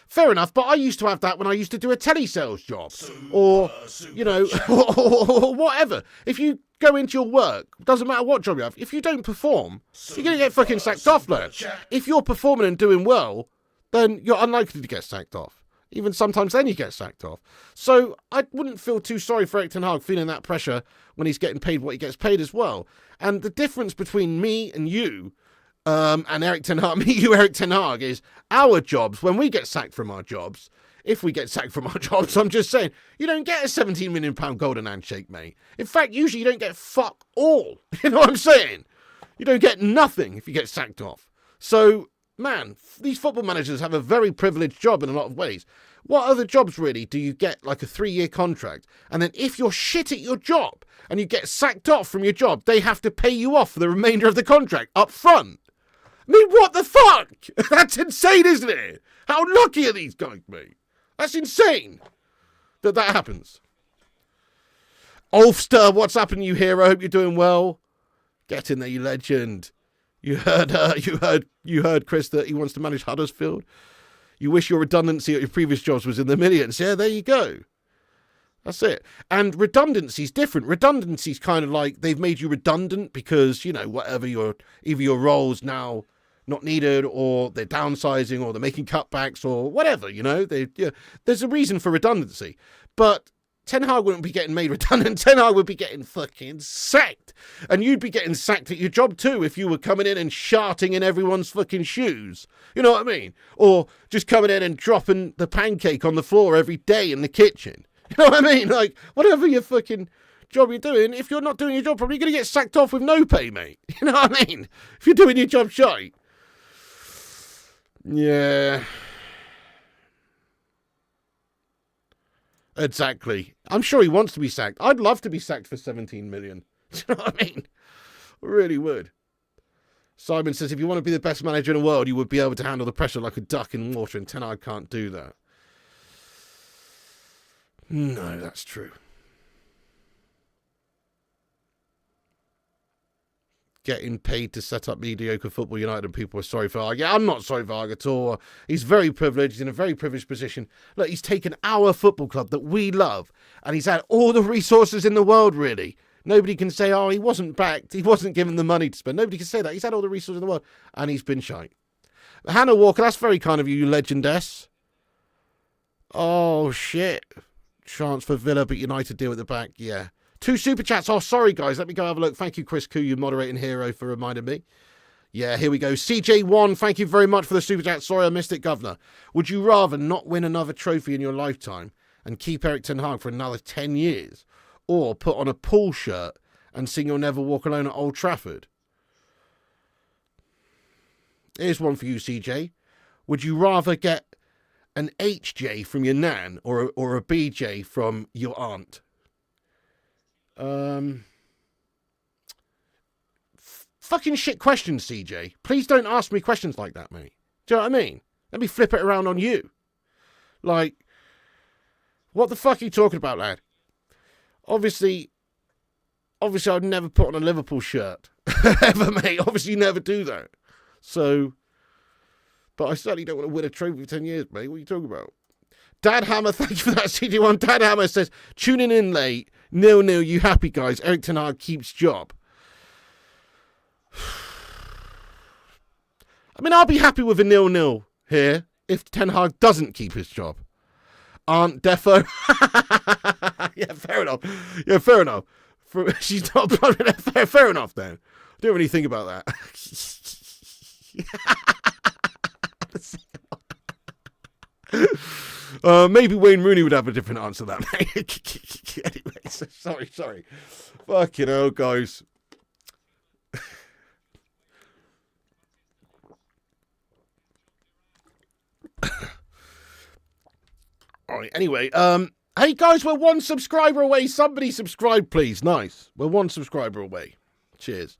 Fair enough, but I used to have that when I used to do a telesales job. Or, you know, or whatever. If you go into your work, doesn't matter what job you have, if you don't perform, you're going to get fucking sacked off, lad. If you're performing and doing well, then you're unlikely to get sacked off. Even sometimes then you get sacked off. So I wouldn't feel too sorry for Eric Ten Hag feeling that pressure when he's getting paid what he gets paid as well. And the difference between me and you, and Eric Ten Hag, me, you, Eric Ten Hag, is our jobs, when we get sacked from our jobs, if we get sacked from our jobs, I'm just saying, you don't get a £17 million golden handshake, mate. In fact, usually you don't get fuck all. You know what I'm saying? You don't get nothing if you get sacked off. So, man, these football managers have a very privileged job in a lot of ways. What other jobs, really, do you get like a 3-year contract? And then if you're shit at your job and you get sacked off from your job, they have to pay you off for the remainder of the contract up front. I mean, what the fuck? That's insane, isn't it? How lucky are these guys, mate? That's insane that happens. Ulfster, what's happening, you hero? I hope you're doing well. Get in there, you legend. You heard Chris that he wants to manage Huddersfield. You wish your redundancy at your previous jobs was in the millions. Yeah, there you go. That's it. And redundancy's different. Redundancy's kind of like they've made you redundant because, you know, whatever either your role's now not needed, or they're downsizing, or they're making cutbacks, or whatever, you know. There's a reason for redundancy. But Ten Hag wouldn't be getting made redundant. Ten Hag would be getting fucking sacked. And you'd be getting sacked at your job too if you were coming in and sharting in everyone's fucking shoes. You know what I mean? Or just coming in and dropping the pancake on the floor every day in the kitchen. You know what I mean? Like, whatever your fucking job you're doing, if you're not doing your job, probably going to get sacked off with no pay, mate. You know what I mean? If you're doing your job shite. Yeah. Exactly. I'm sure he wants to be sacked. I'd love to be sacked for 17 million. Do you know what I mean? I really would. Simon says, if you want to be the best manager in the world, you would be able to handle the pressure like a duck in water, and Ten Hag can't do that. No, that's true. Getting paid to set up mediocre Football United, and people are sorry for Hag. Yeah, I'm not sorry for Hag at all. He's very privileged. He's in a very privileged position. Look, he's taken our football club that we love, and he's had all the resources in the world, really. Nobody can say, oh, he wasn't backed. He wasn't given the money to spend. Nobody can say that. He's had all the resources in the world, and he's been shite. Hannah Walker, that's very kind of you, you legendess. Oh, shit. Chance for Villa, but United deal at the back. Yeah. 2 super chats. Oh, sorry, guys. Let me go have a look. Thank you, Chris Koo, you moderating hero, for reminding me. Yeah, here we go. CJ1, thank you very much for the super chat. Sorry, I missed it, Governor. Would you rather not win another trophy in your lifetime and keep Eric Ten Hag for another 10 years, or put on a Pool shirt and sing You'll Never Walk Alone at Old Trafford? Here's one for you, CJ. Would you rather get an HJ from your nan or a BJ from your aunt? Fucking shit questions, CJ. Please don't ask me questions like that, mate. Do you know what I mean? Let me flip it around on you. Like, what the fuck are you talking about, lad? Obviously I'd never put on a Liverpool shirt. Ever, mate. Obviously you never do that. So, but I certainly don't want to win a trophy for 10 years, mate. What are you talking about? Dad Hammer, thank you for that, CJ1. Dad Hammer says, tuning in late. 0-0, you happy, guys? Eric Ten Hag keeps job. I mean, I'll be happy with a 0-0 here if Ten Hag doesn't keep his job. Aunt Defo. Yeah, fair enough. Yeah, fair enough. She's not fair enough then. I don't really think about that. Maybe Wayne Rooney would have a different answer to that, mate. Anyway, sorry. Fucking hell, guys. Alright, anyway, hey guys, we're 1 subscriber away. Somebody subscribe, please. Nice. We're 1 subscriber away. Cheers.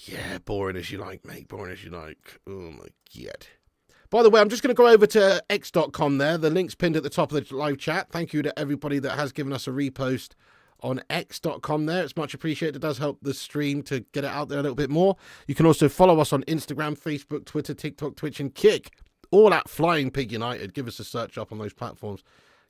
Yeah, boring as you like, mate. Boring as you like. Oh my god. By the way, I'm just going to go over to x.com there. The link's pinned at the top of the live chat. Thank you to everybody that has given us a repost on x.com there. It's much appreciated. It does help the stream to get it out there a little bit more. You can also follow us on Instagram, Facebook, Twitter, TikTok, Twitch, and Kick. All at Flying Pig United. Give us a search up on those platforms.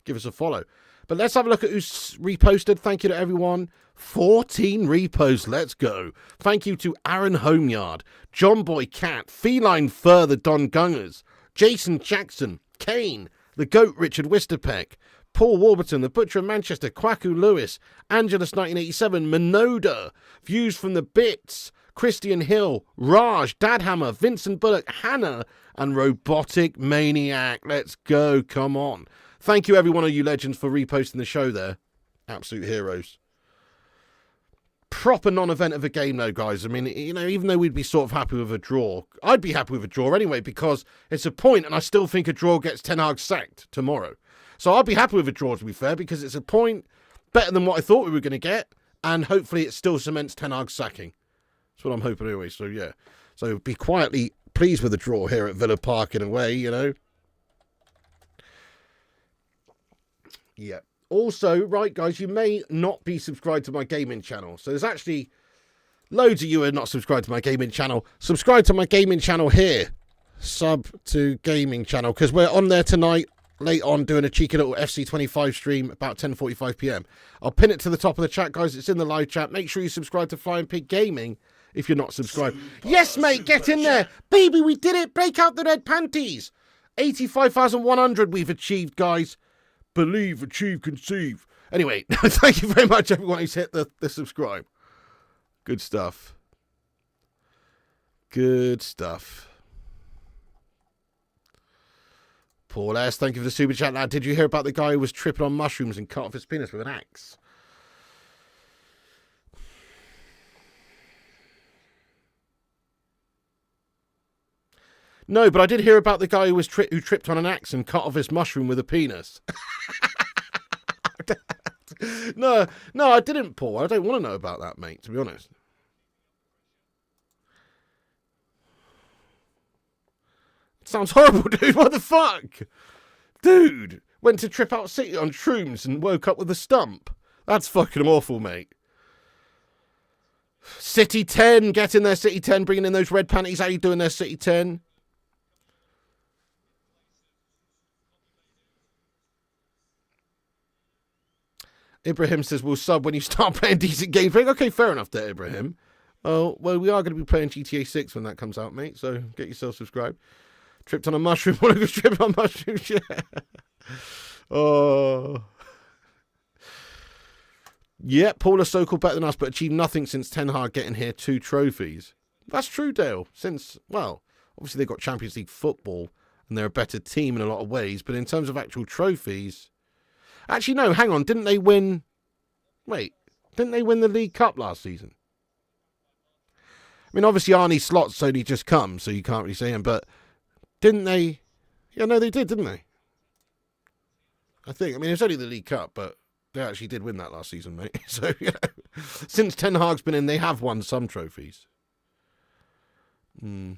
Give us a follow. But let's have a look at who's reposted. Thank you to everyone. 14 reposts. Let's go. Thank you to Aaron Homeyard, John Boy Cat, Feline Fur, the Don Gungers, Jason Jackson, Kane, the Goat Richard Wisterpeck, Paul Warburton, the Butcher of Manchester, Kwaku Lewis, Angelus 1987, Minoda, Views from the Bits, Christian Hill, Raj, Dadhammer, Vincent Bullock, Hannah, and Robotic Maniac. Let's go. Come on. Thank you, every one of you legends, for reposting the show there. Absolute heroes. Proper non-event of a game, though, guys. I mean, you know, even though we'd be sort of happy with a draw, I'd be happy with a draw anyway, because it's a point, and I still think a draw gets Ten Hag sacked tomorrow. So I'd be happy with a draw, to be fair, because it's a point better than what I thought we were going to get, and hopefully it still cements Ten Hag's sacking. That's what I'm hoping anyway, so yeah. So be quietly pleased with the draw here at Villa Park in a way, you know. Yeah. Also, right, guys, you may not be subscribed to my gaming channel. So there's actually loads of you who are not subscribed to my gaming channel. Subscribe to my gaming channel here. Sub to gaming channel, because we're on there tonight, late on, doing a cheeky little FC25 stream about 10:45 p.m. I'll pin it to the top of the chat, guys. It's in the live chat. Make sure you subscribe to Flying Pig Gaming if you're not subscribed. Yes, mate, get in there. Baby, we did it. Break out the red panties. 85,100 we've achieved, guys. Believe, achieve, conceive. Anyway, thank you very much, everyone who's hit the subscribe. Good stuff. Good stuff. Paul S., thank you for the super chat, lad. Did you hear about the guy who was tripping on mushrooms and cut off his penis with an axe? No, but I did hear about the guy who was who tripped on an axe and cut off his mushroom with a penis. No, I didn't, Paul. I don't want to know about that, mate, to be honest. It sounds horrible, dude. What the fuck? Dude, went to Trip Out City on shrooms and woke up with a stump. That's fucking awful, mate. City 10, get in there, City 10, bringing in those red panties. How you doing there, City 10? Ibrahim says, we'll sub when you start playing decent games. Okay, fair enough there, Ibrahim. Oh, well, we are going to be playing GTA 6 when that comes out, mate, so get yourself subscribed. Tripped on a mushroom. Want to go trip on mushrooms? Yeah. Oh. Yeah, Paul is so-called better than us, but achieved nothing since Ten Hag getting here 2 trophies. That's true, Dale. Since, well, obviously they've got Champions League football, and they're a better team in a lot of ways, but in terms of actual trophies... Actually, no, hang on. Didn't they win... Wait, didn't they win the League Cup last season? I mean, obviously Arnie Slot's only just come, so you can't really say him, but didn't they... Yeah, no, they did, didn't they? I think. I mean, it's only the League Cup, but they actually did win that last season, mate. So, you know, since Ten Hag's been in, they have won some trophies. Pig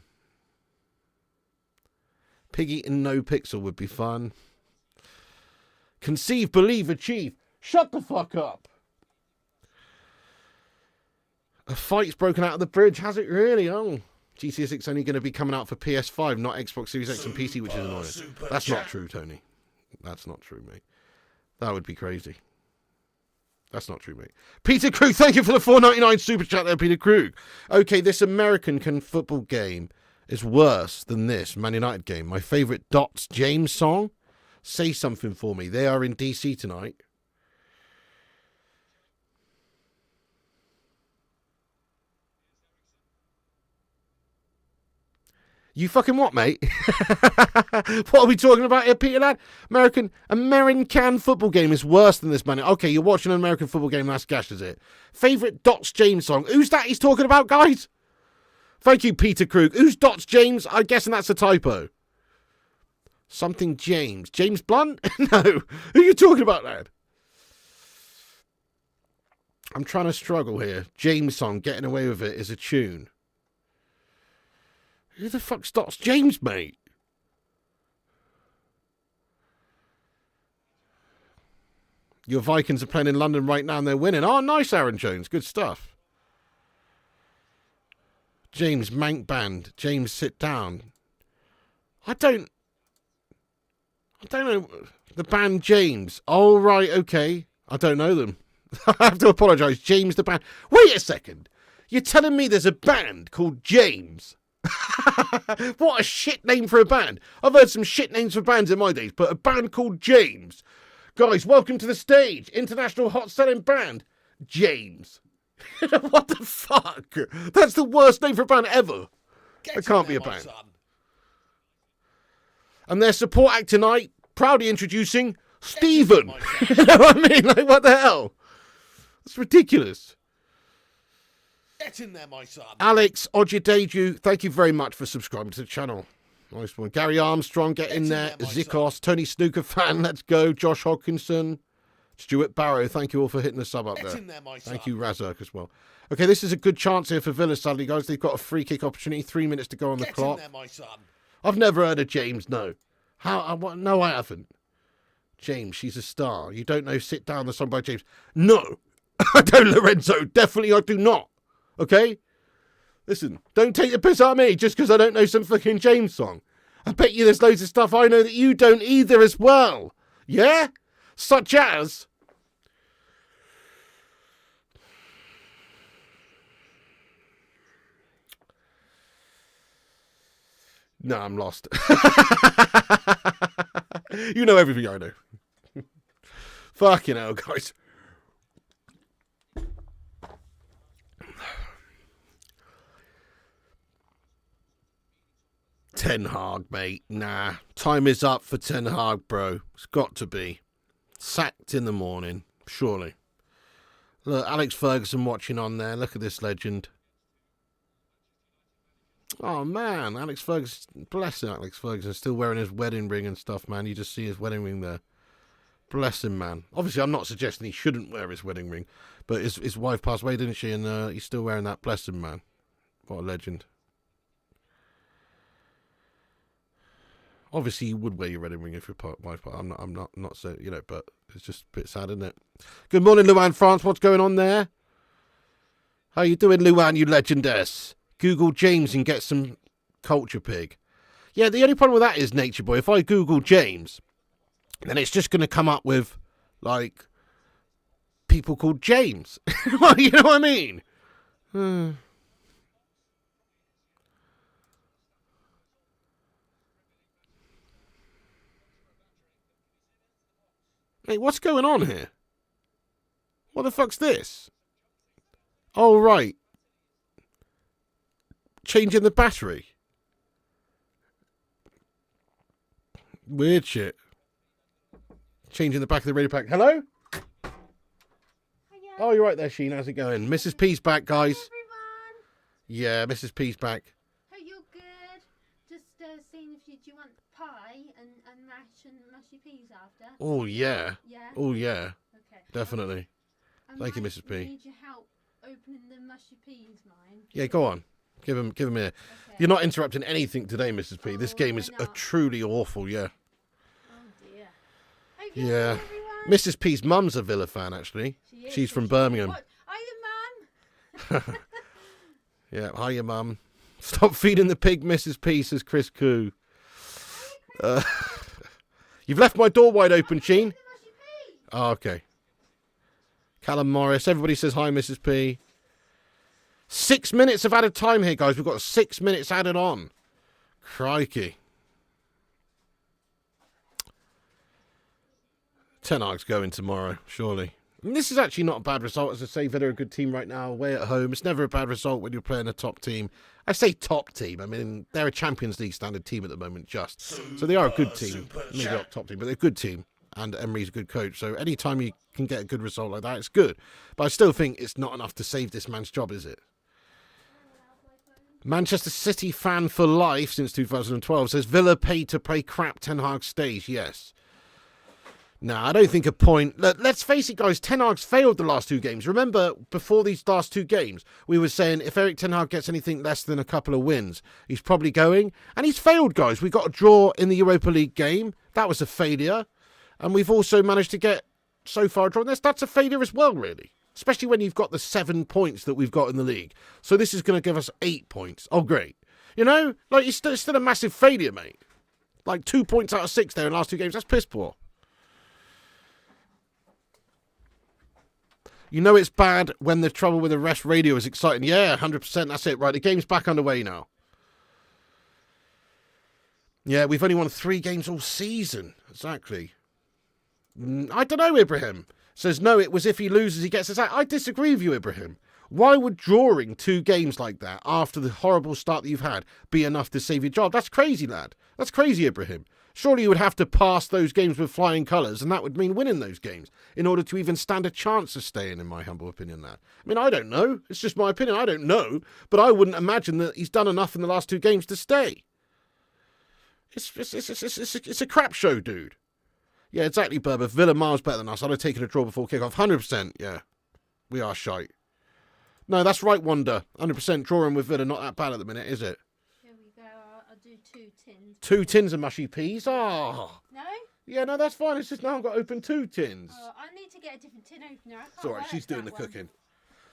eating no pixel would be fun. Conceive, believe, achieve. Shut the fuck up. A fight's broken out of the bridge. Has it really? Oh. GTA 6 only going to be coming out for PS5, not Xbox Series X and PC, which is annoying. That's not true, Tony. That's not true, mate. That would be crazy. That's not true, mate. Peter Krug, thank you for the $4.99 super chat there, Peter Krug. Okay, this American football game is worse than this Man United game. My favourite Dots James song. Say something for me. They are in DC tonight. You fucking what, mate? What are we talking about here, Peter lad? American football game is worse than this, man. Okay, you're watching an American football game, that's gash, is it? Favourite Dots James song. Who's that he's talking about, guys? Thank you, Peter Krug. Who's Dots James? I'm guessing that's a typo. Something James. James Blunt? No. Who are you talking about, lad? I'm trying to struggle here. James song, Getting Away With It, is a tune. Who the fuck's Dots James, mate? Your Vikings are playing in London right now and they're winning. Oh, nice, Aaron Jones. Good stuff. James Mank Band. James, sit down. I don't know. The band James. Oh, right, okay. I don't know them. I have to apologise. James the band. Wait a second. You're telling me there's a band called James? What a shit name for a band. I've heard some shit names for bands in my days, but a band called James. Guys, welcome to the stage. International hot selling band, James. What the fuck? That's the worst name for a band ever. It can't be a band. Son. And their support act tonight, proudly introducing Stephen. You know what I mean? Like, what the hell? It's ridiculous. Get in there, my son. Alex Ojedeju, thank you very much for subscribing to the channel. Nice one. Gary Armstrong, get in there. Zikos, Tony Snooker fan, let's go. Josh Hodkinson, Stuart Barrow, thank you all for hitting the sub up there. Thank you, Razak, as well. Okay, this is a good chance here for Villa, sadly, guys. They've got a free kick opportunity. 3 minutes to go on the clock. In there, my son. I've never heard of James, no. No, I haven't. James, she's a star. You don't know Sit Down, the song by James. No, I don't, Lorenzo. Definitely I do not. Okay? Listen, don't take the piss out of me just because I don't know some fucking James song. I bet you there's loads of stuff I know that you don't either as well. Yeah? Such as... No, I'm lost. You know everything I know. Fucking hell, guys. Ten Hag, mate. Nah. Time is up for Ten Hag, bro. It's got to be. Sacked in the morning. Surely. Look, Alex Ferguson watching on there. Look at this legend. Oh, man. Alex Ferguson. Bless him, Alex Ferguson. Still wearing his wedding ring and stuff, man. You just see his wedding ring there. Bless him, man. Obviously, I'm not suggesting he shouldn't wear his wedding ring. But his wife passed away, didn't she? And he's still wearing that. Bless him, man. What a legend. Obviously, you would wear your wedding ring if your wife. I'm not so, you know, but it's just a bit sad, isn't it? Good morning, Luan France. What's going on there? How you doing, Luan, you legendess? Google James and get some culture pig. Yeah, the only problem with that is, Nature Boy, if I Google James, then it's just going to come up with, like, people called James. Well, you know what I mean? Hey, what's going on here? What the fuck's this? Oh, right. Changing the battery. Weird shit. Changing the back of the radio pack. Hello? Hiya. Oh, you're right there, Sheen. How's it going? Mrs. P's back, guys. Hi, everyone. Yeah, Mrs. P's back. Hope you're good. Just seeing if you want pie and mash and mushy peas after. Oh, yeah. Yeah? Oh, yeah. Okay. Definitely. Thank you, Mrs. P. I need your help opening the mushy peas, mine. Yeah, go on. Give him here. Okay. You're not interrupting anything today, Mrs. P. This game is truly awful, yeah. Oh, dear. Hope you're Yeah. good, everyone. Mrs. P's mum's a Villa fan, actually. She's from Birmingham. What? Are you, Mum? Yeah, hiya, mum. Stop feeding the pig, Mrs. P, says Chris Koo. You've left my door wide open, Sheen. The mushy peas. Oh, okay. Callum Morris. Everybody says hi, Mrs. P. 6 minutes of added time here, guys. We've got 6 minutes added on. Crikey. Ten Hag's going tomorrow, surely. And this is actually not a bad result. As I say, Villa are a good team right now, away at home. It's never a bad result when you're playing a top team. I say top team. I mean, they're a Champions League standard team at the moment, just. So they are a good team. Maybe not top team, but they're a good team. And Emery's a good coach. So any time you can get a good result like that, it's good. But I still think it's not enough to save this man's job, is it? Manchester City fan for life since 2012 says Villa paid to play crap. Ten Hag stays. Yes. Nah, I don't think a point. Let's face it, guys. Ten Hag's failed the last two games. Remember, before these last two games, we were saying if Eric Ten Hag gets anything less than a couple of wins, he's probably going. And he's failed, guys. We got a draw in the Europa League game. That was a failure. And we've also managed to get so far a draw. That's a failure as well, really. Especially when you've got the 7 points that we've got in the league. So this is going to give us 8 points. Oh, great. You know, like, it's still a massive failure, mate. Like, 2 points out of 6 there in the last 2 games. That's piss poor. You know it's bad when the trouble with the rest radio is exciting. Yeah, 100%. That's it. Right, the game's back underway now. Yeah, we've only won 3 games all season. Exactly. I don't know, Ibrahim. Says, no, it was if he loses, he gets us out. I disagree with you, Ibrahim. Why would drawing 2 games like that after the horrible start that you've had be enough to save your job? That's crazy, lad. That's crazy, Ibrahim. Surely you would have to pass those games with flying colours, and that would mean winning those games in order to even stand a chance of staying, in my humble opinion, lad. I mean, I don't know. It's just my opinion. I don't know. But I wouldn't imagine that he's done enough in the last 2 games to stay. It's a crap show, dude. Yeah, exactly, Berber. Villa miles better than us. I'd have taken a draw before kickoff. 100%, yeah. We are shite. No, that's right, Wonder. 100% drawing with Villa. Not that bad at the minute, is it? Here we go. I'll do 2 tins. 2 tins of mushy peas? Oh. No? Yeah, no, that's fine. It's just now I've got to open 2 tins. Oh, I need to get a different tin opener. I can't It's all right. work She's doing that the one. cooking.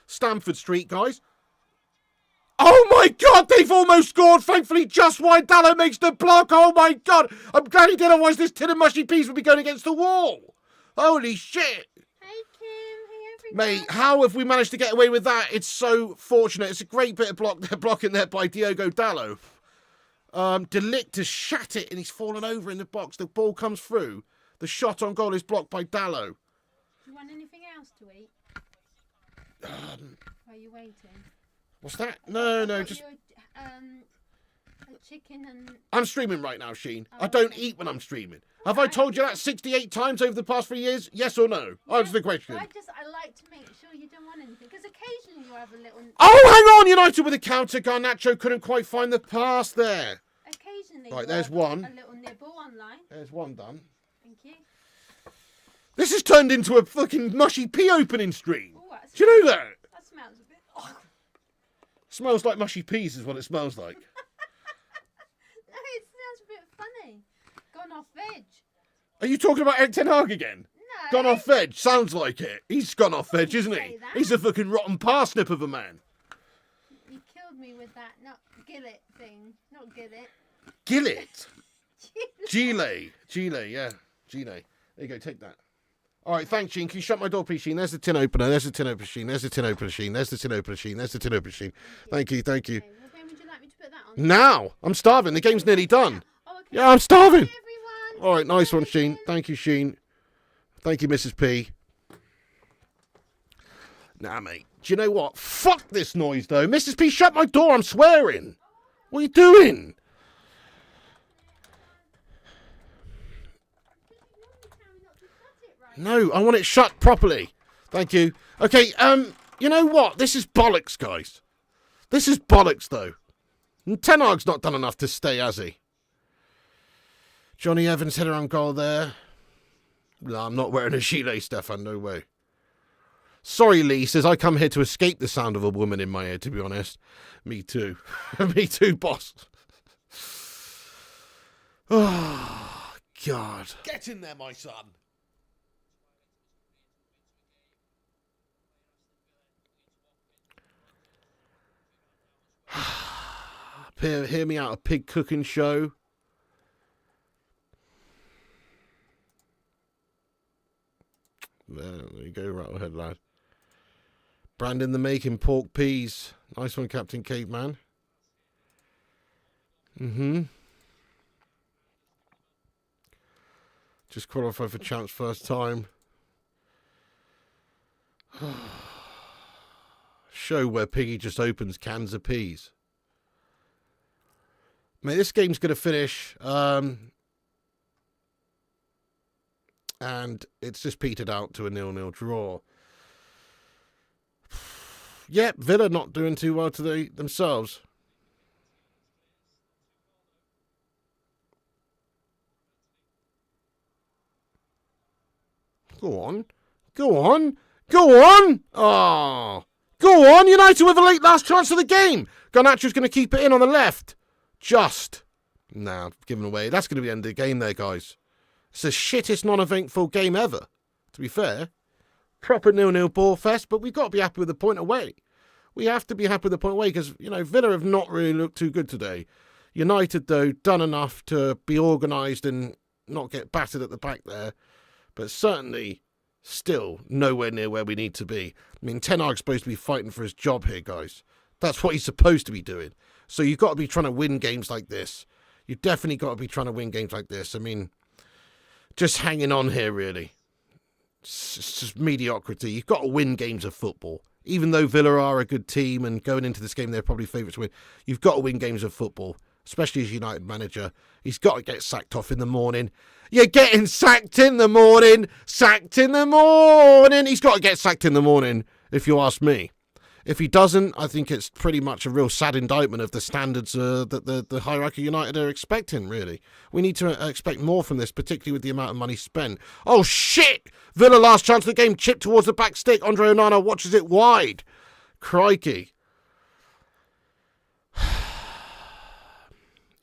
Stamford Street, guys. Oh, my God. They've almost scored. Thankfully, just wide. Dallow makes the block. Oh, my God. I'm glad he did. Otherwise, this tin of mushy peas would be going against the wall. Holy shit. Hey, Kim. Hey, everyone. Mate, how have we managed to get away with that? It's so fortunate. It's a great bit of blocking there by Diogo Dallow. Delict has shat it and he's fallen over in the box. The ball comes through. The shot on goal is blocked by Dallow. Do you want anything else to eat? Are you waiting? What's that? No, Got just... you a chicken and... I'm streaming right now, Sheen. Oh, I don't okay. eat when I'm streaming. Have I told you that 68 times over the past 3 years? Yes or no? Answer the question. I like to make sure you don't want anything. Because occasionally you have a little... Oh, hang on! United with a counter. Garnacho couldn't quite find the pass there. Occasionally Right, you there's have one. a little nibble online. There's one done. Thank you. This has turned into a fucking mushy pea opening stream. Ooh, Do you know that? That smells a bit... Oh. Smells like mushy peas is what it smells like. No, it smells a bit funny. Gone off veg. Are you talking about Eric Ten Hag again? No. Gone off veg. Sounds like it. He's gone off veg, isn't say he? that. He's a fucking rotten parsnip of a man. You killed me with that gillet thing. Not gillet. Gillet. Gile, yeah. Gile. There you go, take that. All right, thanks, Sheen. Can you shut my door, please, Sheen? There's the tin opener. There's the tin opener, Sheen. There's the tin opener, Sheen. There's the tin opener, Sheen. There's the tin opener, Sheen. Thank you. Okay, well, when would you like me to put that on? Now, I'm starving. The game's nearly done. Oh, okay. Yeah, I'm starving. Bye, everyone. All right, nice one, Bye. Sheen. Thank you, Sheen. Thank you, Mrs. P. Nah, mate. Do you know what? Fuck this noise, though. Mrs. P, shut my door. I'm swearing. What are you doing? No, I want it shut properly. Thank you. Okay, you know what? This is bollocks, guys. This is bollocks, though. And Ten Hag's not done enough to stay, has he? Johnny Evans header on goal there. No, I'm not wearing a gilet, Stefan. No way. Sorry, Lee says, I come here to escape the sound of a woman in my ear, to be honest. Me too. Me too, boss. Oh, God. Get in there, my son. Hear me out, a pig cooking show. There you go, rattlehead lad. Brandon the making pork peas. Nice one, Captain Caveman. Just qualified for champs first time. Show where Piggy just opens cans of peas. Mate, this game's going to finish, and it's just petered out to a 0-0 draw. Yep, Villa not doing too well today themselves. Go on. Go on. Go on. Oh. Go on. United with a late last chance of the game. Garnacho's going to keep it in on the left. Just. Nah, given away. That's going to be the end of the game there, guys. It's the shittest non-eventful game ever, to to be fair. Proper 0-0 ball fest, but we've got to be happy with the point away. We have to be happy with the point away because, Villa have not really looked too good today. United, though, done enough to be organised and not get battered at the back there. But certainly, still nowhere near where we need to be. I mean, Ten Hag's supposed to be fighting for his job here, guys. That's what he's supposed to be doing. So you've got to be trying to win games like this. You've definitely got to be trying to win games like this. I mean, just hanging on here, really. It's just mediocrity. You've got to win games of football. Even though Villa are a good team and going into this game they're probably favourites to win, you've got to win games of football, especially as United manager. He's got to get sacked off in the morning. You're getting sacked in the morning. Sacked in the morning. He's got to get sacked in the morning, if you ask me. If he doesn't, I think it's pretty much a real sad indictment of the standards that the hierarchy United are expecting, really. We need to expect more from this, particularly with the amount of money spent. Oh, shit! Villa last chance of the game, chipped towards the back stick. Andre Onana watches it wide. Crikey.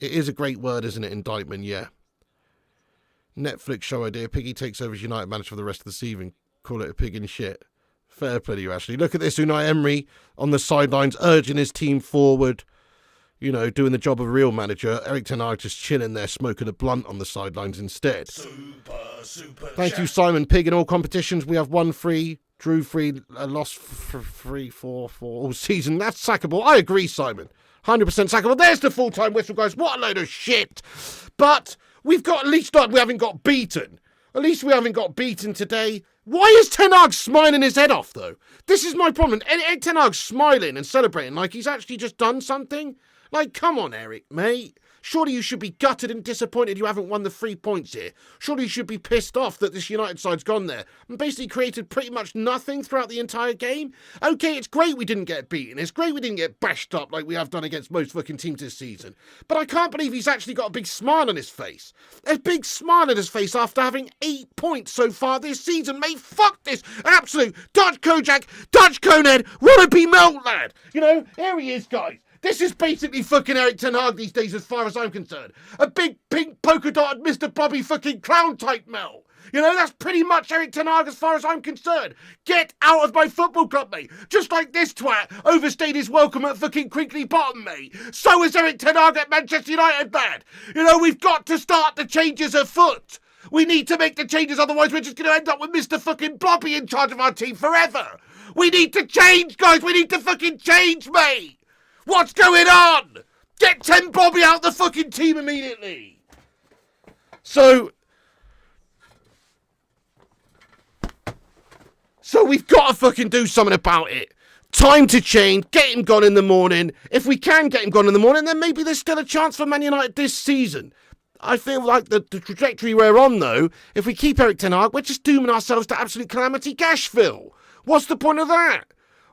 It is a great word, isn't it? Indictment, yeah. Netflix show idea. Piggy takes over as United manager for the rest of the season. Call it a pig in shit. Fair play to you, Ashley. Look at this. Unai Emery on the sidelines, urging his team forward. Doing the job of a real manager. Eric Ten Hag just chilling there, smoking a blunt on the sidelines instead. Super. Thank you, Simon Pigg. In all competitions, we have won 3, drew 3, lost 3, 4 all season. That's sackable. I agree, Simon. 100% sackable. There's the full-time whistle, guys. What a load of shit. But we've got, at least we haven't got beaten. At least we haven't got beaten today. Why is Ten Hag smiling his head off, though? This is my problem. Eric Ten Hag's smiling and celebrating like he's actually just done something. Like, come on, Eric, mate. Surely you should be gutted and disappointed you haven't won the 3 points here. Surely you should be pissed off that this United side's gone there and basically created pretty much nothing throughout the entire game. Okay, it's great we didn't get beaten. It's great we didn't get bashed up like we have done against most fucking teams this season. But I can't believe he's actually got a big smile on his face. A big smile on his face after having 8 points so far this season. Mate, fuck this. Absolute Dutch Kojak, Dutch Conehead, wannabe melt lad. Here he is, guys. This is basically fucking Eric Ten Hag these days as far as I'm concerned. A big pink polka dotted Mr. Bobby fucking clown type Mel. That's pretty much Eric Ten Hag as far as I'm concerned. Get out of my football club, mate. Just like this twat overstayed his welcome at fucking Crinkly Bottom, mate. So is Eric Ten Hag at Manchester United, bad. We've got to start the changes afoot. We need to make the changes, otherwise we're just going to end up with Mr. fucking Bobby in charge of our team forever. We need to change, guys. We need to fucking change, mate. What's going on? Get Ten Bobby out the fucking team immediately. So we've got to fucking do something about it. Time to change. Get him gone in the morning. If we can get him gone in the morning, then maybe there's still a chance for Man United this season. I feel like the trajectory we're on, though, if we keep Eric Ten Hag, we're just dooming ourselves to absolute calamity Gashville. What's the point of that?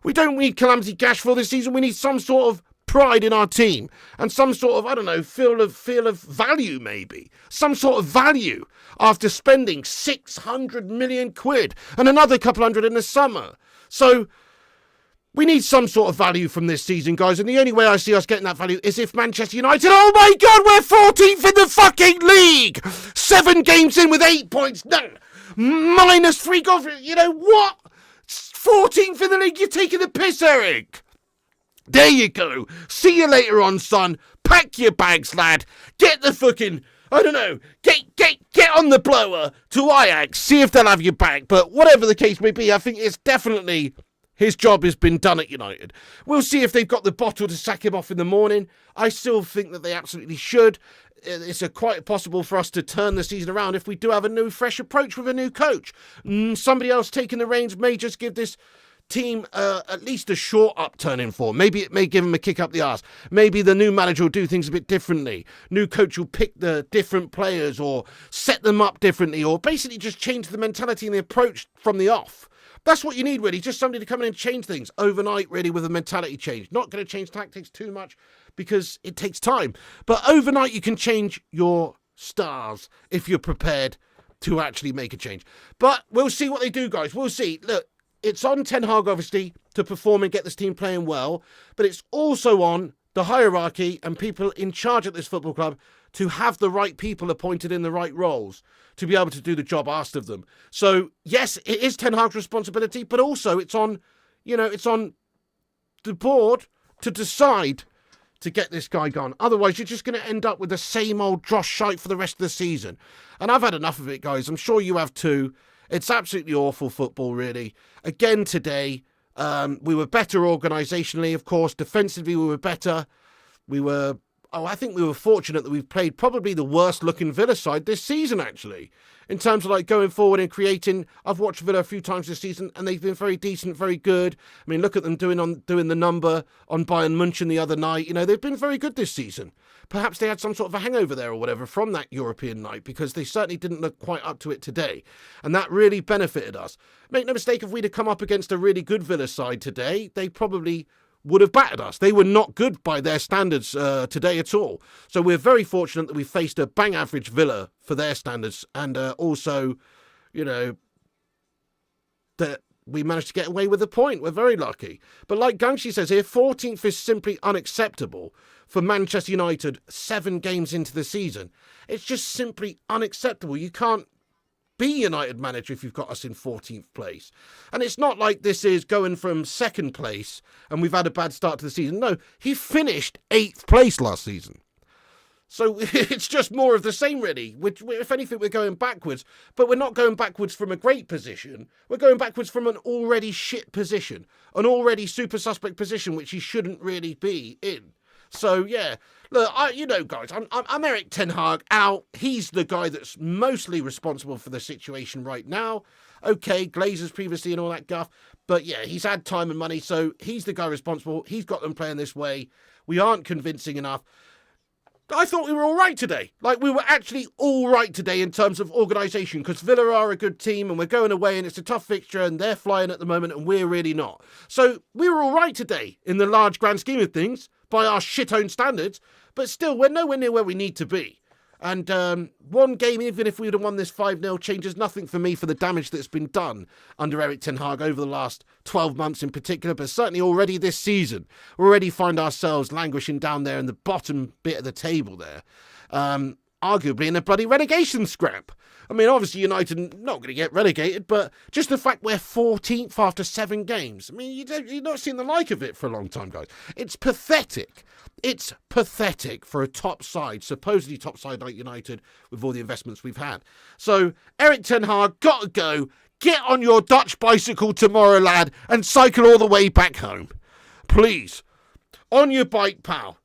We don't need calamity Gashville this season. We need some sort of pride in our team and some sort of, I don't know, feel of value, maybe. Some sort of value after spending 600 million quid and another couple hundred in the summer. So we need some sort of value from this season, guys, and the only way I see us getting that value is if Manchester United, oh my God, we're 14th in the fucking league! 7 games in with 8 points, no, minus 3 goals, what? 14th in the league, you're taking the piss, Eric. There you go. See you later on, son. Pack your bags, lad. Get the fucking, I don't know, get on the blower to Ajax. See if they'll have you back. But whatever the case may be, I think it's definitely his job has been done at United. We'll see if they've got the bottle to sack him off in the morning. I still think that they absolutely should. It's quite possible for us to turn the season around if we do have a new, fresh approach with a new coach. Somebody else taking the reins may just give this team at least a short upturn in form. Maybe it may give them a kick up the arse. Maybe the new manager will do things a bit differently. New coach will pick the different players or set them up differently or basically just change the mentality and the approach from the off. That's what you need, really. Just somebody to come in and change things overnight, really, with a mentality change. Not going to change tactics too much because it takes time. But overnight, you can change your stars if you're prepared to actually make a change. But we'll see what they do, guys. We'll see. Look, it's on Ten Hag, obviously, to perform and get this team playing well. But it's also on the hierarchy and people in charge at this football club to have the right people appointed in the right roles to be able to do the job asked of them. So, yes, it is Ten Hag's responsibility, but also it's on the board to decide to get this guy gone. Otherwise, you're just going to end up with the same old dross shite for the rest of the season. And I've had enough of it, guys. I'm sure you have too. It's absolutely awful football, really. Again today, we were better organisationally, of course. Defensively, we were better. I think we were fortunate that we've played probably the worst-looking Villa side this season, actually, in terms of like going forward and creating. I've watched Villa a few times this season, and they've been very decent, very good. I mean, look at them doing the number on Bayern Munchen the other night. You know, they've been very good this season. Perhaps they had some sort of a hangover there or whatever from that European night, because they certainly didn't look quite up to it today, and that really benefited us. Make no mistake, if we'd have come up against a really good Villa side today, they probably would have battered us. They were not good by their standards today at all. So we're very fortunate that we faced a bang average Villa for their standards, and also, you know, that we managed to get away with a point. We're very lucky. But like Gangshi says here, 14th is simply unacceptable for Manchester United 7 games into the season. It's just simply unacceptable. You can't be United manager if you've got us in 14th place. And it's not like this is going from 2nd place and we've had a bad start to the season. No, he finished 8th place last season. So it's just more of the same, really. Which, if anything, we're going backwards. But we're not going backwards from a great position. We're going backwards from an already shit position. An already super suspect position, which he shouldn't really be in. So, yeah. Look, guys, I'm Eric Ten Hag out. He's the guy that's mostly responsible for the situation right now. Okay, Glazers previously and all that guff. But, yeah, he's had time and money, so he's the guy responsible. He's got them playing this way. We aren't convincing enough. I thought we were all right today. Like, we were actually all right today in terms of organisation, because Villa are a good team and we're going away and it's a tough fixture and they're flying at the moment and we're really not. So we were all right today in the large grand scheme of things by our shit-own standards, but still, we're nowhere near where we need to be. And one game, even if we would have won this 5-0, changes nothing for me for the damage that's been done under Eric Ten Hag over the last 12 months in particular, but certainly already this season. We already find ourselves languishing down there in the bottom bit of the table there, arguably in a bloody relegation scrap. I mean, obviously United are not going to get relegated, but just the fact we're 14th after 7 games. I mean, you've not seen the like of it for a long time, guys. It's pathetic. It's pathetic for a top side, supposedly top side like United, with all the investments we've had. So, Eric Ten Hag, gotta go. Get on your Dutch bicycle tomorrow, lad, and cycle all the way back home. Please. On your bike, pal.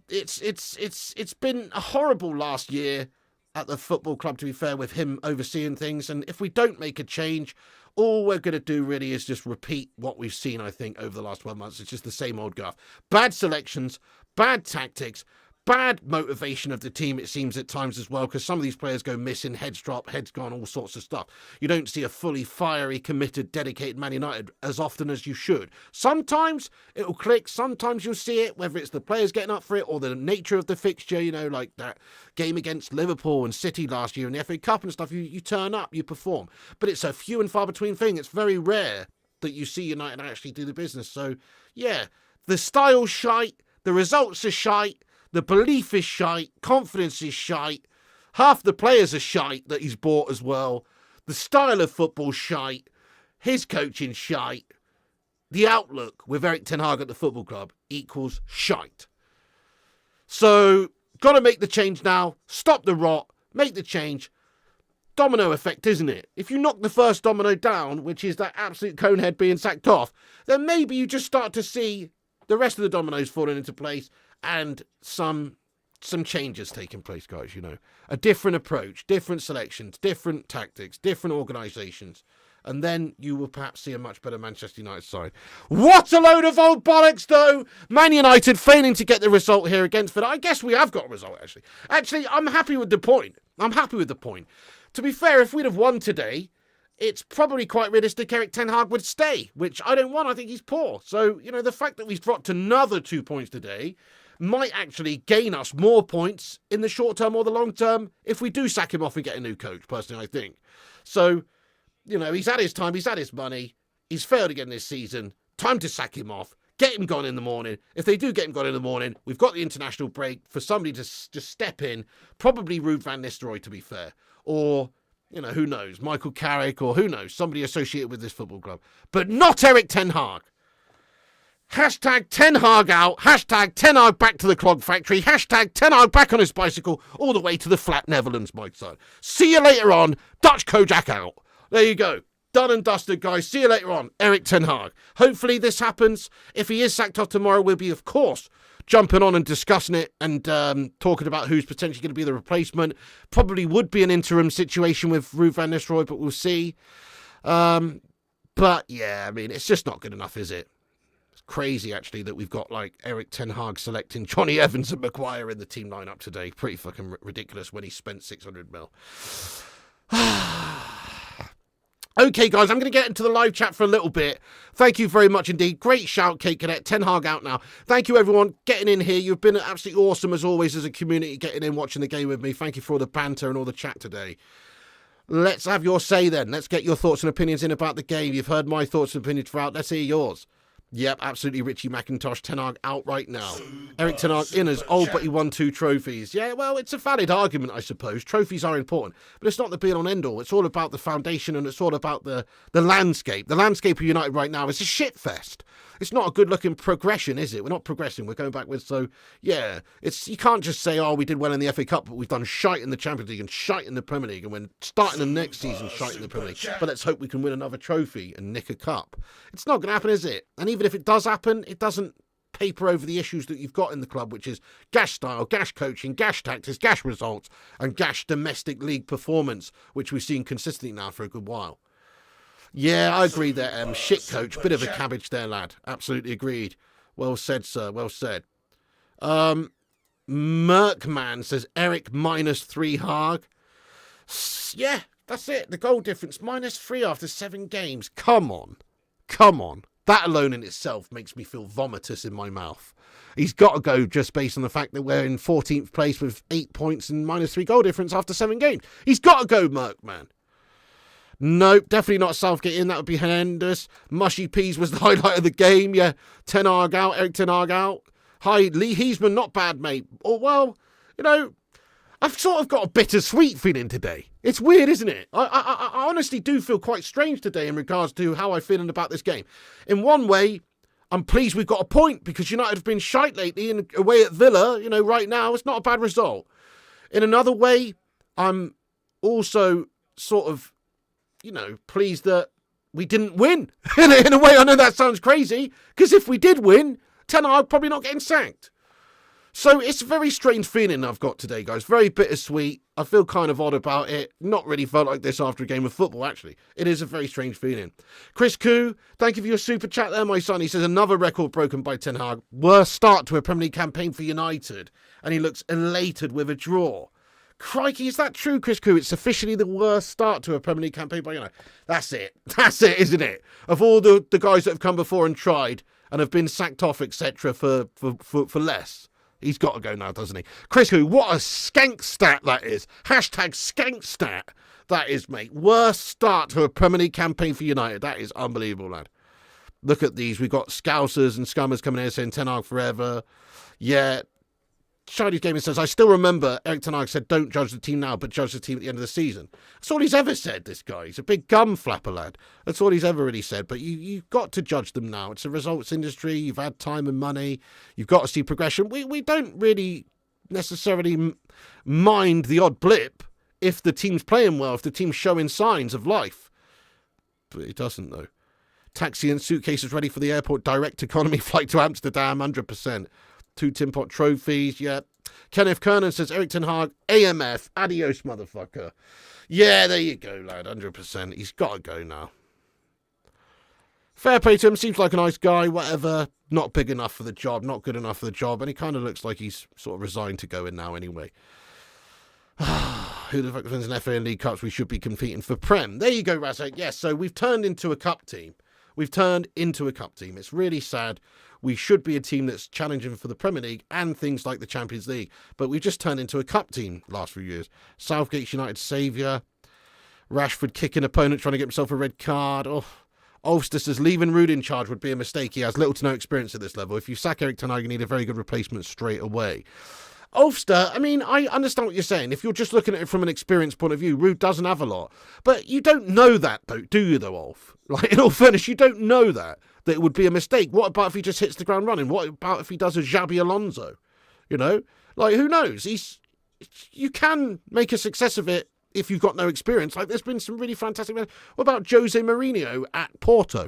It's been a horrible last year at the football club, to be fair, with him overseeing things. And if we don't make a change, all we're going to do really is just repeat what we've seen, I think, over the last 12 months. It's just the same old guff. Bad selections, bad tactics, bad motivation of the team, it seems, at times as well, because some of these players go missing, heads drop, heads gone, all sorts of stuff. You don't see a fully fiery, committed, dedicated Man United as often as you should. Sometimes it'll click, sometimes you'll see it, whether it's the players getting up for it or the nature of the fixture, you know, like that game against Liverpool and City last year in the FA Cup and stuff. You turn up, you perform. But it's a few and far between thing. It's very rare that you see United actually do the business. So, yeah, the style's shite, the results are shite, the belief is shite, confidence is shite, half the players are shite that he's bought as well, the style of football shite, his coaching shite, the outlook with Eric Ten Hag at the football club equals shite. So, got to make the change now, stop the rot, make the change. Domino effect, isn't it? If you knock the first domino down, which is that absolute conehead being sacked off, then maybe you just start to see the rest of the dominoes falling into place and some changes taking place, guys, you know. A different approach, different selections, different tactics, different organisations. And then you will perhaps see a much better Manchester United side. What a load of old bollocks, though! Man United failing to get the result here against Villa. I guess we have got a result, actually. Actually, I'm happy with the point. To be fair, if we'd have won today, it's probably quite realistic Eric Ten Hag would stay, which I don't want. I think he's poor. So, you know, the fact that we've dropped another 2 points today might actually gain us more points in the short term or the long term if we do sack him off and get a new coach, personally, I think. So, you know, he's had his time, he's had his money, he's failed again this season. Time to sack him off, Get him gone in the morning. If they do get him gone in the morning, we've got the international break for somebody to just step in. Probably Ruud van Nistelrooy, to be fair. Or, you know, who knows? Michael Carrick, or who knows? Somebody associated with this football club. But not Erik ten Hag. Hashtag Ten Hag out. Hashtag Ten Hag back to the clog factory. Hashtag Ten Hag back on his bicycle all the way to the flat Netherlands, my son. See you later on. Dutch Kojak out. There you go. Done and dusted, guys. See you later on. Erik ten Hag. Hopefully this happens. If he is sacked off tomorrow, we'll be, of course, jumping on and discussing it and talking about who's potentially going to be the replacement. Probably would be an interim situation with Ruud van Nistelrooy, but we'll see. But, yeah, I mean, it's just not good enough, is it? It's crazy, actually, that we've got, like, Erik ten Hag selecting Johnny Evans and Maguire in the team lineup today. Pretty fucking ridiculous when he spent 600 mil. Okay, guys, I'm going to get into the live chat for a little bit. Thank you very much indeed. Great shout, Kate Cadet. Ten Hag out now. Thank you, everyone, getting in here. You've been absolutely awesome, as always, as a community, getting in, watching the game with me. Thank you for all the banter and all the chat today. Let's have your say, then. Let's get your thoughts and opinions in about the game. You've heard my thoughts and opinions throughout. Let's hear yours. Yep, absolutely, Richie McIntosh. Ten Hag out right now. Erik ten Hag in as old, but he won 2 trophies. Yeah, well, it's a valid argument, I suppose. Trophies are important, but it's not the be-all and end-all. It's all about the foundation, and it's all about the landscape. The landscape of United right now is a shit-fest. It's not a good-looking progression, is it? We're not progressing. We're going backwards. So, yeah, you can't just say, oh, we did well in the FA Cup, but we've done shite in the Champions League and shite in the Premier League, and we're starting the next season shite in the Premier League. But let's hope we can win another trophy and nick a cup. It's not going to happen, is it? And even if it does happen, it doesn't paper over the issues that you've got in the club, which is gash style, gash coaching, gash tactics, gash results, and gash domestic league performance, which we've seen consistently now for a good while. Yeah, I agree there, shit coach. Bit of a cabbage there, lad. Absolutely agreed. Well said, sir. Well said. Merkman says Eric -3 Hag. Yeah, that's it. The goal difference, -3 after 7 games. Come on. Come on. That alone in itself makes me feel vomitous in my mouth. He's got to go just based on the fact that we're in 14th place with 8 points and -3 goal difference after 7 games. He's got to go, Merkman. Nope, definitely not Southgate in. That would be horrendous. Mushy Peas was the highlight of the game. Yeah, Ten Hag out, Erik ten Hag out. Hi, Lee Heisman, not bad, mate. Or, well, you know, I've sort of got a bittersweet feeling today. It's weird, isn't it? I honestly do feel quite strange today in regards to how I'm feeling about this game. In one way, I'm pleased we've got a point because United have been shite lately and away at Villa, you know, right now, it's not a bad result. In another way, I'm also sort of, you know, pleased that we didn't win. In a way, I know that sounds crazy, because if we did win, Ten Hag probably not getting sacked. So it's a very strange feeling I've got today, guys. Very bittersweet. I feel kind of odd about it. Not really felt like this after a game of football, actually. It is a very strange feeling. Chris Koo, thank you for your super chat there, my son. He says, another record broken by Ten Hag. Worst start to a Premier League campaign for United. And he looks elated with a draw. Crikey, is that true, Chris Koo? It's officially the worst start to a Premier League campaign by United. That's it. That's it, isn't it? Of all the guys that have come before and tried and have been sacked off, etc., for less. He's got to go now, doesn't he? Chris Koo, what a skank stat that is. Hashtag skank stat that is, mate. Worst start to a Premier League campaign for United. That is unbelievable, lad. Look at these. We've got Scousers and Scummers coming here saying Ten Hag forever. Yeah. Shiny Gaming says, I still remember Erik ten Hag said, don't judge the team now, but judge the team at the end of the season. That's all he's ever said, this guy. He's a big gum flapper, lad. That's all he's ever really said. But you've got to judge them now. It's a results industry. You've had time and money. You've got to see progression. We don't really necessarily mind the odd blip if the team's playing well, if the team's showing signs of life. But it doesn't, though. Taxi and suitcases ready for the airport direct economy flight to Amsterdam, 100%. 2 Tin Pot trophies, yeah. Kenneth Kernan says, Erik ten Hag, AMF, adios, motherfucker. Yeah, there you go, lad, 100%. He's got to go now. Fair play to him, seems like a nice guy, whatever. Not big enough for the job, not good enough for the job, and he kind of looks like he's sort of resigned to go in now anyway. Who the fuck wins an FA and League Cups? We should be competing for Prem. There you go, Razak. Yes, so we've turned into a cup team. It's really sad. We should be a team that's challenging for the Premier League and things like the Champions League. But we've just turned into a cup team last few years. Southgate's United saviour. Rashford kicking opponent, trying to get himself a red card. Oh, Ulster says leaving Ruud in charge would be a mistake. He has little to no experience at this level. If you sack Erik ten Hag, you need a very good replacement straight away. Ulster, I mean, I understand what you're saying. If you're just looking at it from an experience point of view, Ruud doesn't have a lot. But you don't know that, though, do you, though, Ulf? Like, in all fairness, you don't know that it would be a mistake. What about if he just hits the ground running? What about if he does a Xabi Alonso? You know? Like, who knows? You can make a success of it if you've got no experience. Like, there's been some really fantastic... What about Jose Mourinho at Porto?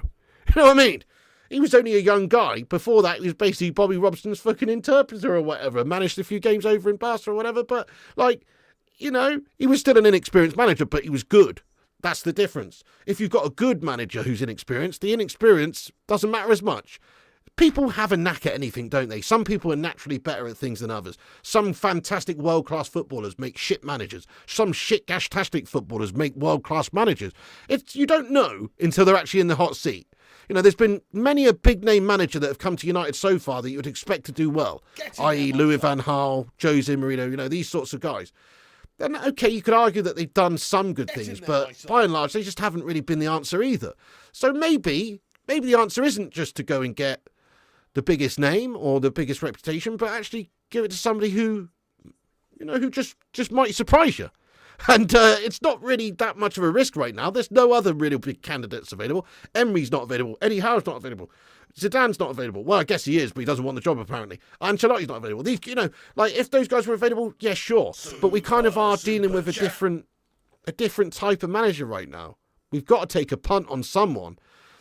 You know what I mean? He was only a young guy. Before that, he was basically Bobby Robson's fucking interpreter or whatever. Managed a few games over in Barca or whatever. But, like, you know, he was still an inexperienced manager, but he was good. That's the difference. If you've got a good manager who's inexperienced, the inexperience doesn't matter as much. People have a knack at anything, don't they? Some people are naturally better at things than others. Some fantastic world-class footballers make shit managers. Some shit-gastastic footballers make world-class managers. You don't know until they're actually in the hot seat. You know, there's been many a big-name manager that have come to United so far that you would expect to do well, i.e. Louis van Gaal, Jose Mourinho, you know, these sorts of guys. Then, okay, you could argue that they've done some good things, but by and large, they just haven't really been the answer either. So maybe the answer isn't just to go and get the biggest name or the biggest reputation, but actually give it to somebody who, you know, who just might surprise you. And it's not really that much of a risk right now. There's no other really big candidates available. Emery's not available. Eddie Howe's not available. Zidane's not available. Well, I guess he is, but he doesn't want the job apparently. Ancelotti's not available. These, you know, like if those guys were available, yeah, sure. But we kind of are dealing with a different type of manager right now. We've got to take a punt on someone.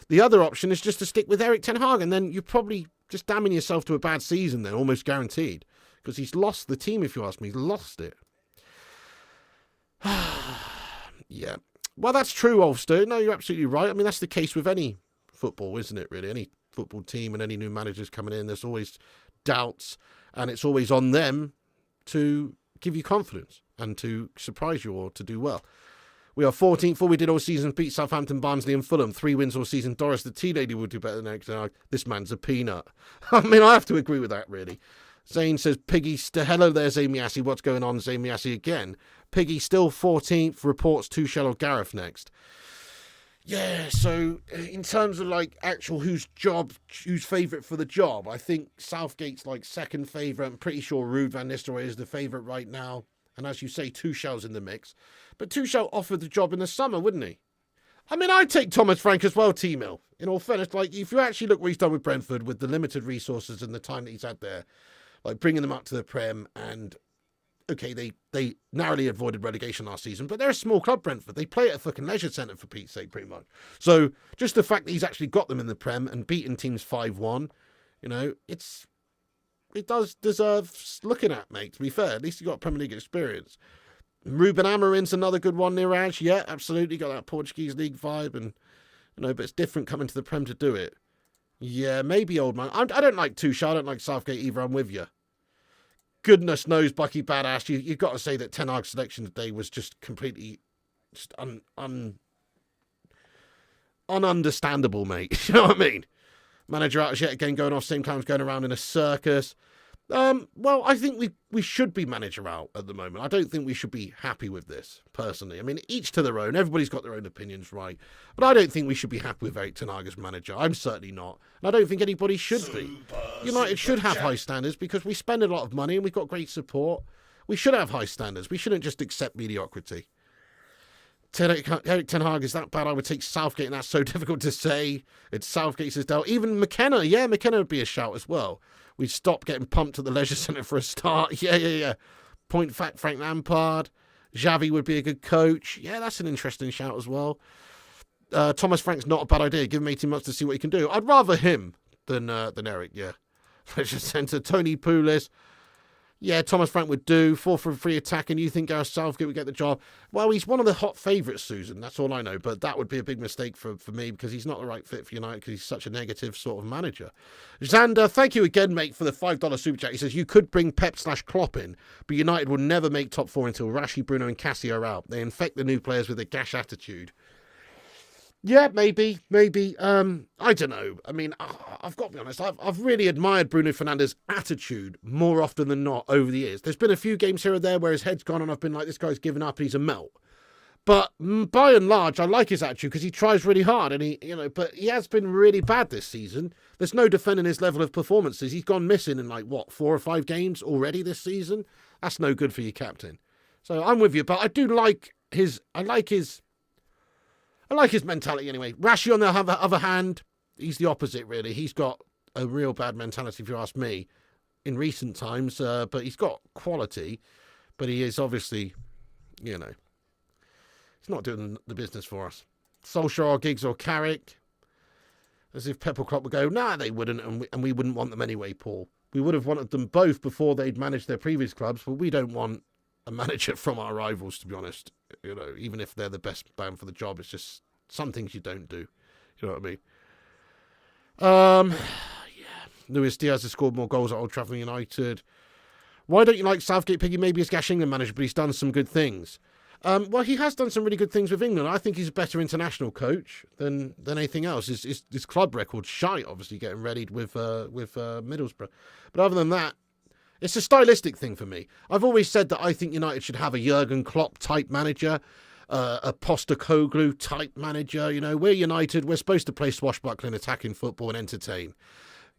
The other option is just to stick with Erik ten Hag, and then you're probably just damning yourself to a bad season then, almost guaranteed. Because he's lost the team, if you ask me. He's lost it. Yeah. Well, that's true, Ulster. No, you're absolutely right. I mean, that's the case with any football, isn't it, really? Any football team and any new managers coming in, there's always doubts, and it's always on them to give you confidence and to surprise you or to do well. We are 14th. All we did all season beat Southampton, Barnsley and Fulham. 3 wins all season. Doris, the tea lady, will do better than Erik ten Hag. This man's a peanut. I mean, I have to agree with that, really. Zane says, Piggy, hello there, Zamiassi. What's going on, Zamiassi, again? Piggy still 14th, reports Tuchel or Gareth next. Yeah, so in terms of like actual who's favourite for the job, I think Southgate's like second favourite. I'm pretty sure Ruud van Nistelrooy is the favourite right now. And as you say, Tuchel's in the mix. But Tuchel offered the job in the summer, wouldn't he? I mean, I'd take Thomas Frank as well, T-Mill. In all fairness, like if you actually look what he's done with Brentford, with the limited resources and the time that he's had there, like bringing them up to the Prem, and okay, they narrowly avoided relegation last season, but they're a small club, Brentford. They play at a fucking leisure centre, for Pete's sake, pretty much. So just the fact that he's actually got them in the Prem and beaten teams 5-1, you know, it does deserve looking at, mate, to be fair. At least he got Premier League experience. Ruben Amorim's another good one, Niraj. Yeah, absolutely. Got that Portuguese league vibe, and you know, but it's different coming to the Prem to do it. Yeah, maybe, old man. I don't like Tuchel. I don't like Southgate either. I'm with you. Goodness knows, Bucky Badass, you've got to say that Ten Hag's selection today was just completely ununderstandable, mate. You know what I mean? Manager out yet again, going off same time as going around in a circus. Well, I think we should be manager out at the moment. I don't think we should be happy with this, personally. I mean, each to their own. Everybody's got their own opinions, right? But I don't think we should be happy with Erik ten Hag as manager. I'm certainly not. And I don't think anybody should be. United should have high standards because we spend a lot of money and we've got great support. We should have high standards. We shouldn't just accept mediocrity. Erik ten Hag is that bad? I would take Southgate, and that's so difficult to say. It's Southgate says Dell. Even McKenna, yeah, McKenna would be a shout as well. We'd stop getting pumped at the leisure centre for a start. Yeah. Point fact, Frank Lampard. Xavi would be a good coach. Yeah, that's an interesting shout as well. Thomas Frank's not a bad idea. Give him 18 months to see what he can do. I'd rather him than Erik, yeah. Leisure centre, Tony Pulis. Yeah, Thomas Frank would do. 4 for free attack, and you think Gareth Southgate would get the job? Well, he's one of the hot favourites, Susan. That's all I know. But that would be a big mistake for me because he's not the right fit for United because he's such a negative sort of manager. Xander, thank you again, mate, for the $5 super chat. He says, you could bring Pep/Klopp in, but United will never make top 4 until Rashi, Bruno and Cassie are out. They infect the new players with a gash attitude. Yeah, maybe. I don't know. I mean, I've got to be honest. I've really admired Bruno Fernandes' attitude more often than not over the years. There's been a few games here or there where his head's gone and I've been like, this guy's given up and he's a melt. But by and large, I like his attitude because he tries really hard, and but he has been really bad this season. There's no defending his level of performances. He's gone missing in 4 or 5 games already this season. That's no good for your captain. So I'm with you, but I do like his. I like his mentality anyway. Rashi, on the other hand, he's the opposite really. He's got a real bad mentality, if you ask me, in recent times. But he's got quality, but he is obviously, he's not doing the business for us. Solskjaer, Giggs or Carrick. As if Pep or Klopp would go, nah, they wouldn't, and we wouldn't want them anyway, Paul. We would have wanted them both before they'd managed their previous clubs, but we don't want a manager from our rivals, to be honest. Even if they're the best man for the job, it's just some things you don't do. You know what I mean? Luis Diaz has scored more goals at Old Trafford United. Why don't you like Southgate, Piggy? Maybe he's Gash England manager, but he's done some good things. Well, he has done some really good things with England. I think he's a better international coach than anything else. His club record's shite, obviously, getting readied with Middlesbrough. But other than that, it's a stylistic thing for me. I've always said that I think United should have a Jurgen Klopp-type manager, a Postecoglou type manager. We're United. We're supposed to play swashbuckling, attacking football and entertain.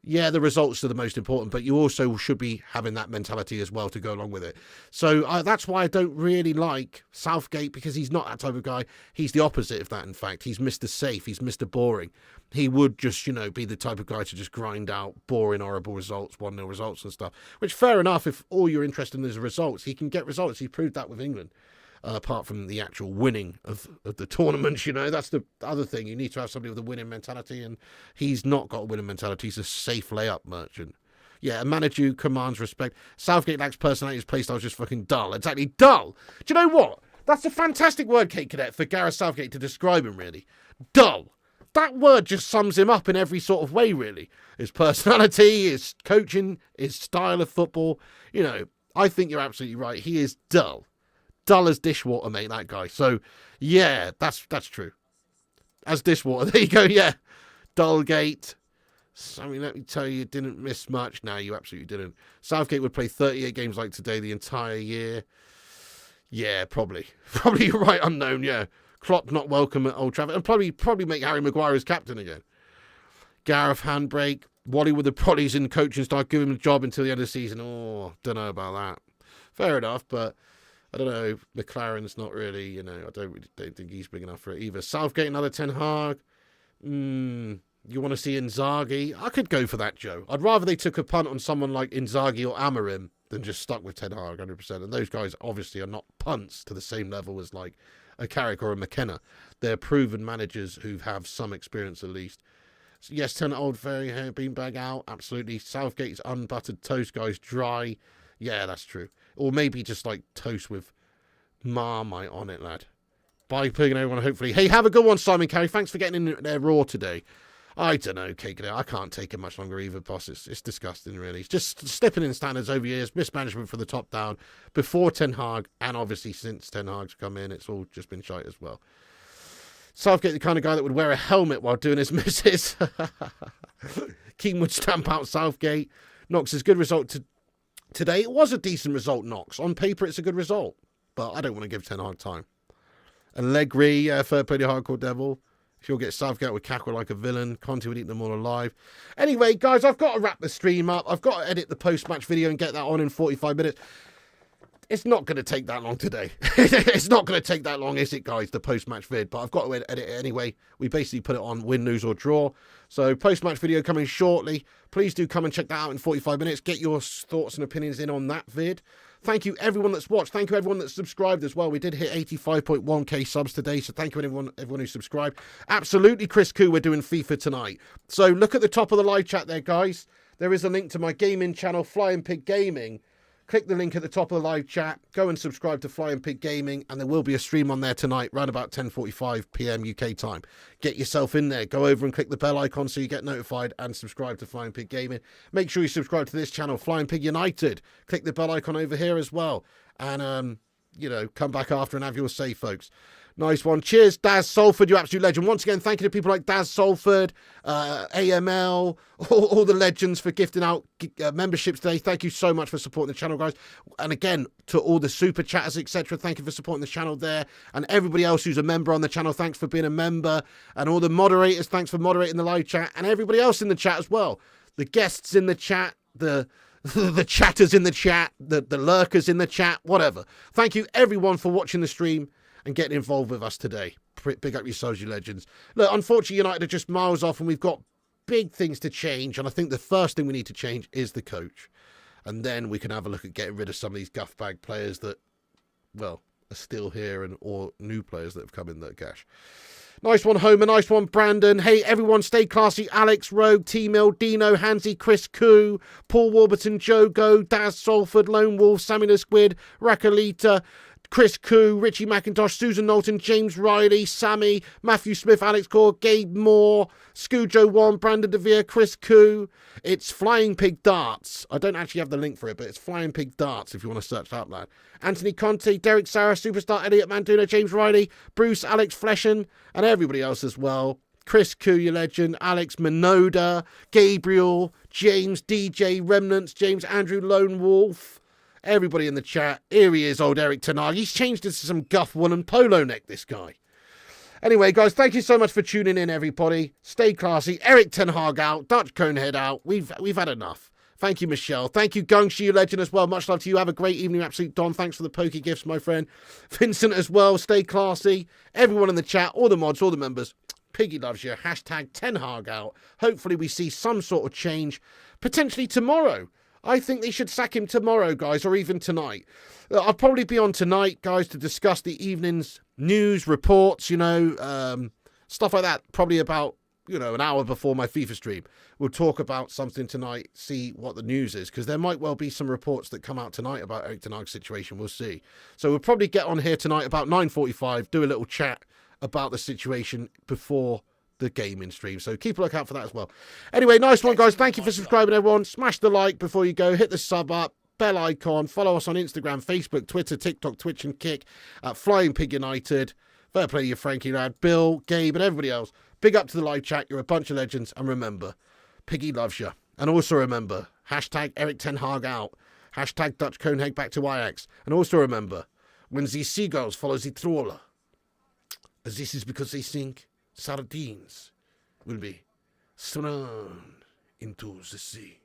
Yeah, the results are the most important, but you also should be having that mentality as well to go along with it. So that's why I don't really like Southgate, because he's not that type of guy. He's the opposite of that, in fact. He's Mr. Safe. He's Mr. Boring. He would just, be the type of guy to just grind out boring, horrible results, 1-0 results and stuff. Which, fair enough, if all you're interested in is results, he can get results. He proved that with England. Apart from the actual winning of the tournaments, that's the other thing. You need to have somebody with a winning mentality, and he's not got a winning mentality. He's a safe layup merchant. Yeah, a manager who commands respect. Southgate lacks personality. His play style is just fucking dull. Exactly, dull. Do you know what? That's a fantastic word, Kate Cadet, for Gareth Southgate to describe him, really. Dull. That word just sums him up in every sort of way, really. His personality, his coaching, his style of football. I think you're absolutely right. He is dull. Dull as dishwater, mate, that guy. So, yeah, that's true. As dishwater, there you go, yeah. Dullgate. Let me tell you didn't miss much. No, you absolutely didn't. Southgate would play 38 games like today the entire year. Yeah, probably. Probably you're right, unknown, yeah. Klopp not welcome at Old Trafford. And probably make Harry Maguire his captain again. Gareth handbrake. Wally with the prodigies in coaching start, give him a job until the end of the season. Oh, don't know about that. Fair enough, but I don't know. McLaren's not really, I don't think he's big enough for it either. Southgate, another Ten Hag. You want to see Inzaghi? I could go for that, Joe. I'd rather they took a punt on someone like Inzaghi or Amorim than just stuck with Ten Hag 100%. And those guys obviously are not punts to the same level as like a Carrick or a McKenna. They're proven managers who have some experience at least. So yes, turn old fairy hair beanbag out. Absolutely. Southgate's unbuttered toast, guys, dry. Yeah, that's true. Or maybe just like toast with Marmite on it, lad. Bye, Pig and everyone, hopefully. Hey, have a good one, Simon Carey. Thanks for getting in there raw today. I don't know, Cake. I can't take it much longer either, boss. It's disgusting, really. It's just slipping in standards over years, mismanagement from the top down, before Ten Hag, and obviously since Ten Hag's come in, it's all just been shite as well. Southgate, the kind of guy that would wear a helmet while doing his misses. Keane would stamp out Southgate. Knox's good result today. It was a decent result, Knox. On paper, it's a good result, but I don't want to give Ten Hag time. Allegri, third party hardcore devil. She'll get Southgate would cackle like a villain. Conte would eat them all alive. Anyway, guys, I've got to wrap the stream up. I've got to edit the post-match video and get that on in 45 minutes. It's not going to take that long today. It's not going to take that long, is it, guys, the post-match vid? But I've got to edit it anyway. We basically put it on win, lose, or draw. So post-match video coming shortly. Please do come and check that out in 45 minutes. Get your thoughts and opinions in on that vid. Thank you, everyone that's watched. Thank you, everyone that's subscribed as well. We did hit 85.1k subs today, so thank you, everyone who subscribed. Absolutely, Chris Koo, we're doing FIFA tonight. So look at the top of the live chat there, guys. There is a link to my gaming channel, Flying Pig Gaming. Click the link at the top of the live chat. Go and subscribe to Flying Pig Gaming, and there will be a stream on there tonight, around about 10:45 p.m. UK time. Get yourself in there. Go over and click the bell icon so you get notified, and subscribe to Flying Pig Gaming. Make sure you subscribe to this channel, Flying Pig United. Click the bell icon over here as well, and come back after and have your say, folks. Nice one. Cheers, Daz Salford, you absolute legend. Once again, thank you to people like Daz Salford, AML, all the legends for gifting out memberships today. Thank you so much for supporting the channel, guys. And again, to all the super chatters, etc., thank you for supporting the channel there. And everybody else who's a member on the channel, thanks for being a member. And all the moderators, thanks for moderating the live chat. And everybody else in the chat as well. The guests in the chat, the chatters in the chat, the lurkers in the chat, whatever. Thank you, everyone, for watching the stream and getting involved with us today. Big up yourselves, you legends. Look, unfortunately, United are just miles off and we've got big things to change. And I think the first thing we need to change is the coach. And then we can have a look at getting rid of some of these guff bag players that, well, are still here or new players that have come in that gash. Nice one, Homer. Nice one, Brandon. Hey, everyone, stay classy. Alex, Rogue, T-Mill, Dino, Hansy, Chris Koo, Paul Warburton, Joe Go, Daz Salford, Lone Wolf, Sammy the Squid, Rakalita, Chris Koo, Richie McIntosh, Susan Knowlton, James Riley, Sammy, Matthew Smith, Alex Core, Gabe Moore, Scoojo One, Brandon DeVere, Chris Koo. It's Flying Pig Darts. I don't actually have the link for it, but it's Flying Pig Darts if you want to search that, lad. Anthony Conte, Derek Sarah, Superstar Elliot Manduna, James Riley, Bruce, Alex Fleshen, and everybody else as well. Chris Koo, your legend, Alex Minoda, Gabriel, James, DJ, Remnants, James Andrew, Lone Wolf. Everybody in the chat. Here he is, old Eric Tenag. He's changed into some guff woolen polo neck, this guy. Anyway, guys, thank you so much for tuning in, everybody. Stay classy. Eric Ten Hag out. Dutch Conehead out. We've had enough. Thank you, Michelle. Thank you, Gungshi, you legend, as well. Much love to you. Have a great evening, Absolute Don. Thanks for the pokey gifts, my friend. Vincent as well. Stay classy. Everyone in the chat, all the mods, all the members. Piggy loves you. Hashtag Ten Hag out. Hopefully we see some sort of change, potentially tomorrow. I think they should sack him tomorrow, guys, or even tonight. I'll probably be on tonight, guys, to discuss the evening's news, reports, stuff like that. Probably about, an hour before my FIFA stream. We'll talk about something tonight, see what the news is, because there might well be some reports that come out tonight about Eric Ten Hag's situation. We'll see. So we'll probably get on here tonight about 9:45, do a little chat about the situation before the gaming stream, so keep a lookout for that as well. Anyway, nice one, guys. Thank you for subscribing, everyone. Smash the like before you go, hit the sub up, bell icon, follow us on Instagram, Facebook, Twitter, TikTok, Twitch and Kick at Flying Pig United. Fair play to you, Frankie, lad, Bill, Gabe and everybody else. Big up to the live chat. You're a bunch of legends, and remember, Piggy loves you. And also remember, hashtag Eric Ten Hag out, hashtag Dutch Conehead back to Ajax. And also remember, when the seagulls follow the trawler, this is because they think sardines will be thrown into the sea.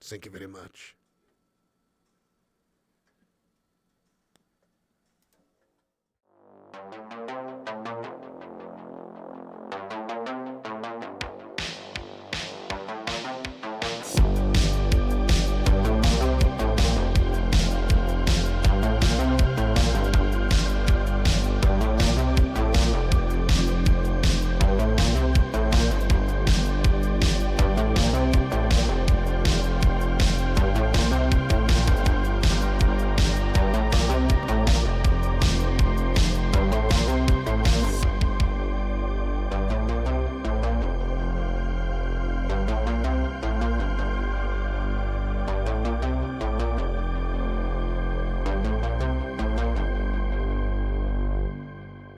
Thank you very much.